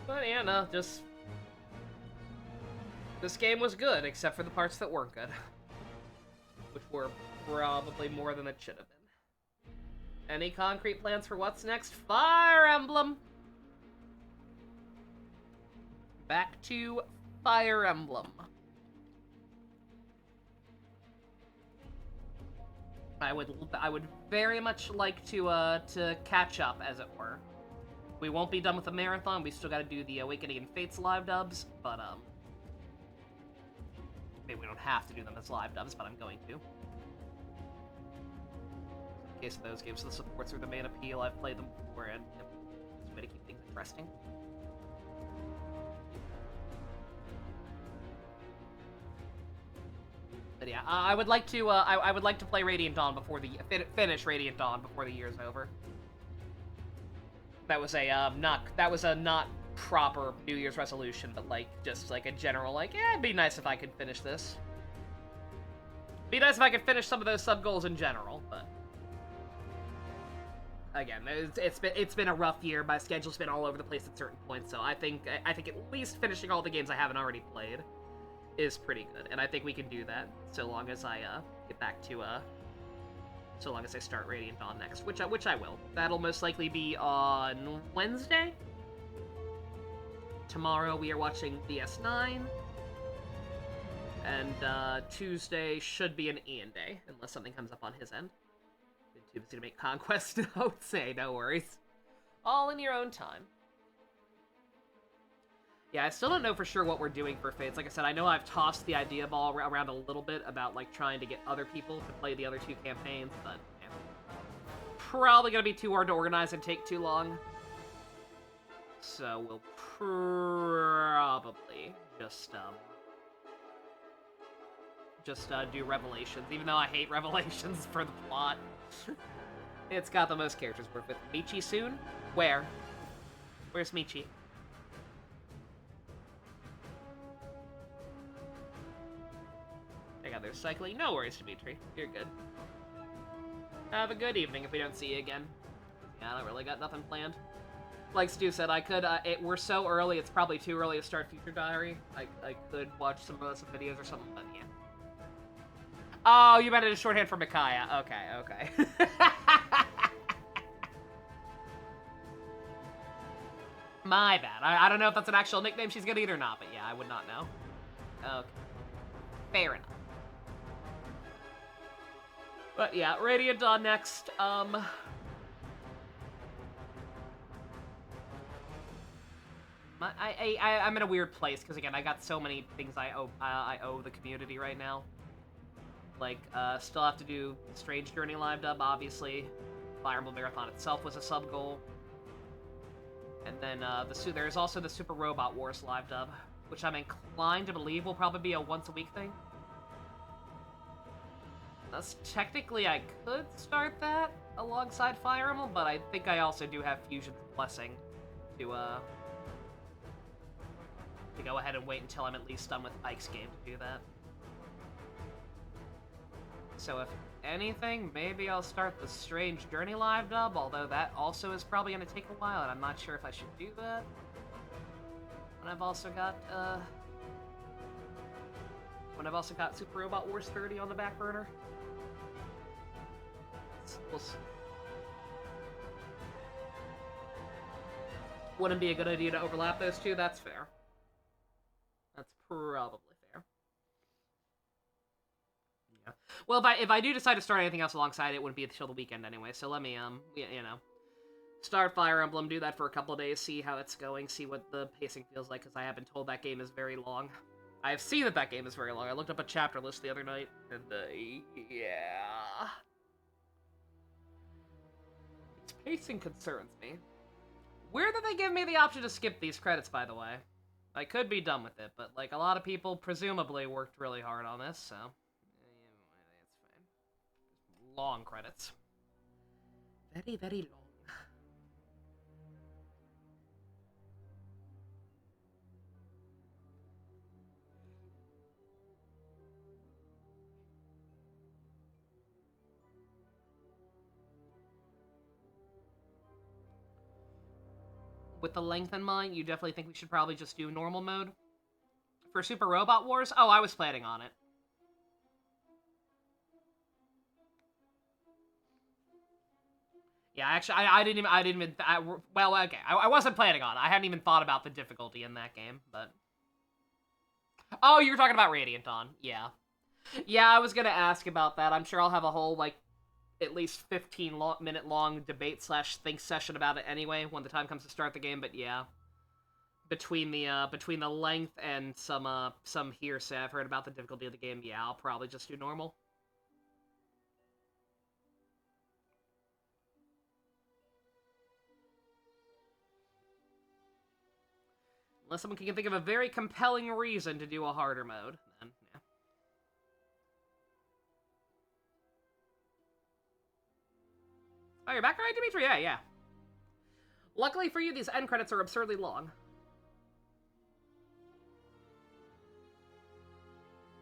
But yeah, no, just... This game was good, except for the parts that weren't good. Which were probably more than it should have been. Any concrete plans for what's next? Fire Emblem! Back to Fire Emblem. I would very much like to catch up, as it were. We won't be done with the marathon. We still got to do the Awakening and Fates live dubs, but maybe we don't have to do them as live dubs, but I'm going to. In case of those games, the supports are the main appeal. I've played them before, and it's a way to keep things interesting. But yeah, I would like to. I would like to play Radiant Dawn before the finish Radiant Dawn before the year's over. That was a not proper New Year's resolution, but like just like a general like, yeah, it'd be nice if I could finish this. Be nice if I could finish some of those sub goals in general, but again, it's been a rough year. My schedule's been all over the place at certain points, so I think at least finishing all the games I haven't already played is pretty good, and I think we can do that so long as I get back to so long as I start Radiant Dawn next, which I will. That'll most likely be on Wednesday. Tomorrow we are watching DS9. And Tuesday should be an Ian day, unless something comes up on his end. Been too busy to make Conquest, I would say, no worries. All in your own time. Yeah, I still don't know for sure what we're doing for Fates. Like I said, I know I've tossed the idea ball around a little bit about, like, trying to get other people to play the other two campaigns, but, yeah. Probably gonna be too hard to organize and take too long. So we'll probably just do Revelations, even though I hate Revelations for the plot. It's got the most characters to work with. Michi soon? Where? Where's Michi? I got their cycling. No worries, Dimitri. You're good. Have a good evening if we don't see you again. Yeah, I don't really got nothing planned. like Stu said, I could, we're so early, it's probably too early to start Future Diary. I could watch some videos or something, but yeah. Oh, you meant it as shorthand for Micaiah. Okay. My bad. I don't know if that's an actual nickname she's gonna eat or not, but yeah, I would not know. Okay. Fair enough. But yeah, Radiant Dawn next. I'm in a weird place because again, I got so many things I owe the community right now. Like, still have to do Strange Journey live dub, obviously. Fire Emblem Marathon itself was a sub goal. And then there's also the Super Robot Wars live dub, which I'm inclined to believe will probably be a once-a-week thing. Thus, technically, I could start that alongside Fire Emblem, but I think I also do have Fusion's blessing to go ahead and wait until I'm at least done with Ike's game to do that. So if anything, maybe I'll start the Strange Journey live dub, although that also is probably going to take a while, and I'm not sure if I should do that. And I've also got Super Robot Wars 30 on the back burner. We'll see. Wouldn't be a good idea to overlap those two, that's fair. That's probably fair. Yeah. Well, if I do decide to start anything else alongside, it wouldn't be until the weekend anyway, so let me, you know, start Fire Emblem, do that for a couple of days, see how it's going, see what the pacing feels like, because I have been told that game is very long. I have seen that game is very long. I looked up a chapter list the other night, and, yeah. Its pacing concerns me. Weird that they give me the option to skip these credits, by the way. I could be done with it, but, like, a lot of people presumably worked really hard on this, so... it's fine. Long credits. Very, very long. With the length in mind, you definitely think we should probably just do normal mode? For Super Robot Wars? Oh, I was planning on it. Yeah, actually, I didn't even, well, okay, I wasn't planning on it. I hadn't even thought about the difficulty in that game, but... Oh, you were talking about Radiant Dawn. Yeah. Yeah, I was gonna ask about that. I'm sure I'll have a whole, like, at least 15-minute long debate / think session about it anyway when the time comes to start the game, but yeah. Between the length and some hearsay I've heard about the difficulty of the game, yeah, I'll probably just do normal. Unless someone can think of a very compelling reason to do a harder mode, then, yeah. Oh, you're back alright, Dimitri? Yeah. Luckily for you, these end credits are absurdly long.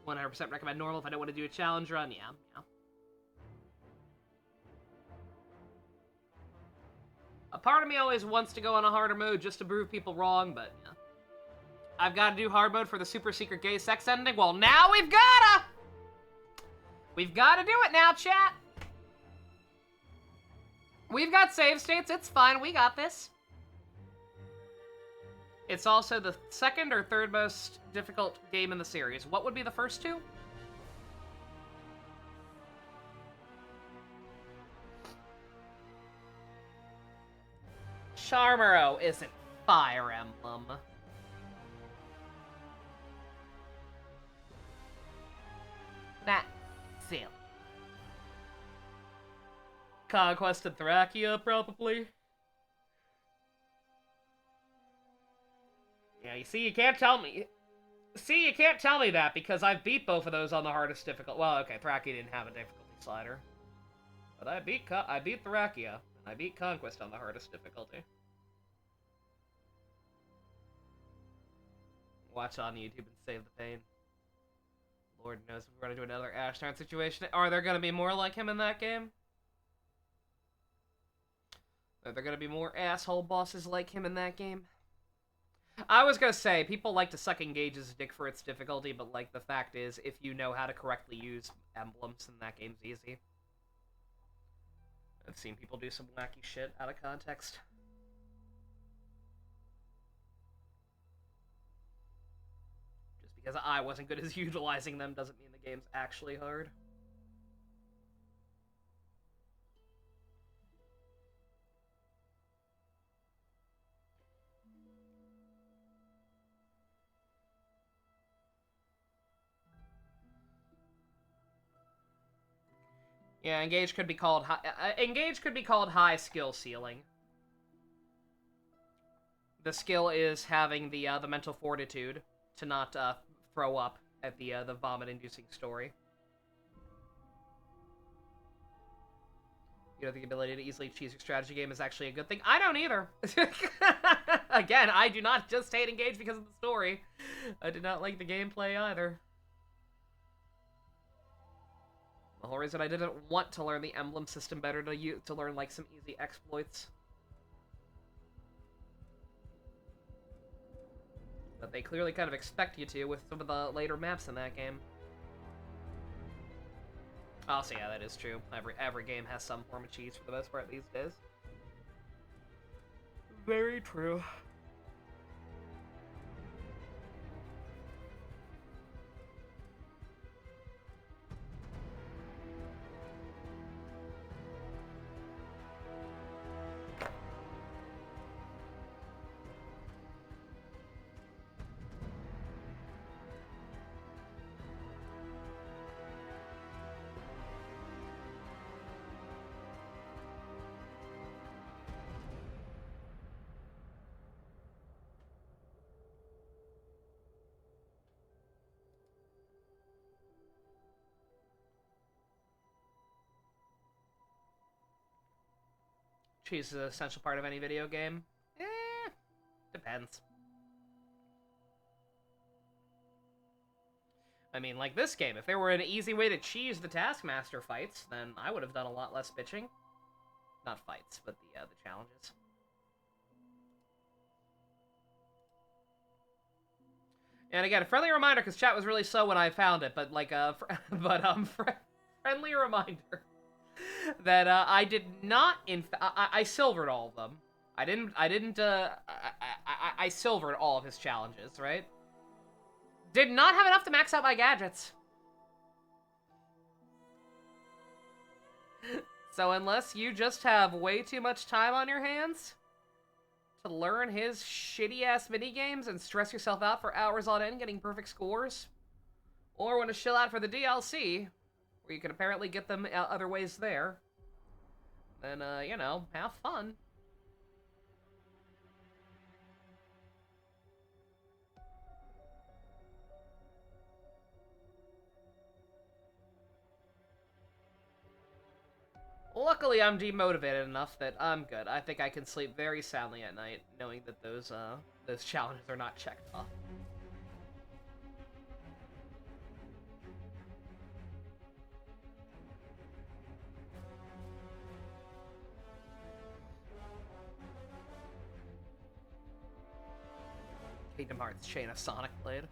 100% recommend normal if I don't want to do a challenge run, yeah. A part of me always wants to go on a harder mode just to prove people wrong, but, yeah. I've got to do hard mode for the super secret gay sex ending? Well, now we've gotta! We've gotta do it now, chat! We've got save states, it's fine, we got this. It's also the second or third most difficult game in the series. What would be the first two? Charmero isn't Fire Emblem. That's silly. Conquest of Thracia, probably. Yeah, you see, you can't tell me. See, you can't tell me that because I've beat both of those on the hardest difficulty. Well, okay, Thracia didn't have a difficulty slider, but I beat Thracia and I beat Conquest on the hardest difficulty. Watch on YouTube and save the pain. Lord knows if we're gonna do another Ashtarn situation. Are there gonna be more like him in that game? Are there gonna be more asshole bosses like him in that game? I was gonna say, people like to suck Engage's dick for its difficulty, but, like, the fact is, if you know how to correctly use emblems, then that game's easy. I've seen people do some wacky shit out of context. Just because I wasn't good at utilizing them doesn't mean the game's actually hard. Yeah, Engage could be called high skill ceiling. The skill is having the mental fortitude to not throw up at the vomit-inducing story. You know, the ability to easily choose your strategy game is actually a good thing. I don't either. Again, I do not just hate Engage because of the story. I did not like the gameplay either. The whole reason I didn't want to learn the emblem system better to learn, like, some easy exploits. But they clearly kind of expect you to with some of the later maps in that game. Oh, so yeah, that is true. Every game has some form of cheese for the most part these days. Very true. Cheese is an essential part of any video game. Depends. I mean, like this game, if there were an easy way to cheese the Taskmaster fights, then I would have done a lot less bitching. Not fights, but the challenges. And again, a friendly reminder, because chat was really slow when I found it, but like, friendly reminder that I did not, I silvered all of them. I silvered all of his challenges, right? Did not have enough to max out my gadgets. So unless you just have way too much time on your hands to learn his shitty-ass minigames and stress yourself out for hours on end getting perfect scores, or want to chill out for the DLC, where you can apparently get them other ways there, then, you know, have fun. Luckily, I'm demotivated enough that I'm good. I think I can sleep very soundly at night, knowing that those challenges are not checked off. Kingdom Hearts Chain of Sonic Blade.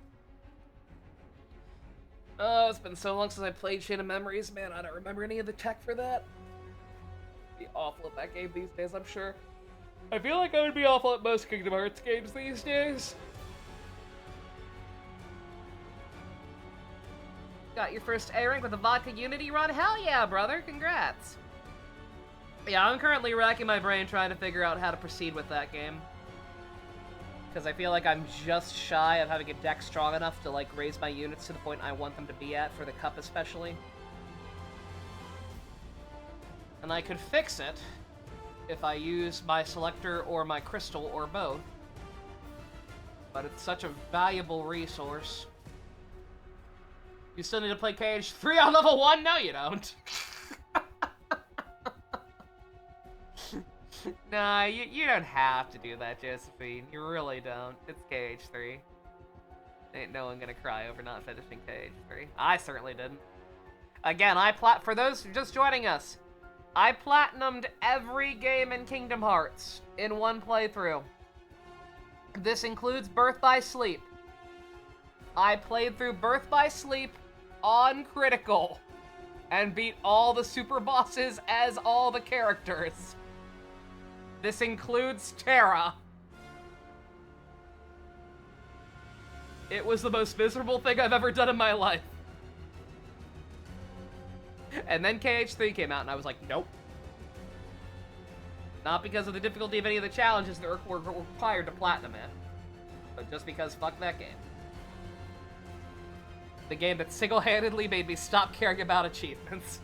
Oh, it's been so long since I played Chain of Memories, man. I don't remember any of the tech for that. Be awful at that game these days, I'm sure. I feel like I would be awful at most Kingdom Hearts games these days. Got your first A rank with a Vodka Unity run? Hell yeah, brother! Congrats! Yeah, I'm currently racking my brain trying to figure out how to proceed with that game. Because I feel like I'm just shy of having a deck strong enough to, like, raise my units to the point I want them to be at, for the Cup especially. And I could fix it if I use my selector or my crystal or both. But it's such a valuable resource. You still need to play KH3 on level 1? No, you don't. Nah, you don't have to do that, Josephine. You really don't. It's KH3. Ain't no one gonna cry over not finishing KH3. I certainly didn't. Again, for those just joining us, I platinumed every game in Kingdom Hearts in one playthrough. This includes Birth by Sleep. I played through Birth by Sleep on Critical and beat all the super bosses as all the characters. This includes Terra. It was the most miserable thing I've ever done in my life. And then KH3 came out and I was like, nope. Not because of the difficulty of any of the challenges that were required to platinum it, but just because fuck that game. The game that single-handedly made me stop caring about achievements.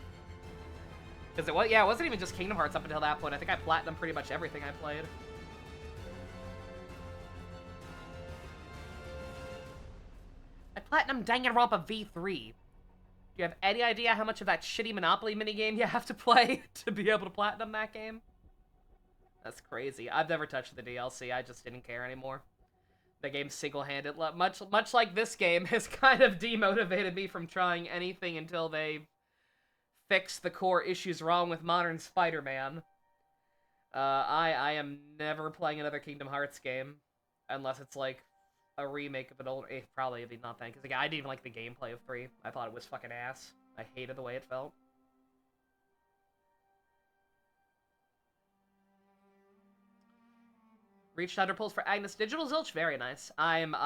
Because it wasn't even just Kingdom Hearts up until that point. I think I platinumed pretty much everything I played. I platinumed Danganronpa V3. Do you have any idea how much of that shitty Monopoly minigame you have to play to be able to platinum that game? That's crazy. I've never touched the DLC. I just didn't care anymore. The game single-handed, much like this game, has kind of demotivated me from trying anything until they fix the core issues wrong with modern Spider-Man. I am never playing another Kingdom Hearts game unless it's like a remake of an old. Probably it'd be not that, because I didn't even like the gameplay of 3. I thought it was fucking ass. I hated the way it felt. Reached 100 pulls for Agnes Digital Zilch, very nice. I'm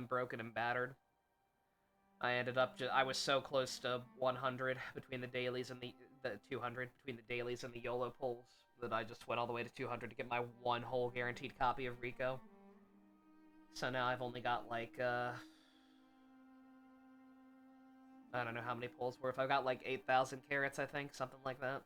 broken and battered. I ended up I was so close to 100 between the dailies and the 200 between the dailies and the YOLO pulls that I just went all the way to 200 to get my one whole guaranteed copy of Rico. So now I've only got like I don't know how many pulls worth. I've got like 8,000 carats, I think, something like that.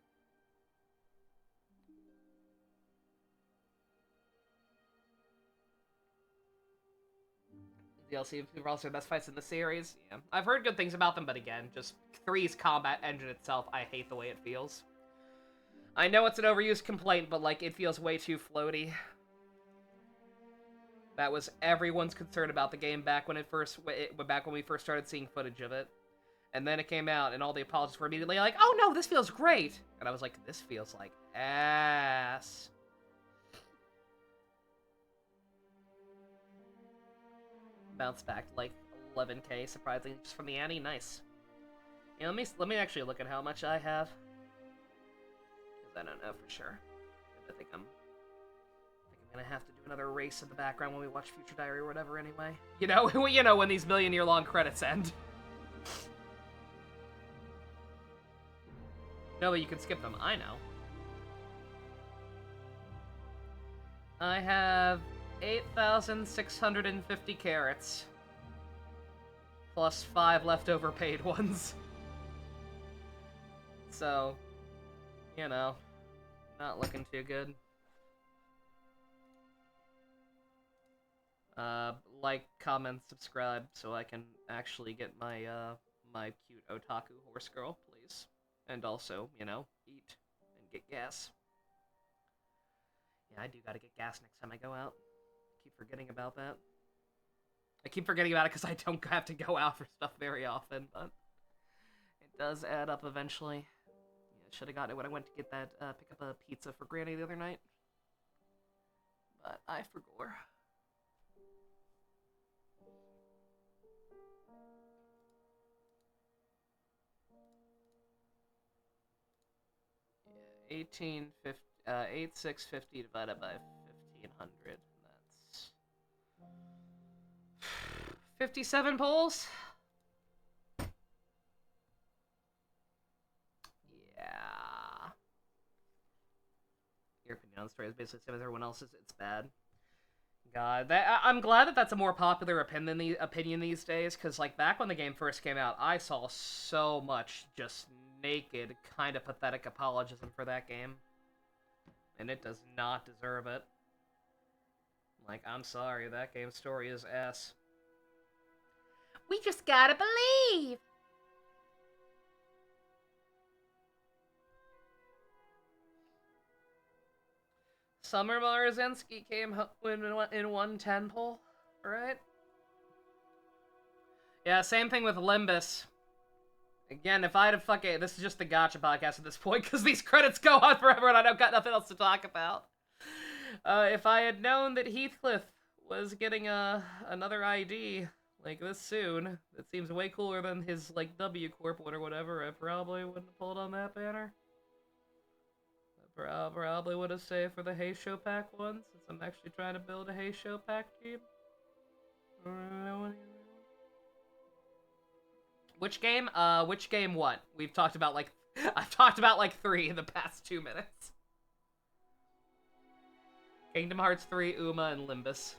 DLC are also the best fights in the series. Yeah, I've heard good things about them, but again, just 3's combat engine itself, I hate the way it feels. I know it's an overused complaint, but like it feels way too floaty. That was everyone's concern about the game back when back when we first started seeing footage of it. And then it came out, and all the apologists were immediately like, "Oh no, this feels great!" And I was like, "This feels like ass." Bounced back like 11k, surprisingly, just from the Annie. Nice. Yeah, let me actually look at how much I have, because I don't know for sure. I think I'm gonna have to do another race in the background when we watch Future Diary or whatever. Anyway, you know, when these million-year-long credits end. No, but you can skip them. I know. I have 8,650 carats. Plus 5 leftover paid ones. So, you know, not looking too good. Like, comment, subscribe, so I can actually get my, my cute otaku horse girl, please. And also, you know, eat and get gas. Yeah, I do gotta get gas next time I go out. Keep forgetting about that. I keep forgetting about it because I don't have to go out for stuff very often, but it does add up eventually. Yeah, should have gotten it when I went to get that, pick up a pizza for Granny the other night. But I forgot. Yeah, 8,650 divided by 1,500. That's 57 polls? Yeah. Your opinion on the story is basically the same as everyone else's. It's bad. God, I'm glad that that's a more popular opinion these days, because, like, back when the game first came out, I saw so much just naked, kind of pathetic apologism for that game. And it does not deserve it. Like, I'm sorry, that game's story is ass. We just gotta believe! Summer Marazinski came in 110 poll, right? Yeah, same thing with Limbus. Again, if I had fucking... This is just the gotcha podcast at this point, because these credits go on forever and I don't got nothing else to talk about. If I had known that Heathcliff was getting another ID, like, this soon, it seems way cooler than his, like, W Corp one or whatever, I probably wouldn't have pulled on that banner. I probably would have saved for the Hay Show Pack one, since I'm actually trying to build a Hay Show Pack team. Which game? Which game what? We've talked about, like... I've talked about, like, 3 in the past 2 minutes. Kingdom Hearts 3, Uma, and Limbus.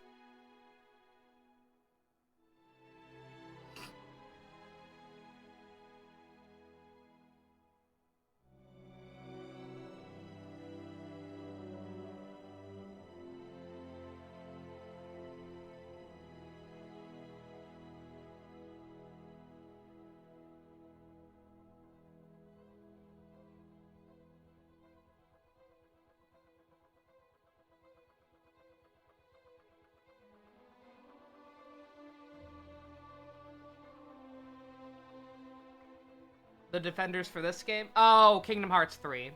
The defenders for this game? Oh, Kingdom Hearts 3.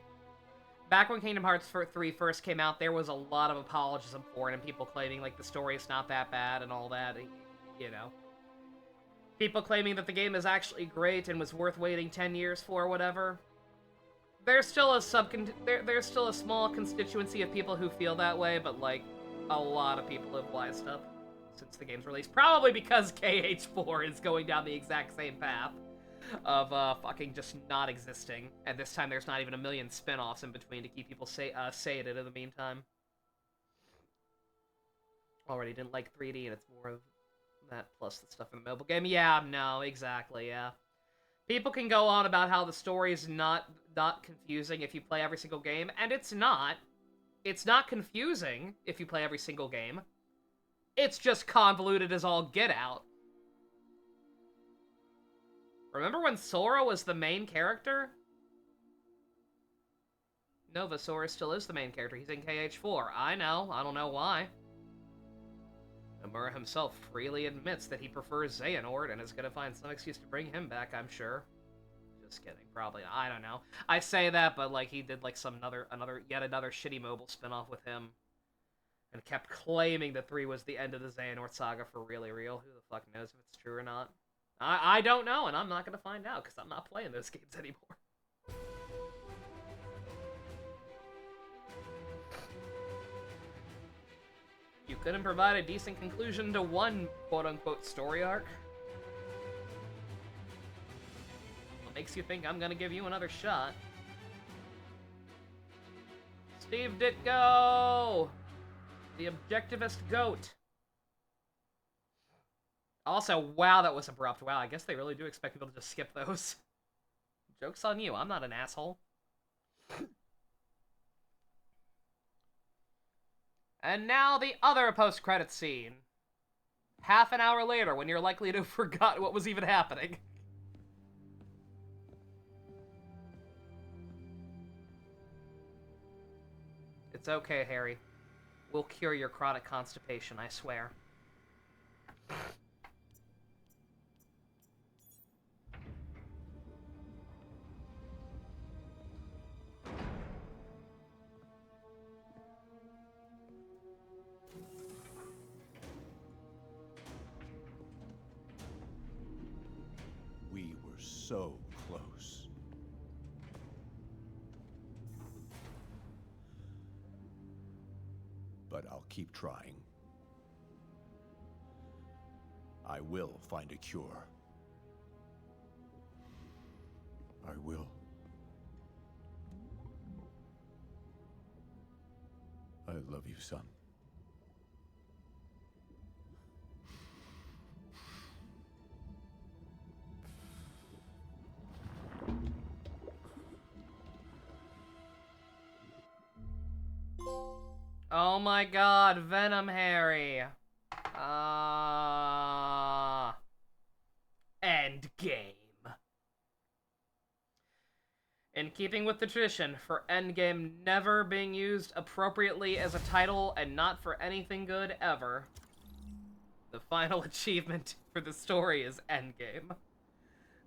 Back when Kingdom Hearts 3 first came out, there was a lot of apologism for it, and people claiming, like, the story is not that bad and all that, you know. People claiming that the game is actually great and was worth waiting 10 years for, whatever. There's still there's still a small constituency of people who feel that way, but, like, a lot of people have wised up since the game's release. Probably because KH4 is going down the exact same path of fucking just not existing, and this time there's not even a million spin-offs in between to keep people saying it in the meantime. Already didn't like 3D, and it's more of that plus the stuff in the mobile game. Yeah, no, exactly, yeah. People can go on about how the story is not confusing if you play every single game, and it's not. It's not confusing if you play every single game. It's just convoluted as all get out. Remember when Sora was the main character? Nova, Sora still is the main character. He's in KH4. I know. I don't know why. Nomura himself freely admits that he prefers Xehanort and is gonna find some excuse to bring him back, I'm sure. Just kidding. Probably. I don't know. I say that, but, like, he did, like, yet another shitty mobile spinoff with him. And kept claiming that 3 was the end of the Xehanort saga for really real. Who the fuck knows if it's true or not? I don't know, and I'm not going to find out, because I'm not playing those games anymore. You couldn't provide a decent conclusion to one quote-unquote story arc? What makes you think I'm going to give you another shot? Steve Ditko! The objectivist goat. Also, wow, that was abrupt. Wow, I guess they really do expect people to just skip those. Joke's on you, I'm not an asshole. And now the other post-credits scene. Half an hour later, when you're likely to have forgotten what was even happening. It's okay, Harry. We'll cure your chronic constipation, I swear. We were so close. But I'll keep trying. I will find a cure. I will. I love you, son. Oh my god, Venom Harry. Endgame. In keeping with the tradition for Endgame never being used appropriately as a title and not for anything good ever, the final achievement for the story is Endgame.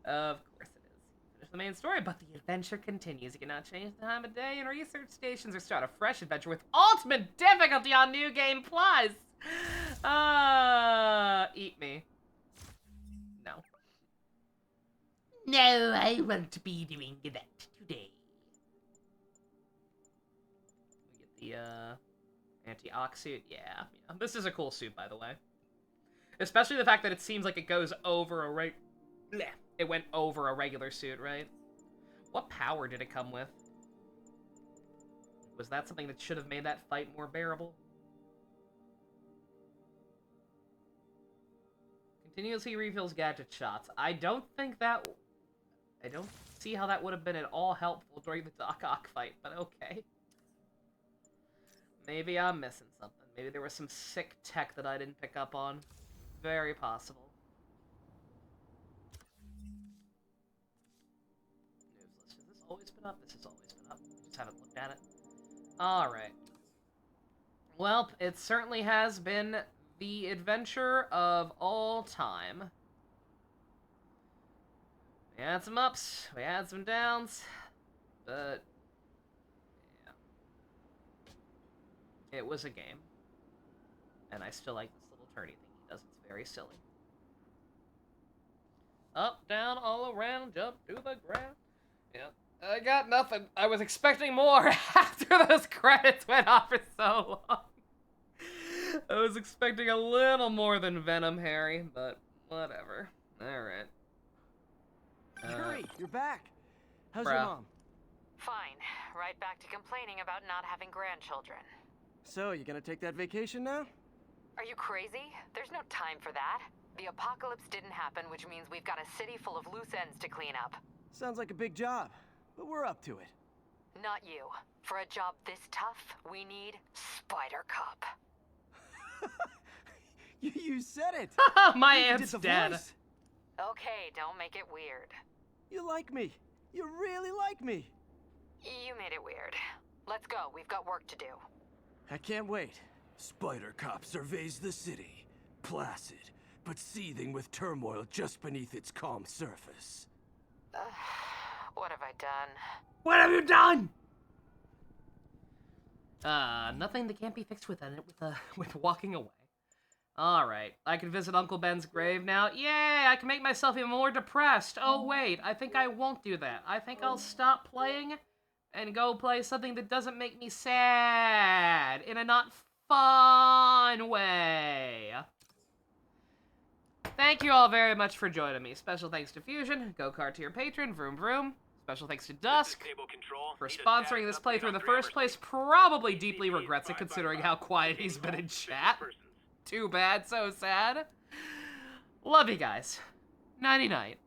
Of course it is. the main story, but the adventure continues. You cannot change the time of day, and research stations or start a fresh adventure with ultimate difficulty on New Game Plus. Eat me. No. No, I want to be doing that today. We get the, anti-ox suit. Yeah. This is a cool suit, by the way. Especially the fact that it seems like it goes over a it went over a regular suit, right? What power did it come with? Was that something that should have made that fight more bearable? Continuously refills gadget shots. I don't see how that would have been at all helpful during the Doc Ock fight, but okay. Maybe I'm missing something. Maybe there was some sick tech that I didn't pick up on. Very possible. News list. Has this always been up? This has always been up. I just haven't looked at it. Alright. Well, it certainly has been the adventure of all time. We had some ups, we had some downs, but yeah. It was a game. And I still like this little turny thing he does. It's very silly. Up, down, all around, jump to the ground. Yeah. I got nothing. I was expecting more after those credits went off for so long. I was expecting a little more than Venom, Harry, but whatever. Alright. Harry, you're back. How's your mom? Fine. Right back to complaining about not having grandchildren. So, you gonna take that vacation now? Are you crazy? There's no time for that. The apocalypse didn't happen, which means we've got a city full of loose ends to clean up. Sounds like a big job, but we're up to it. Not you. For a job this tough, we need Spider Cop. You said it! My You aunt's did the dead. voice. Okay, don't make it weird. You like me. You really like me. You made it weird. Let's go. We've got work to do. I can't wait. Spider Cop surveys the city, placid, but seething with turmoil just beneath its calm surface. What have I done? What have you done? Nothing that can't be fixed with walking away. Alright, I can visit Uncle Ben's grave now. Yay, I can make myself even more depressed. Oh wait, I think I won't do that. I think I'll stop playing and go play something that doesn't make me sad in a not fun way. Thank you all very much for joining me. Special thanks to Fusion, Go-Kart to your patron, Vroom Vroom. Special thanks to Dusk for sponsoring this playthrough in the first place. Probably deeply regrets it considering how quiet he's been in chat. Too bad, so sad. Love you guys. Nighty-night.